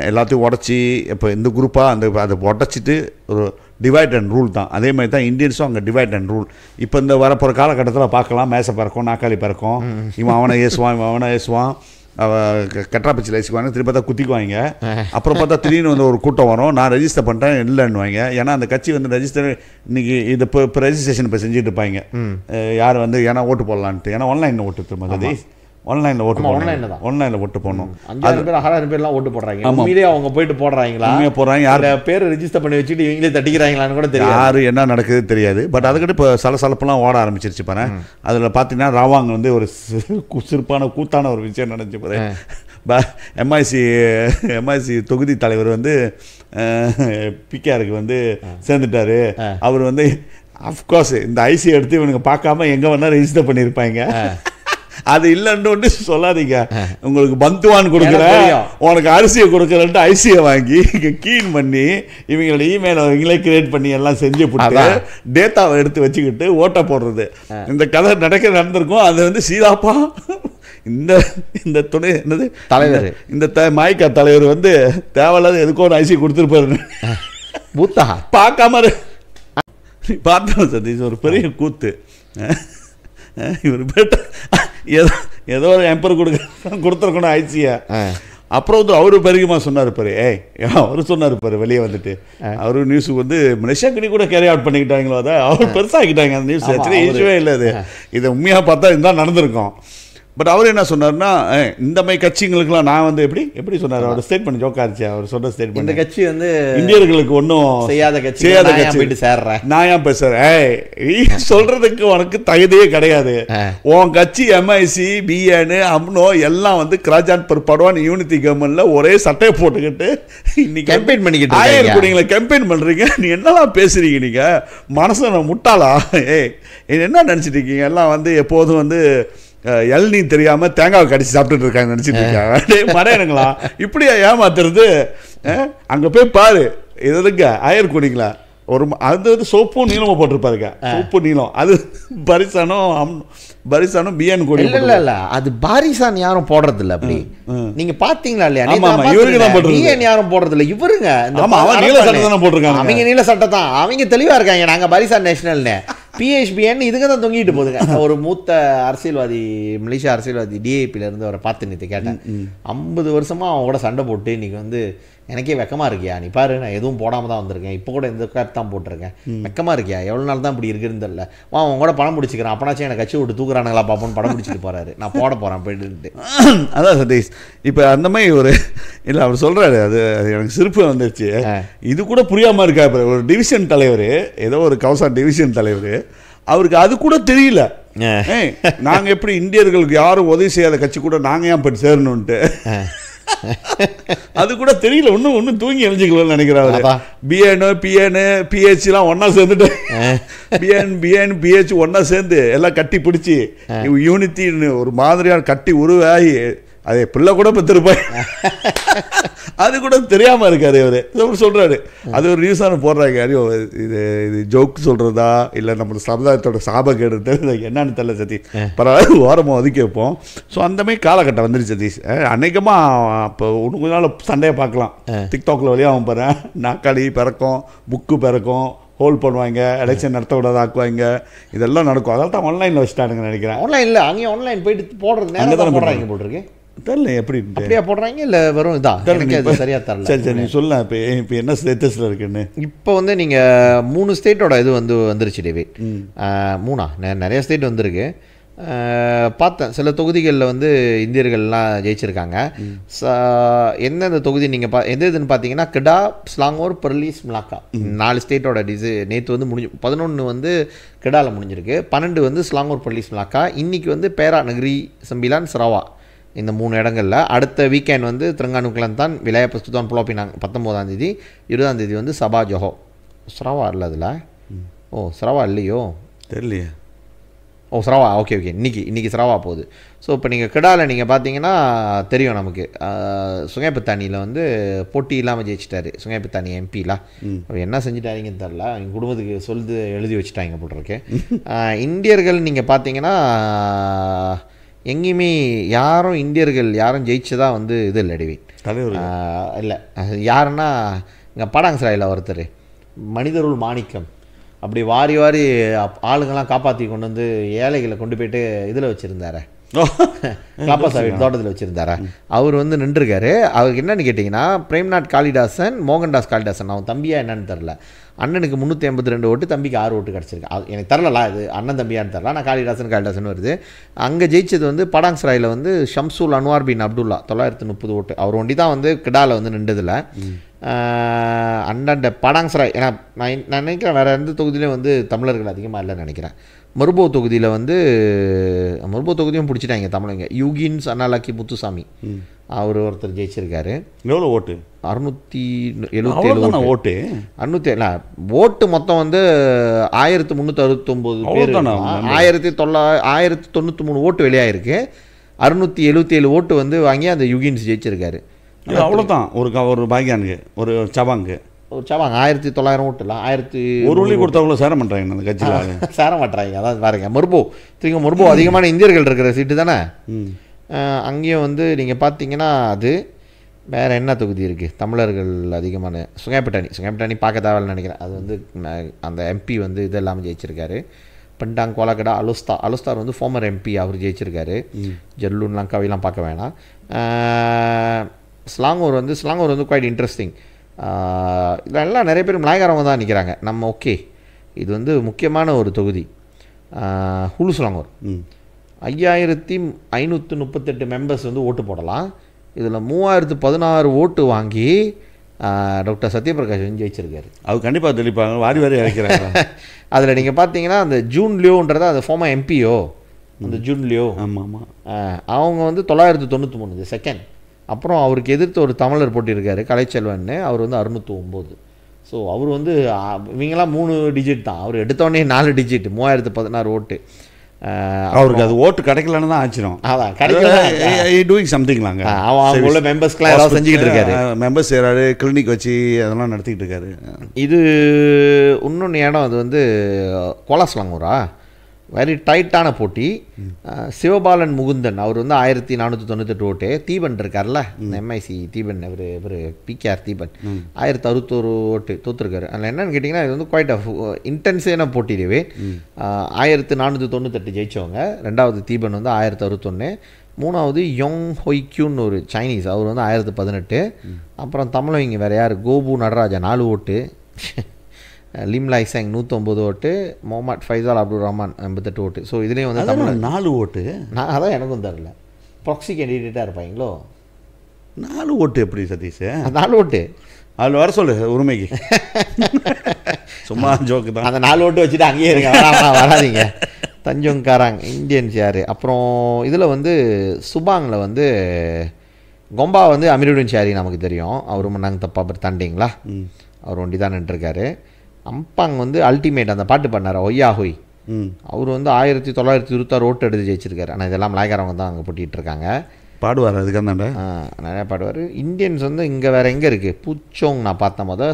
எல்லாத்தையும் உடச்சி இப்போ இந்த குரூப்பாக அதை உடச்சிட்டு ஒரு டிவைட் அண்ட் ரூல் தான். அதே மாதிரி தான் இந்தியன்ஸும் அங்கே டிவைட் அண்ட் ரூல். இப்போ இந்த வரப்போகிற காலகட்டத்தில் பார்க்கலாம், மேசை பறக்கும், நாக்காளி பறக்கும், இவன் அவனை ஏசுவான், கட்டாப்பச்சியில் ஏசுவாங்க, திருப்பி பார்த்தா குத்திக்குவாங்க. அப்புறம் பார்த்தா திடீர்னு வந்து ஒரு கூட்டம் வரும், நான் ரெஜிஸ்டர் பண்ணிட்டேன் இல்லைன்னுவாங்க. ஏன்னா அந்த கட்சி வந்து ரெஜிஸ்டர் இன்னைக்கு இது இப்போ ரெஜிஸ்ட்ரேஷன் இப்போ செஞ்சுட்டு இருப்பாங்க, யார் வந்து ஏன்னா ஓட்டு போடலான்ட்டு. ஏன்னா ஆன்லைனில் ஓட்டு திரும்ப ஆன்லைனில் ஓட்டு ஆன்லைனில் ஓட்டு போடணும். 5000 பேர் 6000 பேர்லாம் ஓட்டு போடுறாங்க. உண்மையிலே அவங்க போயிட்டு போடுறாங்களா யார் பேர் ரெஜிஸ்டர் பண்ணி வச்சுட்டு இவங்களே தட்டிக்கிறாங்களான்னு கூட தெரியாது, யார் என்ன நடக்குது தெரியாது. பட் அதுக்கிட்ட இப்போ சலசலப்பெல்லாம் ஓட ஆரம்பிச்சிருச்சு பாரு. அதில் பார்த்தீங்கன்னா ராவாங்க வந்து ஒரு சிறப்பான கூத்தான ஒரு விஷயம் நினச்சி பாரு. எம்ஐசி தொகுதி தலைவர் வந்து பிகேஆருக்கு வந்து சேர்ந்துட்டாரு. அவர் வந்து அஃப்கோர்ஸ் இந்த ஐசி எடுத்து இவனுக்கு பார்க்காம எங்கே வேணா ரெஜிஸ்டர் பண்ணியிருப்பாங்க. அது இல்லைன்னு ஒன்று சொல்லாதீங்க, உங்களுக்கு பந்துவான் கொடுக்குறேன், உனக்கு அரிசியை கொடுக்குறேன்ட்டு ஐசியை வாங்கி கீன் பண்ணி இவங்களோட இமெயிலை இவங்களே கிரியேட் பண்ணி எல்லாம் செஞ்சு போட்டு டேட்டாவை எடுத்து வச்சுக்கிட்டு ஓட்ட போடுறது. இந்த கதை நடந்திருக்கும். அது வந்து சீதாப்பா இந்த துணை என்னது தலைவர், இந்த மாய்கா தலைவர் வந்து தேவையில்லாத எதுக்கோ ஒரு ஐசி கொடுத்துருப்பாரு, பார்க்காம பார்த்தா சதீஷ் ஒரு பெரிய கூத்து. இவர் ஏதோ ஒரு எம்பர் கொடுத்துருக்கணும் ஆயிடுச்சியா. அப்புறம் வந்து அவரு பெருகுமா சொன்னார் பாரு, அவரு சொன்னார் பாரு வெளியே வந்துட்டு, அவரு நியூஸுக்கு வந்து மலேசியா கணி கூட கேரி அவுட் பண்ணிக்கிட்டாங்களோ, அதை அவர் பெருசாகிட்டாங்க அந்த நியூஸ். ஆக்சுவலி இஷ்யூவே இல்லை அது, இதை உண்மையாக பார்த்தா இதுதான் நடந்திருக்கும். பட் அவர் என்ன சொன்னார்னா, இந்த மாதிரி கட்சிங்களுக்குலாம் நான் வந்து எப்படி சொன்னார், அவர் ஸ்டேட்மெண்ட் ஜோக்கா இருந்துச்சு. அவர் சொன்ன ஸ்டேட்மெண்ட், இந்த கட்சி வந்து இந்தியர்களுக்கு ஒன்றும் செய்யாத கட்சி சேர்றேன், நான் ஏன் பேசுறேன், சொல்றதுக்கு உனக்கு தகுதியே கிடையாது. உன் கட்சி எம்ஐசி பிஎனு அம்னோ எல்லாம் வந்து கிராஜான் பர்பாடுவான் யூனிட்டி கவர்மெண்ட்ல ஒரே சட்டையை போட்டுக்கிட்டு இன்னைக்கு கேம்பெயின் பண்ணிக்கிட்டு ஆயிரக்குடிங்களை கேம்பெயின் பண்றீங்க. நீ என்னெல்லாம் பேசுறீங்க, நீங்க மனசு முட்டாளா? என்ன நினைச்சிட்டு இருக்கீங்க, எல்லாம் வந்து எப்போதும் வந்து எல்னி தெரியாம தேங்காவை கடிச்சு சாப்பிட்டுட்டு இருக்காங்க நினைச்சிட்டு இருக்காங்க. மறையனுங்களா இப்படியா ஏமாத்துறது? அங்க போய் பாரு, எதுங்க ஆயர்குடிங்களா ஒரு அது வந்து சோப்பும் நீளமா போட்டிருப்பாருங்க, சோப்பு நீளம். அது பரிசானும் பிஎன் கொடி இல்ல, அது பாரிசான் யாரும் போடுறது இல்ல. அப்படி நீங்க பாத்தீங்களா இல்லையா? இவருக்கு தான் போடுறது, யாரும் போடுறது இல்ல. இவருங்க நீல சட்டை தானே போட்டிருக்காங்க, அவங்க நீல சட்டை தான், அவங்க தெளிவா இருக்காங்க. நாங்க பரிசான் நேஷனல்னு பிஹெச்பிஎன் இதுக்கு தான் தொங்கிட்டு போகுதுங்க. ஒரு மூத்த அரசியல்வாதி, மலேசியா அரசியல்வாதி டிஏபில இருந்து அவரை பார்த்து நேற்று கேட்டேன், 50 வருஷமா அவங்க கூட சண்டை போட்டு இன்னைக்கு வந்து எனக்கே வெக்கமா இருக்கியா, நீ பாரு நான் எதுவும் போடாம தான் வந்திருக்கேன், இப்போ கூட இந்த கேப் தான் போட்டிருக்கேன், வெக்கமா இருக்கியா, எவ்வளவு நாள் தான் இப்படி இருக்குன்னு தெரியல, அவங்க கூட படம் பிடிச்சிக்கிறேன், அப்பனாச்சும் எனக்கு கட்சி விட்டு தூக்குறானுங்களா பாப்போன்னு படம் பிடிச்சிட்டு போறாரு, நான் போட போறேன் போயிட்டு. அதான் சதீஷ், இப்போ அந்த மாதிரி ஒரு இல்லை அவர் சொல்றாரு, அது எனக்கு சிரிப்பு வந்துருச்சு. இது கூட புரியாம இருக்கா. ஒரு டிவிஷன் தலைவர், ஏதோ ஒரு கவுசா டிவிஷன் தலைவர், அவருக்கு அது கூட தெரியல. நாங்க எப்படி இந்தியர்களுக்கு யாரும் உதவி செய்யாத கட்சி கூட நாங்க ஏன் போய் சேரணும்ட்டு அது கூட தெரியல. ஒன்னும் தூங்கி எழுஞ்சிக்கலன்னு நினைக்கிறாரு. பிஎனு பிஎனு பிஹெச்லாம் ஒன்னா சேர்ந்துட்டு பிஎன் பிஹெச் ஒன்னா சேர்ந்து எல்லாம் கட்டி பிடிச்சி யூனிட்டின்னு ஒரு மாதிரியான கட்டி உருவாகி அதே பிள்ளை கூட பெற்றிருப்பாய். அது கூட தெரியாம இருக்காரு இவர் சொல்றாரு. அது ஒரு நியூஸான போடுறாங்க. இது ஜோக் சொல்றதா இல்லை நம்ம சமுதாயத்தோட சாபக்கேடு என்னன்னு தெரியல சதீஷ். பரவாயில்ல, ஓரமாக ஒதுக்கி வைப்போம். ஸோ அந்த மாதிரி காலகட்டம் வந்துருச்சு சதீஷ். அன்னைக்குமா இப்போ ஒன்று கொஞ்ச நாள் சண்டையை பார்க்கலாம். டிக்டாக்ல வழியாகவும் போகிறேன், நாக்காளி பிறக்கும், புக்கு பிறக்கும், ஹோல்ட் பண்ணுவாங்க, எலெக்ஷன் நடத்த விடாத ஆக்குவாங்க, இதெல்லாம் நடக்கும். அதெல்லாம் தான் ஆன்லைனில் வச்சுட்டானுங்க நினைக்கிறேன். ஆன்லைனில் அங்கேயும் ஆன்லைன் போயிட்டு போடுறது அங்கே தானே போடுறாங்க போட்டிருக்கு. தெரியல எப்படி அப்படியா போடுறாங்க, இல்லை வெறும் இதான் சரியா தரல. சரி சரி, நீ சொல்ல இப்போ என்ன ஸ்டேட்டஸில் இருக்குன்னு. இப்போ வந்து நீங்கள் 3 ஸ்டேட்டோட இது வந்துருச்சு டேவிட். 3 நிறைய ஸ்டேட் வந்திருக்கு. பார்த்தேன் சில தொகுதிகளில் வந்து இந்தியர்கள்லாம் ஜெயிச்சிருக்காங்க. எந்தெந்த தொகுதி நீங்கள் எது இதுன்னு பார்த்தீங்கன்னா கெடா, ஸ்லாங்கோர், பெர்லிஸ், மலாக்கா 4 ஸ்டேட்டோட நேற்று வந்து முடிஞ்சு 11 வந்து கெடாவில் முடிஞ்சிருக்கு, 12 வந்து ஸ்லாங்கோர், பெர்லிஸ், மலாக்கா. இன்றைக்கி வந்து பேரா, நகரி, சம்பிலான், சரவா இந்த 3 இடங்களில். அடுத்த வீக்கெண்ட் வந்து திரங்கானு கிளந்தான், விளையா பஸ்துதான் புலோப்பினாங்க 19ஆம் தேதி, 20ஆம் தேதி வந்து சபா ஜொஹோ. சரவா இல்லை அதில்? ஓ சரவா இல்லையோ தெரியலையே. ஓ சரவா, ஓகே இன்னைக்கு சரவா போகுது. ஸோ இப்போ நீங்கள் கெடாவில் நீங்கள் பார்த்தீங்கன்னா தெரியும் நமக்கு, சுங்கைப்பத்தானியில் வந்து போட்டி இல்லாமல் ஜெயிச்சிட்டாரு சுங்கைப்பத்தானி எம்பிலாம். என்ன செஞ்சுட்டாருங்கன்னு தெரில, எங்கள் குடும்பத்துக்கு எழுதி வச்சுட்டாங்க போட்டிருக்கு. இந்தியர்கள் நீங்கள் பார்த்தீங்கன்னா எங்கேயுமே இந்தியர்கள் யாரும் ஜெயிச்சதாக வந்து இது இல்லை டிவி இல்லை. யாருன்னா இங்கே பாடாங்கசாலையில் ஒருத்தர் மனிதருள் மாணிக்கம் அப்படி வாரி ஆளுங்கள்லாம் காப்பாற்றி கொண்டு வந்து ஏழைகளை கொண்டு போயிட்டு இதில் வச்சுருந்தாரு, காப்பாசாமி தோட்டத்தில் வச்சுருந்தாரா. அவர் வந்து நின்றுருக்காரு. அவருக்கு என்னன்னு கேட்டிங்கன்னா பிரேம்நாத் காளிதாசன், மோகன்தாஸ் காளிதாசன், அவன் தம்பியா என்னன்னு தெரில. அண்ணனுக்கு 382 ஓட்டு, தம்பிக்கு 6 ஓட்டு கிடச்சிருக்கு. எனக்கு தரலா, இது அண்ணன் தம்பியான்னு தெரில. நான் காளிதாசன் வருது. அங்கே ஜெயிச்சது வந்து படாங்ஸ்ராயில் வந்து ஷம்சூல் அன்வார் பின் அப்துல்லா 930 ஓட்டு. அவர் ஒண்டி தான் வந்து கிடாவில் வந்து நின்றதில்ல. அண்ணன் படாங்ஸ்ராய், ஏன்னா நான் நினைக்கிறேன் வேறு எந்த தொகுதியிலையும் வந்து தமிழர்கள் அதிகமாக இல்லைன்னு நினைக்கிறேன். மருபோ தொகுதியில் வந்து மருபோ தொகுதியும் பிடிச்சிட்டாங்க தமிழங்க. யூகின்ஸ் அண்ணாலாக்கி முத்துசாமி அவர் ஒருத்தர் ஜெயிச்சிருக்காரு. எவ்வளோ ஓட்டு? 677 ஓட்டு. 600 ஓட்டு மொத்தம் வந்து 1369 பேர். 1093 ஓட்டு வெளியாயிருக்கு. 677 ஓட்டு வந்து வாங்கி அந்த யுகின்ஸ் ஜெயிச்சிருக்காரு. அவ்வளோதான். ஒரு பாக்கியானுக்கு ஒரு சவாங்கு 1900 ஓட்டுலாம் 1000 கொடுத்தவங்கள சேர மாட்டாங்க அந்த கட்சியில், சேர மாட்டாங்க. அதான் பாருங்க, மொர்போ அதிகமான இந்தியர்கள் இருக்கிற சீட்டு தானே. அங்கேயும் வந்து நீங்கள் பார்த்தீங்கன்னா அது வேறு என்ன தொகுதி இருக்குது தமிழர்கள் அதிகமான சுங்கைப்பட்டாணி பார்க்க தேவையில்லைன்னு நினைக்கிறேன். அது வந்து அந்த எம்பி வந்து இது எல்லாமே ஜெயிச்சிருக்காரு. பண்டாங் கோலாகடா அலுஸ்தார் வந்து ஃபார்மர் எம்பி, அவர் ஜெயிச்சிருக்காரு. ஜெர்லூன் லங்காவிலாம் பார்க்க வேணாம். ஸ்லாங்கூர் வந்து குவைட் இன்ட்ரெஸ்டிங். இதெல்லாம் நிறைய பேர் மலாய்க்காரவங்க தான் நிற்கிறாங்க. நம்ம ஓகே, இது வந்து முக்கியமான ஒரு தொகுதி. ஹுலு ஸ்லாங்கூர் 5538 மெம்பர்ஸ் வந்து ஓட்டு போடலாம். இதில் 3016 ஓட்டு வாங்கி டாக்டர் சத்யபிரகாஷ் வந்து ஜெயிச்சிருக்காரு. அவர் கண்டிப்பாக தெளிப்பாங்க, வாரி வாரி இறக்கிறாங்க. அதில் நீங்கள் பார்த்தீங்கன்னா அந்த ஜூன் லியோன்றது அந்த ஃபார்மர் எம்பியோ, அந்த ஜூன் லியோ, ஆமாம் அவங்க வந்து 993 செகண்ட். அப்புறம் அவருக்கு எதிர்த்து ஒரு தமிழர் போட்டியிருக்காரு கலைச்செல்வன்னு, அவர் வந்து 609. ஸோ அவர் வந்து இவங்கெல்லாம் 3 டிஜிட் தான், அவர் எடுத்தோடனே 4 டிஜிட் 3016 ஓட்டு. அவருக்கு அது ஓட்டு கிடைக்கலன்னு தான் ஆச்சிரும். அதான் கிடைக்கல, டூயிங் சம்திங்லாங்க. அவங்க உள்ள மெம்பர்ஸ்க்குலாம் ஏதாவது செஞ்சுக்கிட்டு இருக்காரு. மெம்பர்ஸ் செய்கிறாரு, கிளினிக் வச்சு அதெல்லாம் நடத்திக்கிட்டு இருக்காரு. இது இன்னொன்று இடம், அது வந்து கோலாஸ்லாங்கூரா, வெரி டைட்டான போட்டி. சிவபாலன் முகுந்தன் அவர் வந்து 1498 ஓட்டு. தீபன் இருக்கார்ல, இந்த எம்ஐசி தீபன், இவர் பிகேஆர் தீபன் 1061 ஓட்டு தோற்றுருக்காரு. அதில் என்னென்னு கேட்டிங்கன்னா, இது வந்து குவைட் இன்டென்ஸான போட்டியிடவே 1498 ஜெயித்தவங்க. ரெண்டாவது தீபன் வந்து 1061. மூணாவது யோங் ஹொய்க்யூன்னு ஒரு சைனீஸ், அவர் வந்து 1018. அப்புறம் தமிழவங்க வேறு யார், கோபு நடராஜா 4 ஓட்டு. லிம்லாய் சேங் 109 ஓட்டு. முகமது ஃபைசால் அப்துல் ரஹ்மான் 88 ஓட்டு. ஸோ இதுலேயும் வந்து தமிழ் 4 ஓட்டு. நான் அதான் எனக்கும் தரல, ப்ராக்ஸி கேண்டிடேட்டாக இருப்பாங்களோ. 4 ஓட்டு எப்படி சதீஷ்? 4 ஓட்டு அதில் வர சொல்லு உரிமைக்கு. சும்மா ஜோக்கு தான். அந்த 4 ஓட்டு வச்சுட்டு அங்கேயே இருங்க, வராதிங்க. தஞ்சோங்காராங் இந்தியன்ஸ் யார்? அப்புறம் இதில் வந்து சுபாங்கில் வந்து கொம்பா வந்து அமீருடன் ஷாரி நமக்கு தெரியும், அவர் நாங்கள் தப்பா தாண்டிங்களா, அவர் ஒண்டி தான் நின்றுருக்காரு. அம்பாங் வந்து அல்டிமேட் அந்த பாட்டு பண்ணார் ஒய்யா ஹொய், அவர் வந்து 1926 ஓட்டு எடுத்து ஜெயிச்சிருக்காரு. ஆனால் இதெல்லாம் மலாய்க்காரவங்க தான் அங்கே போட்டிகிட்டு இருக்காங்க. பாடுவார் அதுக்காக நிறையா பாடுவார். இந்தியன்ஸ் வந்து இங்கே வேறு எங்கே இருக்குது, பூச்சோங் நான் பார்த்தேன் போத.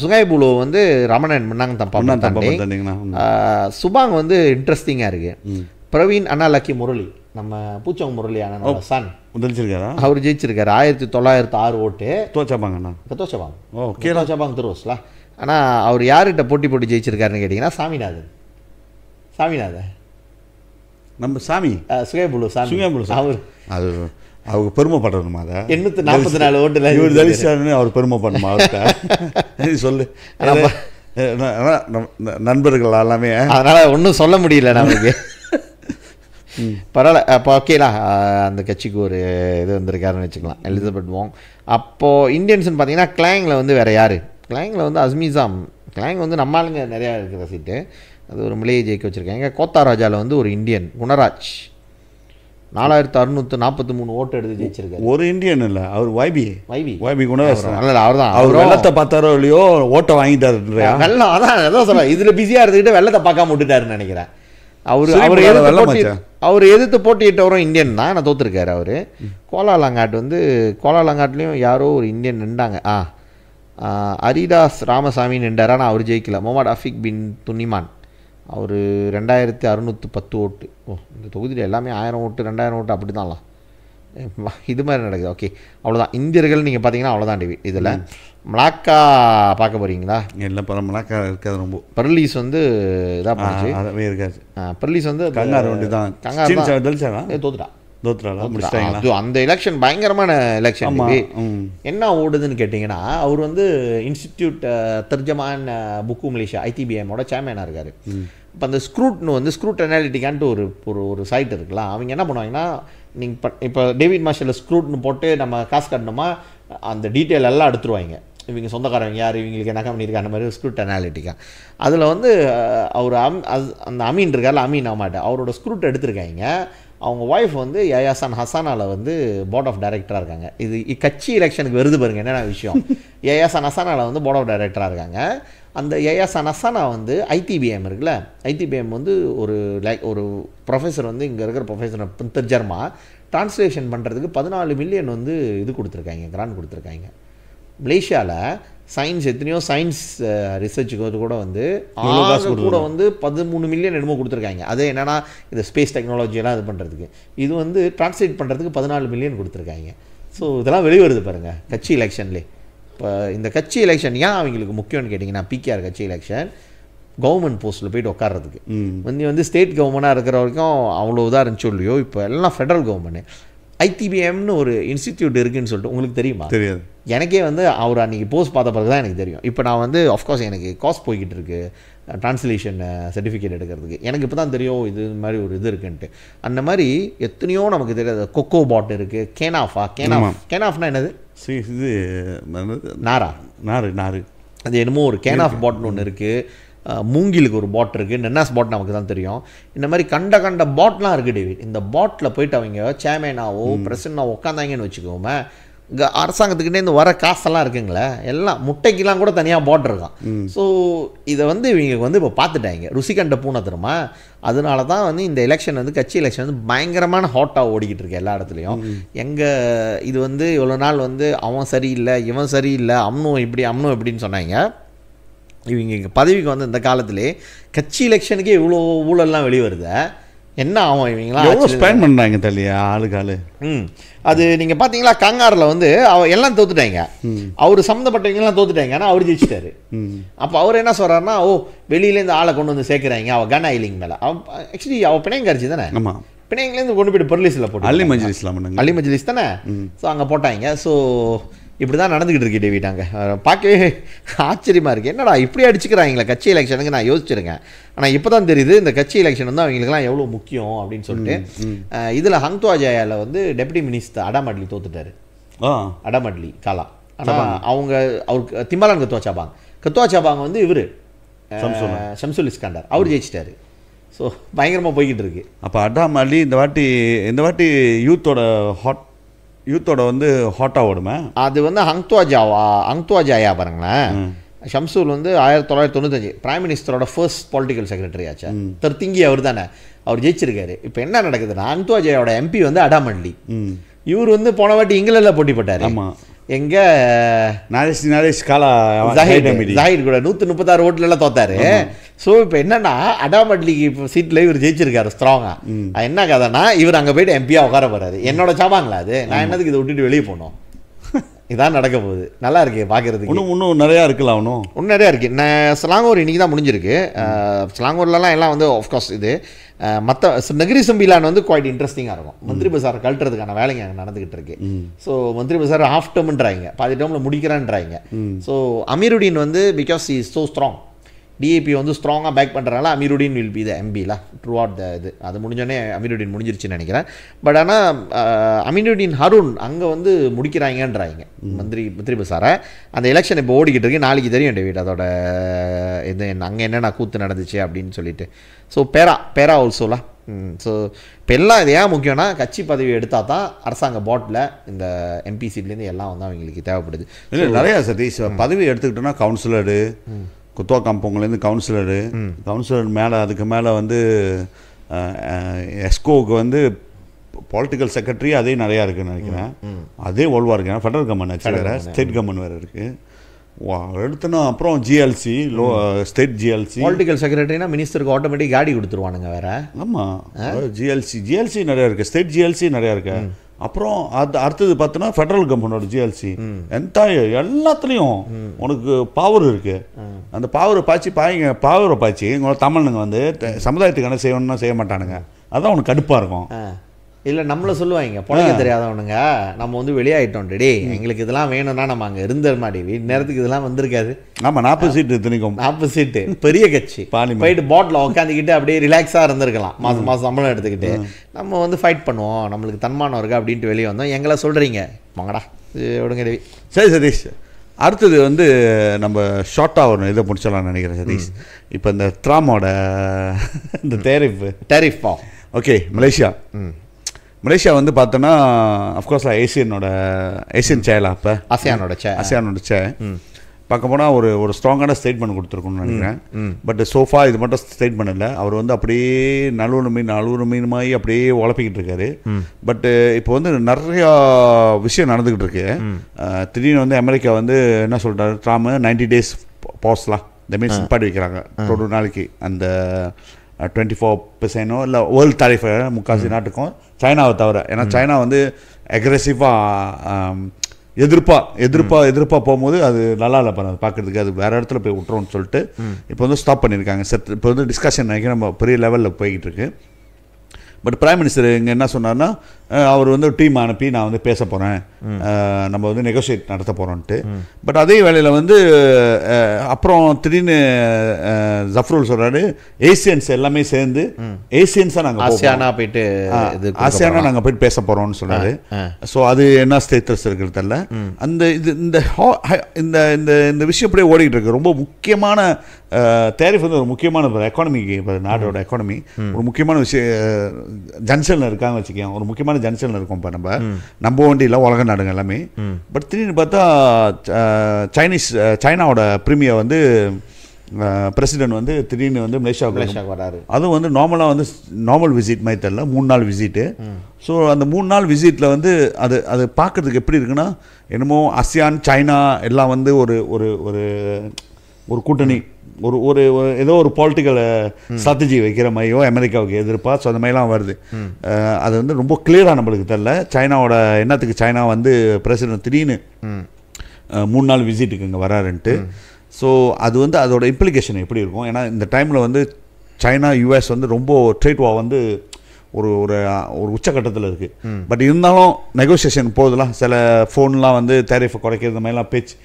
சுங்கைபுலோ வந்து ரமணன் முன்னாங்க தப்பா. சுபாங் வந்து இன்ட்ரெஸ்டிங்காக இருக்குது. பிரவீன் அண்ணாலக்கி முரளி, நம்ம பூச்சோங் முரளி அண்ணா சன் ஜெயிச்சிருக்காரா, அவர் ஜெயிச்சிருக்காரு 1906 ஓட்டு. தோச்சபாங்கண்ணா, தோச்சபாங்க தருவோஸ்ல. ஆனால் அவர் யார்கிட்ட போட்டி ஜெயிச்சிருக்காருன்னு கேட்டிங்கன்னா சாமிநாதன் நம்ம சாமி சுகேபுலு அவர் அது அவங்க பெருமைப்படணுமா? அதை 844 ஓட்டுல இவர் தலிச்சாருன்னு அவர் பெருமைப்படணுமா? அவர்கிட்ட சொல்லு. நண்பர்கள் எல்லாமே, அதனால் ஒன்றும் சொல்ல முடியல நமக்கு. பரவாயில்ல, அப்போ ஓகேலா, அந்த கட்சிக்கு ஒரு இது வந்திருக்காருன்னு வச்சுக்கலாம், எலிசபெத் வாங். அப்போது இந்தியன்ஸ்னு பார்த்தீங்கன்னா கிளாங்கில் வந்து வேறு யார், கிளாங்கில் வந்து அஸ்மிசாம். கிளாங் வந்து நம்ம ஆளுங்க நிறையா இருக்கிற சீட்டு, அது ஒரு மிளையை ஜெயிக்க வச்சுருக்காங்க. கோத்தாராஜாவில் வந்து ஒரு இந்தியன் குணராஜ் 4643 ஓட்டு எடுத்து ஜெயிச்சிருக்காரு. ஒரு இந்தியன் இல்லை, அவர் வைபி குணராஜ். அவர் தான், அவர் வெள்ளத்தை பார்த்தாரோ இல்லையோ ஓட்டை வாங்கிட்டாரு. வெள்ளம் அதான் சொல்கிறேன், இதில் பிஸியாக இருந்துக்கிட்டு வெள்ளத்தை பார்க்காம விட்டுட்டாருன்னு நினைக்கிறேன். அவர் எதிர்த்து போட்டியிட்டவரும் இந்தியன் தான், நான் தோற்றுருக்காரு அவர். கோலாலங்காட்லேயும் யாரோ ஒரு இந்தியன் நின்றாங்க. அரிதாஸ் ராமசாமி நின்றார், ஆனால் அவர் ஜெயிக்கல. முகமது அஃபிக் பின் துன்னிமான் அவர் 2610 ஓட்டு. இந்த தொகுதியில் எல்லாமே 1000 ஓட்டு 2000 ஓட்டு அப்படி தான்லாம், இது மாதிரி நடக்குது. ஓகே, அவ்வளோதான். இந்தியர்கள் நீங்கள் பார்த்தீங்கன்னா அவ்வளோதான் டிவி. இதில் மலாக்கா பார்க்க போகிறீங்களா? இல்லை, மலாக்கா இருக்காது. ரொம்ப பர்லீஸ் வந்து இதாக போச்சு, அதவே இருக்காது. பர்லீஸ் வந்து கங்காரு வண்டி தான், தோத்துட்டா. அந்த எலெக்ஷன் பயங்கரமான எலெக்ஷன். என்ன ஓடுதுன்னு கேட்டிங்கன்னா, அவர் வந்து இன்ஸ்டிடியூட் தர்ஜமான் புக்கு மலேசியா ITBM-ஓட சேர்மேனாக இருக்கார். இப்போ அந்த ஸ்க்ரூட் அனாலிட்டிக்கான்ட்டு ஒரு சைட் இருக்கலாம். அவங்க என்ன பண்ணுவாங்கன்னா, நீங்கள் இப்போ டேவிட் மார்ஷலில் ஸ்க்ரூட்னு போட்டு நம்ம காசு கட்டணுமா, அந்த டீட்டெயில் எல்லாம் எடுத்துருவாங்க. இவங்க சொந்தக்காரங்க யார், இவங்களுக்கு என்ன பண்ணியிருக்காங்க, அந்த மாதிரி ஸ்க்ரூட் அனாலிட்டிக்கா. அதில் வந்து அவர் அந்த அமீன் இருக்கார்ல, அமீன் ஆமாட்ட அவரோட ஸ்க்ரூட் எடுத்திருக்காங்க. அவங்க ஒய்ஃப் வந்து யயாசான் ஹசானாவில் வந்து போர்ட் ஆஃப் டைரக்டராக இருக்காங்க. இது கட்சி எலெக்ஷனுக்கு வருது பாருங்க என்னென்ன விஷயம். யயாசான் ஹசானாவில் வந்து போர்ட் ஆஃப் டைரக்டராக இருக்காங்க. அந்த யயாசான் ஹசானா வந்து ITBM இருக்குல்ல, ITBM வந்து ஒரு ப்ரொஃபஸர் வந்து இங்கே இருக்கிற ப்ரொஃபஸர் தர்ஜமா டிரான்ஸ்லேஷன் பண்ணுறதுக்கு 14 மில்லியன் வந்து இது கொடுத்துருக்காங்க, கிராண்ட் கொடுத்துருக்காங்க. மலேசியாவில் சயின்ஸ் எத்தனையோ சயின்ஸ் ரிசர்ச்சுக்கு கூட வந்து கூட வந்து 13 மில்லியன் என்னமோ கொடுத்துருக்காங்க. அது என்னென்னா இந்த ஸ்பேஸ் டெக்னாலஜியெல்லாம் இது பண்ணுறதுக்கு, இது வந்து டிரான்ஸ்லேட் பண்ணுறதுக்கு 14 மில்லியன் கொடுத்துருக்காங்க. ஸோ இதெல்லாம் வெளிவருது பாருங்கள் கட்சி எலெக்ஷன்லேயே. இப்போ இந்த கட்சி எலெக்ஷன் ஏன் அவங்களுக்கு முக்கியம்னு கேட்டிங்கன்னா, பிகேஆர் கட்சி எலெக்ஷன் கவர்மெண்ட் போஸ்ட்டில் போய்ட்டு உட்கார்றதுக்கு. வந்து ஸ்டேட் கவர்மெண்ட்டாக இருக்கிற வரைக்கும் அவ்வளோ இதாக இருந்துச்சோ இல்லையோ, இப்போ எல்லாம் ஃபெடரல் கவர்மெண்ட். ஐடிபிஎம்னு ஒரு இன்ஸ்டிடியூட் இருக்குதுன்னு சொல்லிட்டு உங்களுக்கு தெரியுமா? தெரியாது. எனக்கே வந்து அவர் அன்றைக்கி போஸ்ட் பார்த்த பிறகு தான் எனக்கு தெரியும். இப்போ நான் வந்து ஆஃப்கோர்ஸ் எனக்கு காஸ்ட் போய்கிட்டு இருக்கு ட்ரான்ஸ்லேஷன் சர்டிஃபிகேட் எடுக்கிறதுக்கு. எனக்கு இப்போ தான் தெரியும் இது மாதிரி ஒரு இது இருக்குன்ட்டு. அந்த மாதிரி எத்தனையோ நமக்கு தெரியாது. கொக்கோ பாட் இருக்குது, கேனாஃப்னா என்னது? இது நாரா நாரு அது என்னமோ ஒரு கேனாஃப் பாட்னு ஒன்று இருக்குது. மூங்கிலுக்கு ஒரு பாட் இருக்குது, நென்னாஸ் பாட் நமக்கு தான் தெரியும். இந்த மாதிரி கண்ட பாட்லாம் இருக்குது டேவிட். இந்த பாட்டில் போயிட்டு அவங்க சேர்மேனாவோ பிரசிடண்டாவோ உட்காந்தாங்கன்னு வச்சுக்கோமே, இங்கே அரசாங்கத்துக்கிட்டே இந்த வர காசெல்லாம் இருக்குங்களே, எல்லாம் முட்டைக்கெல்லாம் கூட தனியாக பாட் இருக்கான். ஸோ இதை வந்து இவங்க வந்து இப்போ பார்த்துட்டாங்க, ருசி கண்ட பூனை தருமா. அதனால தான் வந்து இந்த எலெக்ஷன் வந்து கட்சி எலெக்ஷன் வந்து பயங்கரமான ஹாட்டாக ஓடிக்கிட்டு இருக்கு எல்லா இடத்துலையும். இது வந்து இவ்வளோ நாள் வந்து அவன் சரியில்லை இவன் சரியில்லை, அம்னும் இப்படின்னு சொன்னாங்க. இவங்க பதவிக்கு வந்து இந்த காலத்திலே கட்சி எலெக்ஷனுக்கே இவ்வளோ ஊழல்லாம் வெளிவருது. என்ன ஆகும் இவங்களாம் ஸ்பெண்ட் பண்ணுறாங்க தெரியலையா ஆளுக்காளு. அது நீங்கள் பார்த்தீங்களா, கங்காரில் வந்து எல்லாம் தோத்துட்டாங்க, அவர் சம்மந்தப்பட்டவங்கலாம் தோத்துட்டாங்க, ஆனால் அவர் ஜெயிச்சிட்டாரு. அப்போ அவர் என்ன சொல்கிறாருன்னா, வெளியிலேருந்து ஆளை கொண்டு வந்து சேர்க்குறாங்க அவள் கன் ஐலிங் மேலே. ஆக்சுவலி அவள் பிணையங்காரிச்சி தானே. ஆமாம், பிணையங்கலேருந்து கொண்டு போய்ட்டு பொருளீஸில் போட்டு அள்ளி மஜ்லிஸ் தானே. ஸோ அங்கே போட்டாங்க. ஸோ இப்படி தான் நடந்துக்கிட்டு இருக்கு டேவிட். அங்கே பார்க்கவே ஆச்சரியமாக இருக்குது. என்னடா இப்படி அடிச்சுக்கிறாங்களே கட்சி எலெக்ஷனுக்கு நான் யோசிச்சிருக்கேன். ஆனால் இப்போ தான் தெரியுது இந்த கட்சி எலெக்ஷன் வந்து அவங்களுக்குலாம் எவ்வளோ முக்கியம் அப்படின்னு சொல்லிட்டு. இதில் ஹங்துவா ஜயாவில் வந்து டெப்டி மினிஸ்டர் அடாமட்லி தோத்துட்டாரு. அடாமட்லி காலா. ஆனால் அவருக்கு திம்பாலான் கத்துவா சாபாங்க வந்து இவர் ஷம்சுல் இஸ்காண்டர் அவர் ஜெயிச்சிட்டாரு. ஸோ பயங்கரமாக போய்கிட்டு இருக்கு. அப்போ அடாமட்லி இந்த வாட்டி யூத்தோட வந்து ஹாட்டாக ஓடுமே. அது வந்து ஹங்துவா ஜாயா பாருங்களேன். ஷம்சூல் வந்து 1995 பிரைம் மினிஸ்டரோட ஃபர்ஸ்ட் பொலிட்டிக்கல் செக்ரட்டரி ஆச்சா. திங்கி அவர் தானே, அவர் ஜெயிச்சிருக்காரு. இப்போ என்ன நடக்குதுன்னா, ஹங்துவா ஜாயோட எம்பி வந்து அடாமட்லி. இவர் வந்து போன வாட்டி இங்கிலாண்டில் போட்டி போட்டார். எங்கே நாரேஷ் காலா ஜாஹிர் கூட 136 ஓட்டுலாம் தோத்தாரு. ஸோ இப்போ என்னன்னா, அடாமட்லிக்கு இப்போ சீட்டில் இவர் ஜெயிச்சிருக்காரு ஸ்ட்ராங்கா. என்ன கதைன்னா, இவர் அங்கே போயிட்டு எம்பியா உட்கார போறாரு. என்னோட சாபாங்களா அது, நான் என்னதுக்கு இதை விட்டுட்டு வெளியே போனோம். இதான் நடக்க போகுது. நல்லா இருக்கு பார்க்கறதுக்கு. இன்னும் நிறையா இருக்குல்ல, இன்னும் நிறையா இருக்குது. நான் ஸ்லாங்கூர் இன்றைக்கி தான் முடிஞ்சிருக்கு. ஸ்லாங்கூர்லலாம் எல்லாம் வந்து ஆஃப்கோர்ஸ் இது மற்ற நகரி சம்பிலான் வந்து குவாய்ட் இன்ட்ரெஸ்டிங்காக இருக்கும். மந்திரி பசாரை கழட்டுறதுக்கான வேலைங்க அங்கே நடந்துகிட்டு இருக்கு. ஸோ மந்திரி பசார் ஹாஃப் டேர்ம்ன்றாங்க, பாதி டேர்மில் முடிக்கிறான்றாங்க. ஸோ அமீருடீன் வந்து because is so strong, DAP வந்து ஸ்ட்ராங்காக பேக் பண்ணுறதுனால அமீருடீன் வில் பி த எம்பிலா த்ரூ அவுட் த இது. அது முடிஞ்சோடனே அமீருடீன் முடிஞ்சிருச்சுன்னு நினைக்கிறேன். பட் ஆனால் அமீனுடீன் ஹருண் அங்கே வந்து முடிக்கிறாங்கன்றாங்க மந்திரி பசாரை. அந்த எலெக்ஷன் இப்போ ஓடிக்கிட்டு இருக்கு. நாளைக்கு தெரியும் டேவிட் அதோட இது அங்கே என்னென்ன கூத்து நடந்துச்சு அப்படின்னு சொல்லிட்டு. ஸோ பேரா ஆல்சோலா. ஸோ இப்போ எல்லாம் இது ஏன் முக்கியம்னா, கட்சி பதவி எடுத்தால் தான் அரசாங்க பாட்டில் இந்த எம்பி சீட்லேருந்து எல்லாம் வந்து அவங்களுக்கு தேவைப்படுது. இல்லை நிறையா சதீஷ் பதவி எடுத்துக்கிட்டோன்னா கவுன்சிலரு, குத்துவா காம்பவுண்ட்லேருந்து கவுன்சிலர் மேலே, அதுக்கு மேலே வந்து எஸ்கோவுக்கு வந்து பொலிட்டிக்கல் செக்ரட்டரி அதே நிறையா இருக்குதுன்னு நினைக்கிறேன். அதே ஓல்வாக இருக்கு. ஏன்னா ஃபெடரல் கவர்மெண்ட் ஆக்சுவலி வேறு, ஸ்டேட் கவர்மெண்ட் வேறு இருக்குது. எடுத்தோன்னா அப்புறம் ஜிஎல்சி ஸ்டேட் ஜிஎல்சி பொலிட்டிக்கல் செக்ரட்டரினா மினிஸ்டருக்கு ஆட்டோமேட்டிக் காடி கொடுத்துருவானுங்க வேறு. ஆமாம், ஜிஎல்சி நிறையா இருக்குது, ஸ்டேட் ஜிஎல்சி நிறையா இருக்குது. அப்புறம் அடுத்தது பார்த்தோன்னா ஃபெடரல் கவர்மெண்டோட ஜிஎல்சி எல்லாத்துலேயும் உனக்கு பவர் இருக்குது. அந்த பவரை பாய்ச்சி உங்களை தமிழ்னுங்க வந்து சமுதாயத்துக்கான செய்யணும்னா செய்ய மாட்டானுங்க. அதான் உனக்கு கடுப்பாக இருக்கும். இல்லை நம்மள சொல்லுவாங்க பொழைக்க தெரியாதவனுங்க, நம்ம வந்து வெளியாகிட்டோம் டே, எங்களுக்கு இதெல்லாம் வேணும்னா நம்ம அங்கே இருந்தர் மாடி வீட்டு நேரத்துக்கு இதெல்லாம் வந்திருக்காது. ஆமாம், 40 சீட்டு திணிக்கும். 40 சீட்டு பெரிய கட்சி போயிட்டு பாட்டில் உட்காந்துக்கிட்டு அப்படியே ரிலாக்ஸாக இருந்திருக்கலாம். மாதம் சம்பளம் எடுத்துக்கிட்டு நம்ம வந்து ஃபைட் பண்ணுவோம், நம்மளுக்கு தன்மானம் இருக்கா அப்படின்ட்டு வெளியே வந்தோம். எங்களை சொல்கிறீங்க வாங்கடா விடுங்க டேவி. சரி சதீஷ், அடுத்தது வந்து நம்ம ஷார்ட்டாக ஒரு இதை முடிச்சிடலாம்னு நினைக்கிறேன் சதீஷ். இப்போ இந்த ட்ராமோட இந்த டேரிஃப் ஓகே, மலேசியா வந்து பார்த்தோன்னா அஃப்கோர்ஸ் ஏசியன் சேலா இப்போ ஆசியானோட சே பார்க்க போனால் ஒரு ஸ்ட்ராங்கான ஸ்டேட்மெண்ட் கொடுத்துருக்கணும்னு நினைக்கிறேன். பட் சோஃபா இது மட்டும் ஸ்டேட்மெண்ட் இல்லை, அவர் வந்து அப்படியே நழுவுறுமையுமாய் அப்படியே உழப்பிக்கிட்டு இருக்காரு. பட் இப்போ வந்து நிறையா விஷயம் நடந்துக்கிட்டு இருக்கு. திடீர்னு வந்து அமெரிக்கா வந்து என்ன சொல்கிறாரு, ட்ராம் 90 days பாஸ்லாம் இந்த மீன்ஸ் நிப்பாட்டி வைக்கிறாங்க 1 நாளைக்கு. அந்த 24% இல்லை வேர்ல்டு தாரிஃபை முக்காசி நாட்டுக்கும் சைனாவை தவிர. ஏன்னா சைனா வந்து அக்ரெசிவாக எதிர்ப்பாக போகும்போது அது நல்லா இல்லை பாருங்க பார்க்குறதுக்கு, அது வேறு இடத்துல போய் விட்டுறோம்னு சொல்லிட்டு இப்போ வந்து ஸ்டாப் பண்ணியிருக்காங்க. இப்போ வந்து டிஸ்கஷன் நினைக்கிறேன் நம்ம பெரிய லெவலில் போய்கிட்டு இருக்கு. பட் பிரைம் மினிஸ்டர் இங்கே என்ன சொன்னார்னா, அவர் வந்து டீம் அனுப்பி நான் வந்து பேச போகிறேன், நம்ம வந்து நெகோசியேட் நடத்த போகிறோன்ட்டு. பட் அதே வேளையில் வந்து அப்புறம் திடீர்னு ஜஃப்ருல் சொல்கிறாரு, ஏசியன்ஸ் எல்லாமே சேர்ந்து ஏசியன்ஸாக நாங்கள் ஆசியானா போயிட்டு ஆசியானா நாங்கள் போயிட்டு பேச போகிறோம்னு சொன்னார். ஸோ அது என்ன ஸ்டேட்டஸ் இருக்கிறது தெரியல. அந்த இது இந்த இந்த இந்த விஷயம் அப்படியே ஓடிக்கிட்டு இருக்கு. ரொம்ப முக்கியமான டேரிஃப் வந்து ஒரு முக்கியமான எக்கானமிக்கு, இப்போ நாட்டோட எக்கானமி ஒரு முக்கியமான விஷயம் ஜங்ஷனில் இருக்காங்க வச்சுக்கோங்க, ஒரு முக்கியமான ஜங்ஷனில் இருக்கும். இப்போ நம்ம வண்டியில் உலக நாடுங்க எல்லாமே. பட் திடீர்னு பார்த்தா சைனாவோட பிரீமியர் வந்து பிரசிடென்ட் வந்து திடீர்னு வந்து மலேசியாவுக்கு வராரு. அதுவும் வந்து நார்மல் விசிட் மாதிரி தெரியல, 3 நாள் விசிட்டு. ஸோ அந்த 3 நாள் விசிட்டில் வந்து அது பார்க்குறதுக்கு எப்படி இருக்குன்னா, என்னமோ ஆசியான் சைனா எல்லாம் வந்து ஒரு ஒரு ஒரு ஒரு கூட்டணி, ஒரு ஒரு ஏதோ ஒரு பொலிட்டிக்கல் ஸ்ட்ராட்டஜி வைக்கிற மாதிரியோ அமெரிக்காவுக்கு எதிர்ப்பா. ஸோ அந்த மாதிரிலாம் வருது. அது வந்து ரொம்ப கிளியராக நம்மளுக்கு தெரியல. சைனாவோட என்னத்துக்கு சைனா வந்து பிரசிடென்ட் திடீர்னு 3 நாள் விசிட்டுக்கு இங்கே வராருன்ட்டு. ஸோ அது வந்து அதோட இம்ப்ளிகேஷன் எப்படி இருக்கும்? ஏன்னா இந்த டைமில் வந்து சைனா யூஎஸ் வந்து ரொம்ப ட்ரேட் வார் வந்து ஒரு ஒரு ஒரு உச்சக்கட்டத்தில் இருக்குது. பட் இருந்தாலும் நெகோசியேஷன் போகுதுலாம், சில ஃபோன்லாம் வந்து டேரிஃபை குறைக்கிறது மாதிரிலாம் பேச்சு.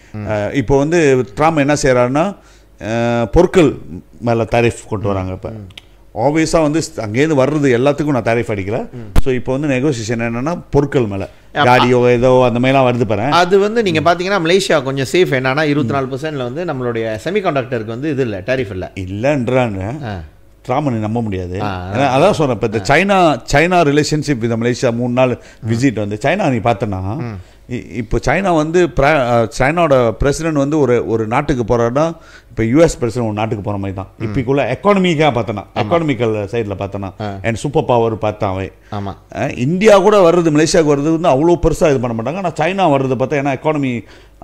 இப்போ வந்து ட்ரம்ப் என்ன செய்கிறாருன்னா, பொருட்கள் மேலே டேரிஃப் கொண்டு வராங்க. இப்போ ஆப்வியஸாக வந்து அங்கேருந்து வர்றது எல்லாத்துக்கும் நான் டேரிஃப் அடிக்கல. ஸோ இப்போ வந்து நெகோசியேஷன் என்னென்னா பொருட்கள் மேலே காடியோ ஏதோ அந்த மாதிரிலாம் வருது பாரு. அது வந்து நீங்கள் பார்த்தீங்கன்னா மலேசியா கொஞ்சம் சேஃப். என்னன்னா 24% வந்து நம்மளுடைய செமிகண்டக்டருக்கு வந்து இது இல்லை, டேரிஃப் இல்லைன்றாங்க. ட்ராமனை நம்ப முடியாது. அதான் சொல்கிறேன். இப்போ இந்த சைனா ரிலேஷன்ஷிப் வித் மலேசியா 3 நாள் விசிட் வந்து சைனா நீ பார்த்தனா, இப்போ சைனா வந்து சைனாவோட பிரசிடென்ட் வந்து ஒரு நாட்டுக்கு போகிறாருன்னா, இப்போ யூஎஸ் பிரசிடென்ட் ஒரு நாட்டுக்கு போகிற மாதிரி தான். இப்போக்குள்ள எக்கானமிக்காக பார்த்தனா, எக்கானமிக்கல் சைடில் பார்த்தனா அண்ட் சூப்பர் பவர் பார்த்தான் அவை. ஆமாம், இந்தியா கூட வர்றது மலேசியாவுக்கு வர்றது வந்து அவ்வளோ பெருசாக இது பண்ண மாட்டாங்க. ஆனால் சைனா வர்றது பார்த்தா, ஏன்னா எக்கானமி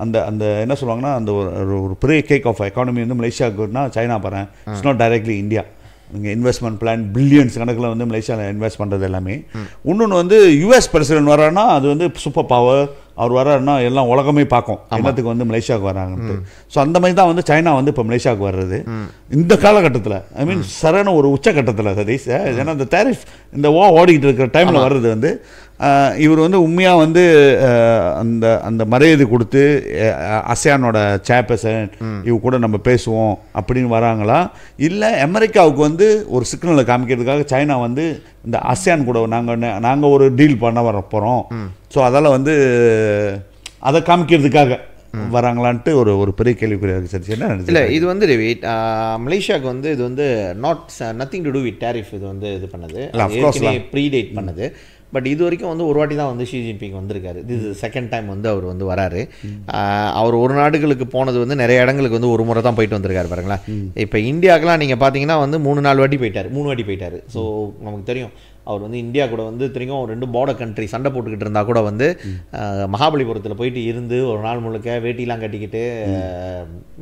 அந்த அந்த என்ன சொல்லுவாங்கன்னா, அந்த ஒரு பெரிய கேக் ஆஃப் எக்கானமி வந்து மலேசியாவுக்குன்னா சைனா பாரு, இட்ஸ் நாட் டைரக்ட்லி இந்தியா. இங்கே இன்வெஸ்ட்மெண்ட் பிளான் பில்லியன்ஸ் கணக்கில் வந்து மலேசியாவில் இன்வெஸ்ட் பண்ணுறது எல்லாமே. இன்னொன்று வந்து யூஎஸ் பிரசிடென்ட் வர்றாருன்னா அது வந்து சூப்பர் பவர், அவர் வர்றாருன்னா எல்லாம் உலகமே பார்க்கும் என்னத்துக்கு வந்து மலேசியாவுக்கு வராங்கன்ட்டு. ஸோ அந்த மாதிரி தான் வந்து சைனா வந்து இப்போ மலேசியாவுக்கு வர்றது இந்த காலகட்டத்தில். ஐ மீன் சரண ஒரு உச்சக்கட்டத்தில் சதீஷ். ஏன்னா இந்த டேரிஃப் இந்த ஓடிக்கிட்டு இருக்கிற டைமில் வர்றது வந்து இவர் வந்து உண்மையாக வந்து அந்த அந்த மரியாதை கொடுத்து ஆசியானோட சேர்பர்சன் இவ கூட நம்ம பேசுவோம் அப்படின்னு வராங்களா, இல்லை அமெரிக்காவுக்கு வந்து ஒரு சிக்னலை காமிக்கிறதுக்காக சைனா வந்து இந்த ஆசியான் கூட நாங்கள் ஒரு டீல் பண்ண வர போகிறோம், ஸோ அதால் வந்து அதை காமிக்கிறதுக்காக வராங்களான்ட்டு ஒரு பெரிய கேள்விக்குறியா இருக்குது. சரி, என்ன இல்லை இது வந்து மலேசியாவுக்கு வந்து இது வந்து nothing to do with tariff. இது வந்து இது பண்ணது ப்ரீடேட் பண்ணது. பட் இது வரைக்கும் வந்து ஒரு வாட்டி தான் வந்து ஷி ஜின்பிங் வந்திருக்காரு. இது செகண்ட் டைம் வந்து அவர் வந்து வராரு. அவர் ஒரு நாடுகளுக்கு போனது வந்து நிறைய இடங்களுக்கு வந்து ஒரு முறை தான் போயிட்டு வந்திருக்காரு பாருங்களேன். இப்போ இந்தியாவுக்குலாம் நீங்கள் பார்த்தீங்கன்னா வந்து 3 வாட்டி போயிட்டார். ஸோ நமக்கு தெரியும் அவர் வந்து இந்தியா கூட வந்து தெரியும் 2 பார்டர் கண்ட்ரி சண்டை போட்டுக்கிட்டு இருந்தால் கூட வந்து மகாபலிபுரத்தில் போயிட்டு இருந்து ஒரு நாள் முழுக்க வேட்டிலாம் கட்டிக்கிட்டு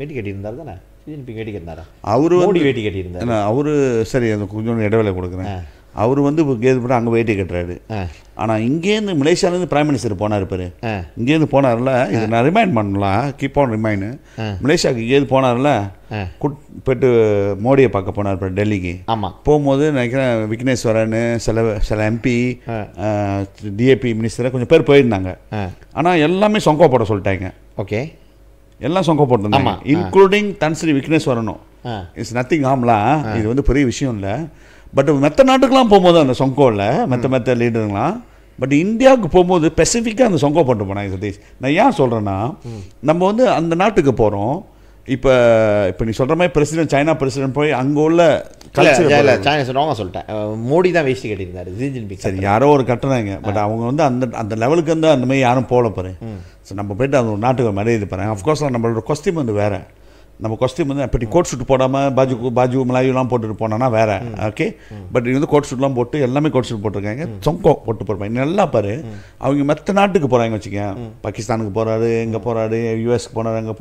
வேட்டி கட்டியிருந்தார் தானே ஷி ஜின்பிங். வேட்டி கட்டினாரா? அவரு வேட்டி கட்டியிருந்தார் அவரு. சரி, அந்த கொஞ்சம் இடைவேளை கொடுக்குறேன். அவர் வந்து கேது அங்கே வேட்டி கட்டுறாரு. ஆனால் இங்கேருந்து மலேசியாவிலேருந்து பிரைம் மினிஸ்டர் போனார் பாரு, இங்கேருந்து போனார்ல, இது நான் ரிமைண்ட் பண்ணலாம், கீப் ஆன் ரிமைண்ட். மலேசியாவுக்கு இங்கேருந்து போனார்ல, போய்ட்டு மோடியை பார்க்க போனார் பாரு டெல்லிக்கு. ஆமாம், போகும்போது நினைக்கிறேன் விக்னேஸ்வரன் சில எம்பி டிஏபி மினிஸ்டரை கொஞ்சம் பேர் போயிருந்தாங்க. ஆனால் எல்லாமே சொங்கோ போட சொல்லிட்டாங்க. ஓகே, எல்லாம் சொங்கோ போட்டிருந்தாங்க, இன்க்ளூடிங் தன்ஸ்ரீ விக்னேஸ்வரனும். இட்ஸ் நத்திங் ஹார்ம்லாம், இது வந்து பெரிய விஷயம் இல்லை. பட் மற்ற நாட்டுக்கெலாம் போகும்போது அந்த சொங்கோவில் மற்ற லீடருங்களாம். பட் இந்தியாவுக்கு போகும்போது ஸ்பெசிஃபிக்காக அந்த சொங்கோ போட்டு போனாங்க சதீஷ். நான் ஏன் சொல்கிறேன்னா, நம்ம வந்து அந்த நாட்டுக்கு போகிறோம். இப்போ நீ சொல்கிற மாதிரி சைனா பிரசிடென்ட் போய் அங்கே உள்ள கல்ச்சர் சொல்லிட்டேன், மோடி தான் வேஷ்டி கட்டியிருந்தாரு. சரி, யாரோ ஒரு கட்டுறாங்க. பட் அவங்க வந்து அந்த லெவலுக்கு வந்து அந்த மாதிரி யாரும் போகல பாரு. ஸோ நம்ம போய்ட்டு அந்த ஒரு நாட்டுக்கு மரியாதை பாருங்க. அஃப்கோர்ஸ் நம்மளோட கொஸ்டியூம் வந்து வேறு. நம்ம கொஸ்டியூம் வந்து அப்படி கோட் ஷூட் போடாமல் பாஜு மலாயுலாம் போட்டுட்டு போனோன்னா வேறு. ஓகே, பட் இது வந்து கோட் ஷூட்லாம் போட்டு எல்லாமே கோட் ஷூட் போட்டிருக்காங்க, சொங்கோ போட்டு போயிருப்பாங்க. நல்லா பாரு, அவங்க மற்ற நாட்டுக்கு போகிறாங்க வச்சுக்கேன். பாகிஸ்தானுக்கு போகிறாரு, எங்கே போகிறாரு, யூஎஸ்க்கு போனார், அங்கே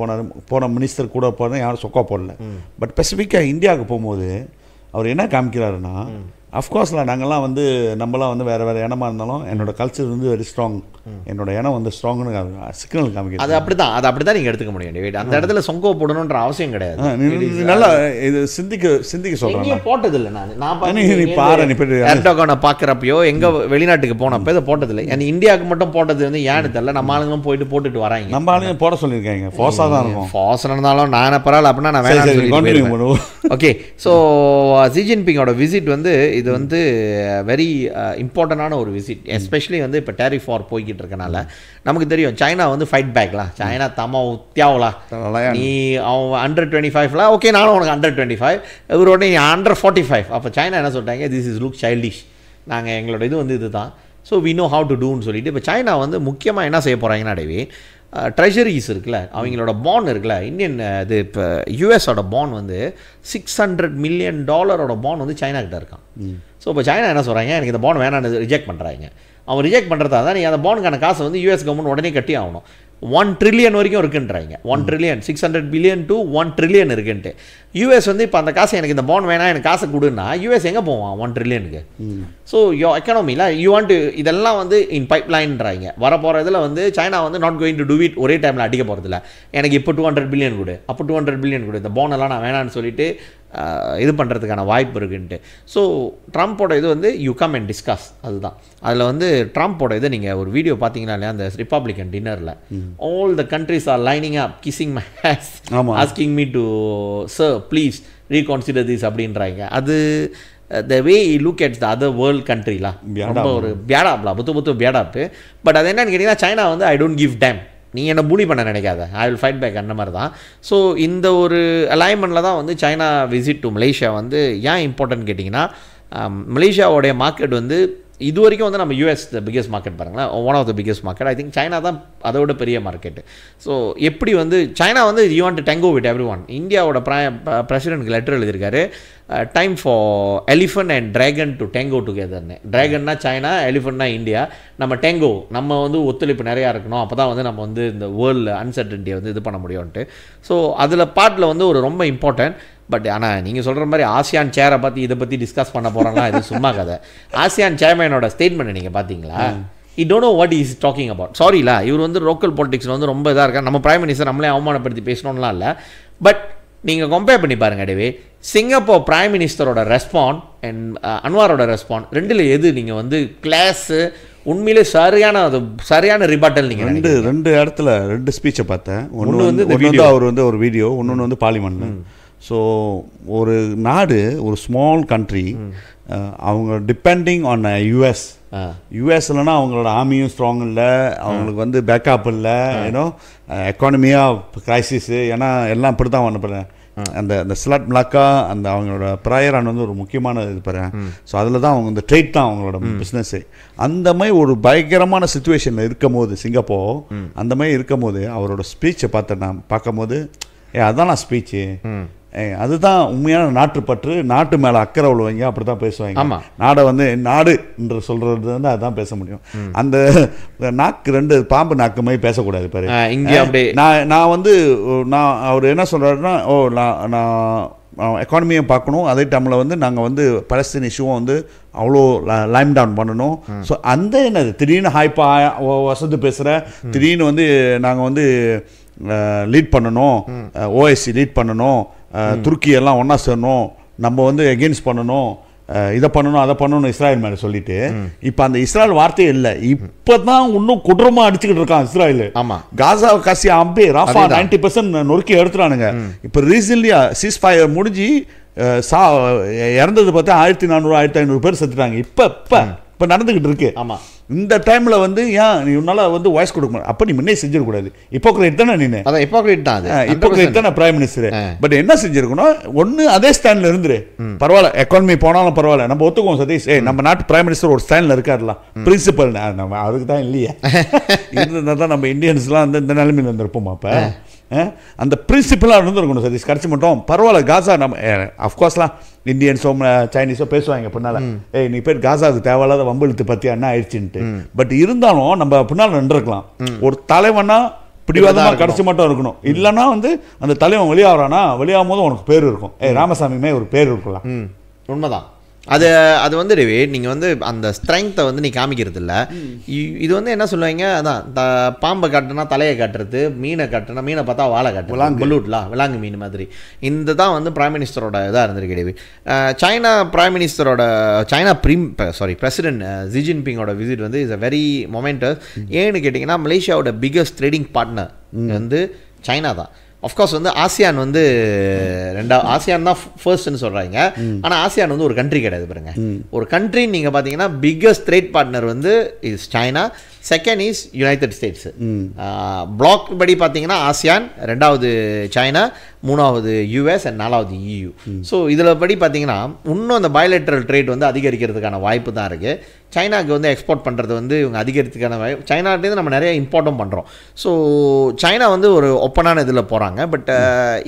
போன மினிஸ்டர் கூட போகிறேன், யாரும் சொக்கா போடல. பட் ஸ்பெசிஃபிக்காக இந்தியாவுக்கு போகும்போது அவர் என்ன காமிக்கிறாருன்னா, அஃப்கோர்ஸில் நாங்கள்லாம் வந்து நம்மளாம் வந்து வேறு இனமாக இருந்தாலும் என்னோட கல்ச்சர் வந்து வெரி ஸ்ட்ராங் என்னோட இனம் வந்து ஸ்ட்ராங்னு சிக்னல் காமிக்கிறது. அது அப்படிதான் நீங்கள் எடுத்துக்க முடியும் டேவிட். அந்த இடத்துல சொங்கோ போடணுன்ற அவசியம் கிடையாது. நல்லா இது சிந்திக்க சொல்கிறேன். போட்டதில்லை நான் எர்டோகானை பார்க்குறப்பையோ எங்கே வெளிநாட்டுக்கு போனப்போ இதை போட்டதில்லை. இந்தியாவுக்கு மட்டும் போட்டது வந்து ஏன்னு தெரியல. நம்ம ஆளுங்களும் போட்டுட்டு வராங்க. நம்ம ஆளுங்க போட சொல்லியிருக்காங்க. ஃபாஸாக தான் இருக்கும். ஃபாஸ் இருந்தாலும் நான் பரவாயில்ல அப்படின்னா நான் வேணாம். ஓகே, ஸோ ஷி ஜின்பிங்கோட விசிட் வந்து இது வந்து வெரி இம்பார்ட்டண்டான ஒரு விசிட். எஸ்பெஷலி வந்து இப்போ டேரிஃப் வார் போய்கிட்டு இருக்கனால நமக்கு தெரியும் சைனா வந்து ஃபைட் பேக்லாம். சைனா தம்மா உத்தியாவலா நீ அவன் 125 ஓகே நானும் உனக்கு 125 இவரோட நீ 145. அப்போ சைனா என்ன சொல்லிட்டாங்க, திஸ் இஸ் லுக் சைல்டிஷ், நாங்கள் எங்களோட இது வந்து இதுதான், so we know how to டூன்னு சொல்லிட்டு இப்போ சைனா வந்து முக்கியமாக என்ன செய்ய போகிறாங்கன்னா டேவி, ட்ரெஷரிஸ் இருக்குல்ல, அவங்களோட பாண்ட் இருக்குல்ல, இந்தியன் இது இப்போ யூஎஸோட பாண்ட் வந்து $600 million பாண்ட் வந்து சைனா கிட்ட இருக்கான். ஸோ இப்போ சைனா என்ன சொல்கிறாங்க, எனக்கு இந்த பாண்ட் வேணான்னு ரிஜெக்ட் பண்ணுறாங்க. அவன் ரிஜெக்ட் பண்ணுறதா தான் நீ அந்த பாண்டுக்கான காசை வந்து யூஎஸ் கவர்மெண்ட் உடனே கட்டி ஆகணும். 1 trillion வரைக்கும் இருக்குன்றாங்க. 1 trillion, 600 billion to 1 trillion இருக்குன்ட்டு. யூஎஸ் வந்து இப்போ அந்த காசை எனக்கு இந்த பாண்ட் வேணாம் எனக்கு காசை கொடுன்னா யூஎஸ் எங்கே போவான் 1 trillion-க்கு? ஸோ யோ எக்கனாமியில் யூ வாண்ட் டு இதெல்லாம் வந்து இன் பைப் லைன்றாங்க. வரப்போகிற இதில் வந்து சைனா வந்து not going to do it ஒரே டைமில் அடிக்க போகிறதில்ல. எனக்கு இப்போ 200 billion கொடு, அப்போ 200 billion கொடு, இந்த பாண்டெல்லாம் நான் வேணான்னு சொல்லிட்டு இது பண்ணுறதுக்கான வாய்ப்பு இருக்குன்ட்டு. ஸோ ட்ரம்ப்போட இது வந்து யூ கம் அண்ட் டிஸ்கஸ், அதுதான். அதில் வந்து ட்ரம்ப்போட இது நீங்கள் ஒரு வீடியோ பார்த்தீங்கன்னா இல்லையா, அந்த ரிப்பப்ளிகன் டின்னரில் all the countries are lining up kissing my ass asking me to sir please reconsider this அப்படின்றாங்க. அது the way you look at the other world கண்ட்ரிலாம் ரொம்ப ஒரு பேடாப்லா புத்து பேடாப்பு. பட் அது என்னன்னு கேட்டிங்கன்னா சைனா வந்து ஐ டோன்ட் கிவ் டைம், நீ என்ன பூலி பண்ண நினைக்காத, ஐ வில் ஃபைட் பேக் அந்த மாதிரி தான். ஸோ இந்த ஒரு அலைன்மெண்ட்டில் தான் வந்து சைனா விசிட் டு மலேசியா வந்து ஏன் இம்பார்ட்டன்ட் கேட்டிங்கன்னா, மலேசியாவோடைய மார்க்கெட் வந்து இது வரைக்கும் வந்து நம்ம யூஎஸ் த பிக்கஸ்ட் மார்க்கெட் பாருங்களேன், one of the biggest market. I think China தான் அதோட பெரிய மார்க்கெட்டு. ஸோ எப்படி வந்து சைனா வந்து you want to tango with every one. இந்தியாவோட பிரசிடென்ட்க்கு லெட்டர் எழுதியிருக்காரு, time for elephant and dragon to tango டுகெதர்னு. ட்ராகன்னா சைனா, எலிஃபண்ட்னா இந்தியா. நம்ம டெங்கோ நம்ம வந்து ஒத்துழைப்பு நிறையா இருக்கணும், அப்போ தான் வந்து நம்ம வந்து இந்த வேர்ல்டு அன்சர்டன்ட்டியை வந்து இது பண்ண முடியும்ன்ட்டு. ஸோ அதில் பார்ட்டில் வந்து ஒரு ரொம்ப இம்பார்ட்டன்ட். பட் ஆனால் நீங்கள் சொல்கிற மாதிரி ஆசியான் சேரை பற்றி இதை பற்றி டிஸ்கஸ் பண்ண போகிறோம்னா இது சும்மா கதை. ஆசியான் சேர்மேனோட ஸ்டேட்மெண்ட் நீங்கள் பார்த்தீங்களா? You don't know what is talking about. சாரிலா, இவர் வந்து லோக்கல் பாலிடிக்ஸில் வந்து ரொம்ப இதாக இருக்கா. நம்ம பிரைம் மினிஸ்டர் நம்மளே அவமானப்படுத்தி பேசணும்லாம் இல்லை. பட் நீங்கள் கம்பேர் பண்ணி பாருங்க டேவே, சிங்கப்பூர் பிரைம் மினிஸ்டரோட ரெஸ்பாண்ட் அண்ட் அன்வாரோட ரெஸ்பாண்ட் ரெண்டில் எது நீங்கள் வந்து கிளாஸு உண்மையிலே சரியான ரிபாட்டல்? நீங்கள் ரெண்டு இடத்துல 2 ஸ்பீச்சை பார்த்தேன். ஒன்று வந்து அவர் வந்து ஒரு வீடியோ, ஒன்று வந்து பார்லிமெண்ட்ல. ஸோ ஒரு நாடு, ஒரு ஸ்மால் கண்ட்ரி, அவங்க டிபெண்டிங் ஆன் யூஎஸ் இல்லைன்னா அவங்களோட ஆர்மியும் ஸ்ட்ராங் இல்லை, அவங்களுக்கு வந்து பேக்கப் இல்லை, ஏன்னோ எக்கானமியாக கிரைசிஸு. ஏன்னா எல்லாம் இப்படி தான் ஒன்று அந்த ஸ்லட் மலாக்கா அந்த அவங்களோட ப்ராயரான் வந்து ஒரு முக்கியமான இது பாருங்க. ஸோ அதில் தான் அவங்க இந்த ட்ரேட் தான் அவங்களோட பிஸ்னஸ்ஸு. அந்த மாதிரி ஒரு பயங்கரமான சுச்சுவேஷனில் இருக்கும் போது சிங்கப்பூர் அந்த மாதிரி இருக்கும் போது அவரோட ஸ்பீச்சை பார்க்கும் போது அதான் நான் ஸ்பீச்சு, அதுதான் உண்மையான நாட்டுப்பற்று, நாட்டு மேலே அக்கறை உள்ளவங்க அப்படி தான் பேசுவாங்க. நாடை வந்து நாடு என்று சொல்கிறது வந்து அதுதான் பேச முடியும். அந்த நாக்கு 2 பாம்பு நாக்கு மாதிரி பேசக்கூடாது பாரு. நான் வந்து அவர் என்ன சொல்கிறாருன்னா, நான் எக்கானமியை பார்க்கணும், அதே டைமில் வந்து நாங்கள் வந்து பலஸ்தீன் இஷ்யூவும் வந்து அவ்வளோ லைம் டவுன் பண்ணணும். ஸோ அந்த என்னது திடீர்னு ஹைப்பா வசதி பேசுகிற, திடீர்னு வந்து நாங்கள் வந்து லீட் பண்ணணும், ஓஎஸ்சி லீட் பண்ணணும், துருக்கி எல்லாம் ஒன்றா சேரணும், நம்ம வந்து எகெயின்ஸ்ட் பண்ணணும், இதை பண்ணணும் அதை பண்ணணும் இஸ்ராயல் மேலே சொல்லிட்டு இப்போ அந்த இஸ்ராயல் வார்த்தையே இல்லை. இப்போ தான் இன்னும் கொடூரமாக அடிச்சுக்கிட்டு இருக்கான் இஸ்ராயல். ஆமாம், காசா காசி அம்பே ராஃபா 90% நொறுக்கி எடுத்துறானுங்க. இப்போ ரீசன்ட்லியா சீஸ் ஃபயர் முடிஞ்சு இறந்தது பார்த்தா 1400 1500 பேர் செத்துட்டாங்க. இப்போ நடந்துக்கிட்டு இருக்கு. ஆமாம், இந்த டைமில் வந்து ஏன் நீ உன்னால வந்து வாய்ஸ் கொடுக்க முடியும்? அப்போ நீ முன்னே செஞ்சிடக்கூடாது. ஹிப்போக்ரேட் தானே நீ? அதான் ஹிப்போக்ரேட் தான், ஹிப்போக்ரேட் தானே பிரைம் மினிஸ்டர். பட் என்ன செஞ்சிருக்கணும், ஒன்று அதே ஸ்டாண்டில் இருந்துரு, பரவாயில்ல எக்கானமி போனாலும் பரவாயில்ல, நம்ம ஒத்துக்குவோம் சதீஷ், நம்ம நாட்டு பிரைம் மினிஸ்டர் ஒரு ஸ்டாண்டில் இருக்காருலாம், பிரின்சிபல் நம்ம அதுக்கு தான் இல்லையா இருந்தது தான் நம்ம இந்தியன்ஸ்லாம் வந்து இந்த நிலைமையில் இருந்திருப்போம். அப்போ அந்த பிரின்சிபலாக இருந்துருக்கணும் சதீஷ். கடைசி மட்டும் பரவாயில்ல காசா நம்ம அஃப்கோர்ஸ்லாம் இந்தியன்ஸோ சைனீஸோ பேசுவாங்க பின்னால், நீ பேர் காசாவுக்கு தேவையில்லாத வம்பிழுத்து பற்றி என்ன ஆயிடுச்சுன்ட்டு. பட் இருந்தாலும் நம்ம பின்னால் நின்றுருக்கலாம். ஒரு தலைவனா பிடிவாதமாக கடைசி மட்டும் இருக்கணும். இல்லைன்னா வந்து அந்த தலைவன் வெளியாகிறானா வெளியாகும் போது உனக்கு பேர் இருக்கும். ராமசாமியுமே ஒரு பேர் இருக்கலாம். உண்மைதான். அது வந்து நீங்கள் வந்து அந்த ஸ்ட்ரென்த்தை வந்து நீ காமிக்கிறது இல்லை. இது வந்து என்ன சொல்லுவாங்க, அதான் பாம்பை காட்டுனா தலையை காட்டுறது, மீனை காட்டுனா மீனை பார்த்தா வாழை காட்டுறது, பலூட்லாம் விலாங்கு மீன் மாதிரி. இந்த தான் வந்து பிரைம் மினிஸ்டரோட இதாக இருந்திருக்கு டேவிட். சைனா பிரைம் மினிஸ்டரோட பிரசிடென்ட் ஜி ஜின்பிங்கோட விசிட் வந்து இஸ் அ வெரி மொமெண்டஸ். ஏன்னு கேட்டிங்கன்னா மலேசியாவோட பிகஸ்ட் ட்ரேடிங் பார்ட்னர் வந்து சைனா தான். அஃப்கோர்ஸ் வந்து ஆசியான் வந்து ஆசியான் தான் ஃபர்ஸ்ட்னு சொல்கிறாங்க. ஆனால் ஆசியான் வந்து ஒரு கண்ட்ரி கிடையாது பாருங்க. ஒரு கண்ட்ரின்னு நீங்கள் பார்த்தீங்கன்னா பிக்கஸ்ட் ட்ரேட் பார்ட்னர் வந்து is China, second is United States. Bloc படி பார்த்தீங்கன்னா ஆசியான், ரெண்டாவது சைனா, மூணாவது யூஎஸ் அண்ட் நாலாவது EU. ஸோ இதில் படி பார்த்தீங்கன்னா இன்னும் அந்த பயலேட்ரல் ட்ரேட் வந்து அதிகரிக்கிறதுக்கான வாய்ப்பு தான் இருக்குது. சைனாவுக்கு வந்து எக்ஸ்போர்ட் பண்ணுறது வந்து இவங்க அதிகரிக்கிறதுக்கான வாய்ப்பு, சைனாட்டேருந்து நம்ம நிறைய இம்போர்ட்டும் பண்ணுறோம். ஸோ சைனா வந்து ஒரு ஒப்பனான இதில் போகிறாங்க. பட்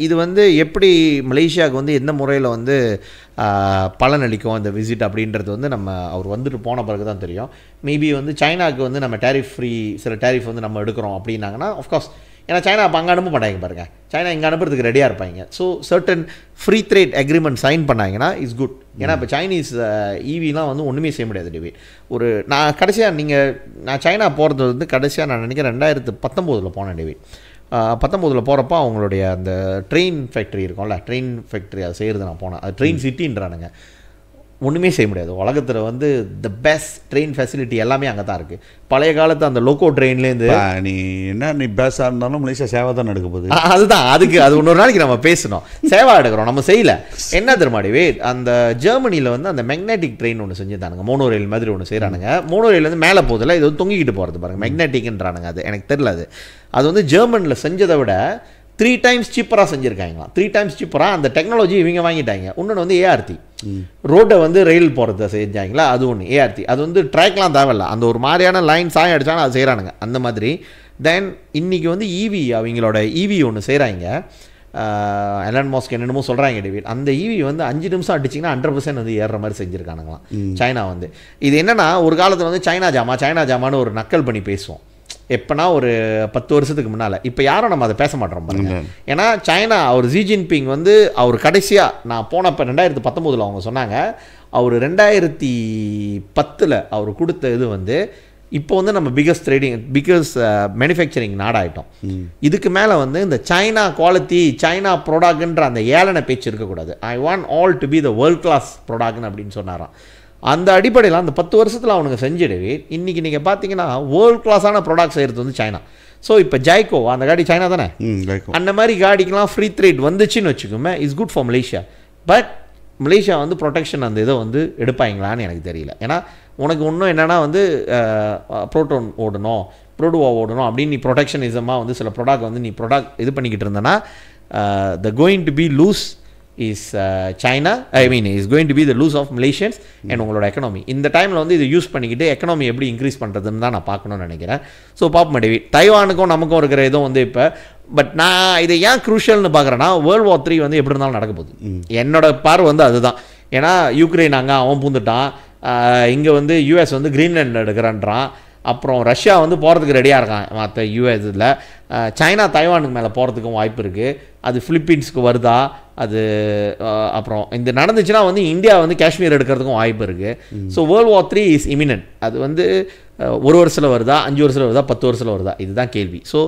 இது வந்து எப்படி மலேசியாவுக்கு வந்து எந்த முறையில் வந்து பலனளிக்கும் அந்த விசிட் அப்படின்றது வந்து நம்ம அவர் வந்துட்டு போன பிறகு தான் தெரியும். மேபி வந்து சைனாவுக்கு வந்து நம்ம டேரிஃப் ஃப்ரீ சில டேரிஃப் வந்து நம்ம எடுக்கிறோம் அப்படின்னாங்கன்னா ஆஃப்கோர்ஸ், ஏன்னா சைனா அப்போ அங்கே அனுப்ப மாட்டாங்க பாருங்க, சைனா இங்கே அனுப்புறதுக்கு ரெடியாக இருப்பாங்க. So certain free trade agreement sign பண்ணாங்கன்னா இஸ் குட். ஏன்னா இப்போ சைனீஸ் ஈவிலாம் வந்து ஒன்றுமே செய்ய முடியாது டிவி. நான் கடைசியாக நான் சைனா போகிறது வந்து கடைசியாக நான் நினைக்கிறேன் 2019 போனேன் டிவி. 19 போகிறப்போ அவங்களுடைய அந்த ட்ரெயின் ஃபேக்ட்ரி இருக்கும்ல, ட்ரெயின் ஃபேக்ட்ரி அதை செய்கிறது நான் போனேன். அது ட்ரெயின் சிட்டின்றானுங்க, ஒன்றுமே செய்ய முடியாது. உலகத்தில் வந்து த பெஸ்ட் ட்ரெயின் ஃபெசிலிட்டி எல்லாமே அங்கே தான் இருக்குது. பழைய காலத்து அந்த லோக்கோ ட்ரெயின்லேருந்து நீ பேஸாக இருந்தாலும் மலேசியா சேவை தான் எடுக்க போகுது. அதுதான் அது இன்னொரு நாளைக்கு நம்ம பேசணும். சேவா எடுக்கிறோம் நம்ம செய்யலை. என்ன தெரியுமாடிவே, அந்த ஜெர்மனியில் வந்து அந்த மேக்னெட்டிக் ட்ரெயின் ஒன்று செஞ்சுதானுங்க, மோனோ ரயில் மாதிரி ஒன்று செய்கிறானுங்க. மோனோ ரயில் வந்து மேலே போதில்ல, இது வந்து தொங்கிக்கிட்டு போகிறது பாருங்கள், மேக்னெட்டிக்ன்றானுங்க. அது எனக்கு தெரியல. அது வந்து ஜெர்மனியில் செஞ்சதை விட 3 டைம்ஸ் சீப்பராக செஞ்சுருக்காங்களாம். 3 டைம்ஸ் சீப்பராக அந்த டெக்னாலஜி இவங்க வாங்கிட்டாங்க. இன்னொன்று வந்து ஏஆர்டி, ரோட்டை வந்து ரயில் போகிறத செஞ்சாங்களா, அது ஒன்று. ஏஆர்டி அது வந்து ட்ராக்லாம் தேவையில்ல, அந்த ஒரு மாதிரியான லைன் சாயம் அடித்தாலும் அது செய்கிறானுங்க அந்த மாதிரி. தென் இன்றைக்கி வந்து ஈவி, அவங்களோட ஈவி ஒன்று செய்கிறாங்க. எலான் மாஸ்க் என்னென்னமோ சொல்கிறாங்க டேவிட். அந்த ஈவி வந்து 5 நிமிஷம் அடிச்சிங்கன்னா 100% வந்து ஏறுற மாதிரி செஞ்சுருக்கானுங்களாம் சைனா வந்து. இது என்னென்னா, ஒரு காலத்தில் வந்து சைனா ஜாமான்னு ஒரு நக்கல் பண்ணி பேசுவோம் எப்போனா ஒரு 10 வருஷத்துக்கு முன்னால். இப்போ யாரும் நம்ம அதை பேச மாட்டோம் பாருங்க. ஏன்னா சைனா அவர் ஜி ஜின்பிங் வந்து அவர் கடைசியாக நான் போனப்போ 2019 அவங்க சொன்னாங்க, அவர் 2010 அவர் கொடுத்த இது வந்து இப்போ வந்து நம்ம பிகஸ்ட் மேனுஃபேக்சரிங் நாடாயிட்டோம். இதுக்கு மேலே வந்து இந்த சைனா குவாலிட்டி, சைனா ப்ராடக்ட்ன்ற அந்த ஏளன பேச்சு இருக்கக்கூடாது. I want all to be the world class ப்ராடக்ட்னு அப்படின்னு சொன்னாராம். அந்த அடிப்படையில் அந்த 10 வருஷத்தில் அவனுங்க செஞ்சிடவே இன்றைக்கி நீங்கள் பார்த்தீங்கன்னா வேர்ல்ட் கிளாஸான ப்ராடக்ட் செய்கிறது வந்து சைனா. ஸோ இப்போ ஜைக்கோ அந்த காடி சைனா தானே, அந்த மாதிரி காடிக்கெலாம் ஃப்ரீ ட்ரேட் வந்துச்சுன்னு வச்சுக்கோமே, is good for Malaysia. But Malaysia வந்து ப்ரொடெக்ஷன் அந்த இதை வந்து எடுப்பாங்களான்னு எனக்கு தெரியல. ஏன்னா உனக்கு இன்னும் என்னென்னா வந்து ப்ரோட்டோன் ஓடணும், ப்ரோடுவா ஓடணும் அப்படின்னு நீ ப்ரொடெக்ஷனிசமாக வந்து சில ப்ராடக்ட் வந்து நீ இது பண்ணிக்கிட்டு இருந்தேன்னா the going to be lose is China, is going to be the lose of Malaysians and உங்களோட எக்கனாமி. இந்த டைமில் வந்து இதை யூஸ் பண்ணிக்கிட்டு எக்கனாமி எப்படி இன்க்ரீஸ் பண்ணுறதுன்னு தான் நான் பார்க்கணும்னு நினைக்கிறேன். ஸோ பாப்போம் டேவிட், தைவானுக்கும் நமக்கும் இருக்கிற இதுவும் வந்து இப்போ. பட் நான் இதை ஏன் க்ரூஷியல்னு பார்க்குறேன்னா, World War III வந்து எப்படி இருந்தாலும் நடக்க போகுது. என்னோட பார்வை வந்து அதுதான். ஏன்னா யுக்ரைன் அங்கே அவன் பூந்துட்டான், இங்கே வந்து யூஎஸ் வந்து கிரீன்லாண்ட் எடுக்கிறான்றான், அப்புறம் ரஷ்யா வந்து போகிறதுக்கு ரெடியாக இருக்கான் மற்ற யூஎஸில், சைனா தைவானுக்கு மேலே போகிறதுக்கும் வாய்ப்பு இருக்குது, அது ஃபிலிப்பீன்ஸுக்கு வருதா அது, அப்புறம் இந்த நடந்துச்சுன்னா வந்து இந்தியா வந்து காஷ்மீர் எடுக்கிறதுக்கும் வாய்ப்பு இருக்குது. So World War III is immanent. அது வந்து 1 வருஷத்தில் வருதா, 5 வருஷத்தில் வருதா, 10 வருஷத்தில் வருதா, இதுதான் கேள்வி. ஸோ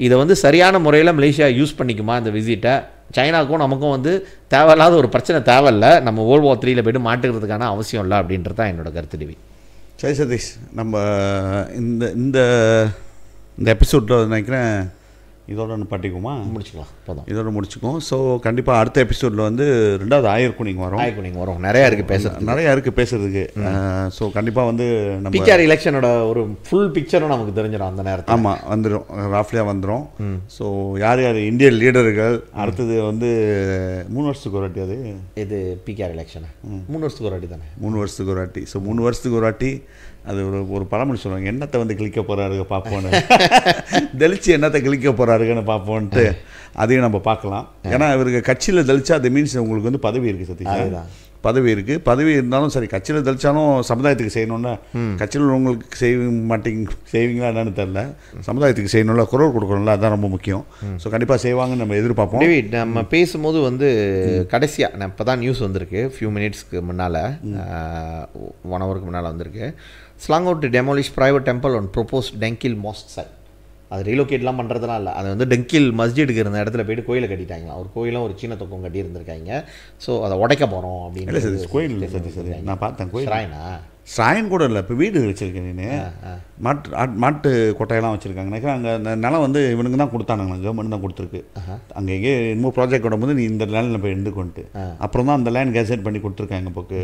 இதை வந்து சரியான முறையில் மலேசியா யூஸ் பண்ணிக்குமா இந்த விசிட்டை? சைனாக்கும் நமக்கும் வந்து தேவையில்லாத ஒரு பிரச்சனை தேவையில்லை, நம்ம World War III போய்ட்டு மாட்டுக்கிறதுக்கான அவசியம் இல்லை அப்படின்றது தான் என்னோட கருத்து டிவி. சரி சதீஷ், நம்ம இந்த இந்த இந்த எபிசோடில் நினைக்கிறேன் இதோட பட்டிக்குமா முடிச்சுக்கலாம், போதும், இதோட முடிச்சுக்குவோம். ஸோ கண்டிப்பாக அடுத்த எபிசோடில் வந்து 2வது ஆயர்குனிங் வரும். நிறையா இருக்குது பேசுறதுக்கு. ஸோ கண்டிப்பாக வந்து நம்ம பிகேஆர் எலெக்ஷனோட ஒரு ஃபுல் பிக்சரும் நமக்கு தெரிஞ்சிடும் அந்த நேரத்தில். ஆமாம், வந்துடும், ராஃப்லியாக வந்துடும். ஸோ யார் இந்தியன் லீடர்கள், அடுத்தது வந்து 3 வருஷத்துக்கு ஒரு வாட்டி, அது இது பிகேஆர் எலெக்ஷன் 3 வருஷத்துக்கு ஒரு வாட்டி தானே, 3 வருஷத்துக்கு ஒரு வாட்டி. ஸோ 3 வருஷத்துக்கு ஒரு வாட்டி அது ஒரு பழமொழி சொல்லுவாங்க, என்னத்தை வந்து கிளிக்க போகிறாருங்க பார்ப்போன்னு, தெளிச்சு என்னத்தை கிளிக்க போகிறாருங்கன்னு பார்ப்போன்ட்டு அதையும் நம்ம பார்க்கலாம். ஏன்னா இவருக்கு கட்சியில் தெளிச்சா அது மீன்ஸ் உங்களுக்கு வந்து பதவி இருக்குது சதீஷ். பதவி இருக்குது. பதவி இருந்தாலும் சரி, கட்சியில் தெளிச்சாலும் சமுதாயத்துக்கு செய்யணும்னா, கட்சியில் உங்களுக்கு செய்வீங்களா என்னன்னு தெரில, சமுதாயத்துக்கு செய்யணும்ல, குரல் கொடுக்கணும்ல, அதுதான் ரொம்ப முக்கியம். ஸோ கண்டிப்பாக செய்வாங்கன்னு நம்ம எதிர்பார்ப்போம். டேவிட், நம்ம பேசும்போது வந்து கடைசியாக நான் இப்போ தான் நியூஸ் வந்திருக்கு, ஃபியூ மினிட்ஸ்க்கு முன்னால், 1 ஹவருக்கு முன்னால் வந்திருக்கு. ஸ்லாங்கவுட் demolish private temple one propose Dengkil mosque site. அது ரீலோகேட்லாம் பண்ணுறதுலாம் இல்லை, அது வந்து டெங்கில் மஸ்ஜிடுக்கு இருந்த இடத்துல போய்ட்டு கோயிலை கட்டிட்டாங்க. ஒரு கோயிலும் ஒரு சீன தொக்கம் கட்டி இருந்திருக்காங்க. ஸோ அதை உடைக்க போகிறோம் அப்படின்னு. கோயில் இல்லை சரி, நான் பார்த்தேன். கோயில் ஷ்ரைனா? ஷ்ரைன் கூட இல்லை, இப்போ வீடு வச்சுருக்கேன் நீ. மாட்டு கொட்டையெல்லாம் வச்சுருக்காங்க. அங்கே அந்த நிலம் வந்து இவனுக்கு தான் கொடுத்தானுங்களா, கவர்மெண்ட் தான் கொடுத்துருக்கு. அங்கே எங்கே இன்னும் ப்ராஜெக்ட் வரும்போது நீ இந்த லேண்டில் போய் எடுத்துக்கொண்டு அப்புறம் தான் அந்த லேண்ட் கேசட் பண்ணி கொடுத்துருக்காங்க போக்கு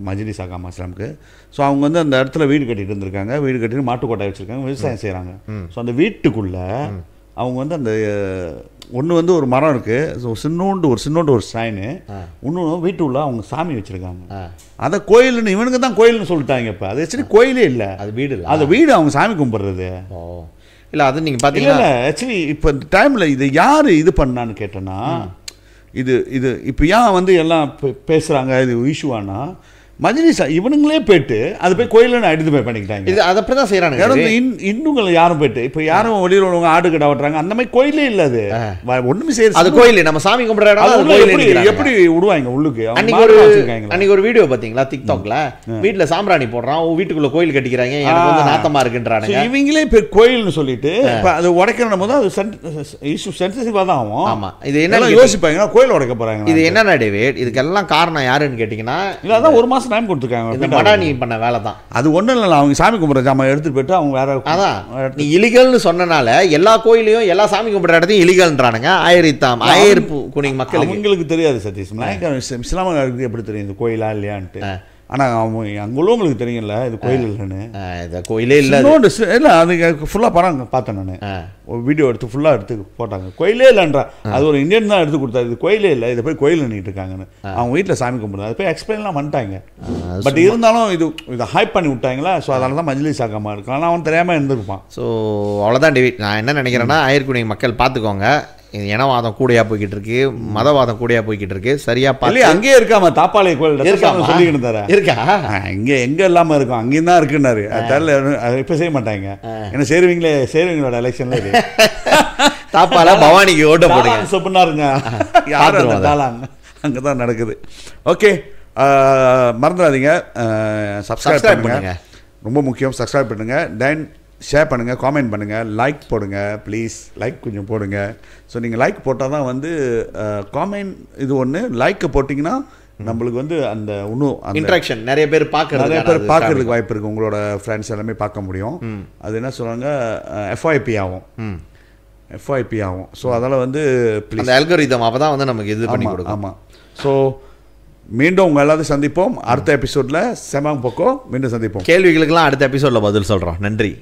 மஜ்லிஸ் ஆகா மாஸ்லாமுக்கு. ஸோ அவங்க வந்து அந்த இடத்துல வீடு கட்டிட்டு இருந்திருக்காங்க. வீடு கட்டிட்டு மாட்டு கொட்டாய் வச்சுருக்காங்க, விவசாயம் செய்கிறாங்க. ஸோ அந்த வீட்டுக்குள்ளே அவங்க வந்து அந்த ஒன்று வந்து ஒரு மரம் இருக்குது. ஸோ சின்னோண்டு ஒரு ஸ்ட்ரைனு, இன்னொன்று வீட்டுக்குள்ள அவங்க சாமி வச்சுருக்காங்க. அதை கோயில்னு இவனுக்கு தான் கோயில்னு சொல்லிட்டாங்க. இப்போ அது ஆக்சுவலி கோயிலே இல்லை, அது வீடு இல்லை. அது வீடு அவங்க சாமி கும்பிட்றது. இல்லை, அது நீங்கள் பார்த்தீங்கன்னா இல்லை ஆக்சுவலி இப்போ இந்த டைமில் இது யார் இது பண்ணான்னு கேட்டேன்னா, இது இப்போ ஏன் வந்து எல்லாம் பேசுகிறாங்க இது இஷ்யூவானா, மஜ்லிஸ் இவனுங்களே போயிட்டு அது போய் கோயிலுன்னு ஐடென்டிஃபை பண்ணிக்கிட்டாங்க. இது அதை அப்படி தான் செய்கிறாங்க. இன்னுங்கள் யாரும் போயிட்டு இப்போ யாரும் வெளியில் உள்ளவங்க ஆடு கடை ஓட்டுறாங்க, அந்த மாதிரி கோயிலே இல்லை. அது ஒன்றுமே செய்ய அது கோயில் நம்ம சாமி கும்பிட்ற இடம் எப்படி விடுவாங்க உள்ளுக்கு? அன்னைக்கு ஒரு வீடியோ பார்த்தீங்களா டிக்டாக்ல, வீட்டில் சாம்பிராணி போடுறான், வீட்டுக்குள்ள கோயில் கட்டிக்கிறாங்க, எனக்கு வந்து நாத்தமா இருக்குன்றாங்க. இவங்களே போய் கோயில்னு சொல்லிட்டு அது உடைக்கிற போது அது சென்சிட்டிவாக தான் ஆகும். ஆமாம், இது என்ன யோசிப்பாங்கன்னா கோயில் உடைக்க போறாங்க. இது என்னன்னா டேவிட், இதுக்கெல்லாம் காரணம் யாருன்னு கேட்டிங்கன்னா, இதான் 1 மாதம் டைம் கொடுத்துருக்காங்க. மடானி பண்ண வேலை தான் அது. ஒன்றும் இல்லை, அவங்க சாமி கும்பிட்ற ஜாமான் எடுத்துட்டு போயிட்டு அவங்க வேற. அதான் நீ இலிகல்னு சொன்னனால எல்லா கோயிலையும் எல்லா சாமி கும்பிட்ற இடத்தையும் இலிகல்ன்றானுங்க. ஆயிரப்பு குனிங் மக்கள் அவங்களுக்கு தெரியாது சதீஷ். இஸ்லாமியர்களுக்கு எப்படி தெரியும் இது கோயிலா இல்லையான்ட்டு? ஆனால் அவங்க அங்கே உள்ளவங்களுக்கு தெரியும்ல இது கோயில் இல்லைன்னு. இது கோயிலே இல்லை இல்லை, அது ஃபுல்லாக படம் பார்த்தேன் நான். ஒரு வீடியோ எடுத்து ஃபுல்லாக எடுத்து போட்டாங்க. கோயிலே இல்லைன்றா, அது ஒரு இந்தியன் தான் எடுத்து கொடுத்தாரு. இது கோயிலே இல்லை, இதை போய் கோயில் பண்ணிட்டு இருக்காங்கன்னு. அவங்க வீட்டில் சாமி கும்பிடுறது அதை போய் எக்ஸ்பிளைன்லாம் பண்ணிட்டாங்க. பட் இருந்தாலும் இதை ஹைப் பண்ணி விட்டாங்களா. ஸோ அதனால தான் மஜ்லிஸ் ஆகாமல் இருக்கும். ஆனால் அவன் தெரியாமல் இருந்திருப்பான். ஸோ அவ்வளோதான் டேவிட். நான் என்ன நினைக்கிறேன்னா, ஆயிரக்குடிங்க மக்கள் பார்த்துக்கோங்க, இனவாதம் கூடையா போய்கிட்டு இருக்கு, மதவாதம் கூடையா போய்கிட்டு இருக்கு. சரியா பார்த்து அங்கேயே இருக்காம தாப்பாளைய கோயில் சொல்லிக்கிட்டு தர இருக்கா, இங்கே எங்க இல்லாம இருக்கும், அங்கேயும் தான் இருக்குன்னாரு. அது தெரியல, இப்ப செய்ய மாட்டாங்க. ஏன்னா சேருவீங்களோட எலெக்ஷன்ல இது தாப்பால பவானிக்கு ஓட்ட போடுங்க சொன்னாருங்க. யாரும் அங்கதான் நடக்குது. ஓகே, மறந்துடாதீங்க, சப்ஸ்கிரைப் பண்ணுங்க, ரொம்ப முக்கியம். சப்ஸ்கிரைப் பண்ணுங்க, தென் ஷேர் பண்ணுங்கள், காமெண்ட் பண்ணுங்கள், லைக் போடுங்க ப்ளீஸ். லைக் கொஞ்சம் போடுங்க. ஸோ நீங்கள் லைக் போட்டால் தான் வந்து காமெண்ட் இது ஒன்று லைக்கை போட்டிங்கன்னா நம்மளுக்கு வந்து அந்த இன்னும் இன்ட்ராக்ஷன் நிறைய பேர் பார்க்கறதுக்கு வாய்ப்பு இருக்குது. உங்களோட ஃப்ரெண்ட்ஸ் எல்லாமே பார்க்க முடியும். அது என்ன சொல்கிறாங்க, எஃப்ஐபி ஆகும். ஸோ அதனால் வந்து அந்த அல்காரிதம் அப்போ தான் வந்து நமக்கு இது பண்ணி கொடுக்கும். ஆமாம். ஸோ மீண்டும் உங்கள் எல்லாத்தையும் சந்திப்போம் அடுத்த எபிசோடில். செமாங் பக்கம் மீண்டும் சந்திப்போம். கேள்விகளுக்கெல்லாம் அடுத்த எபிசோடில் பதில் சொல்கிறோம். நன்றி.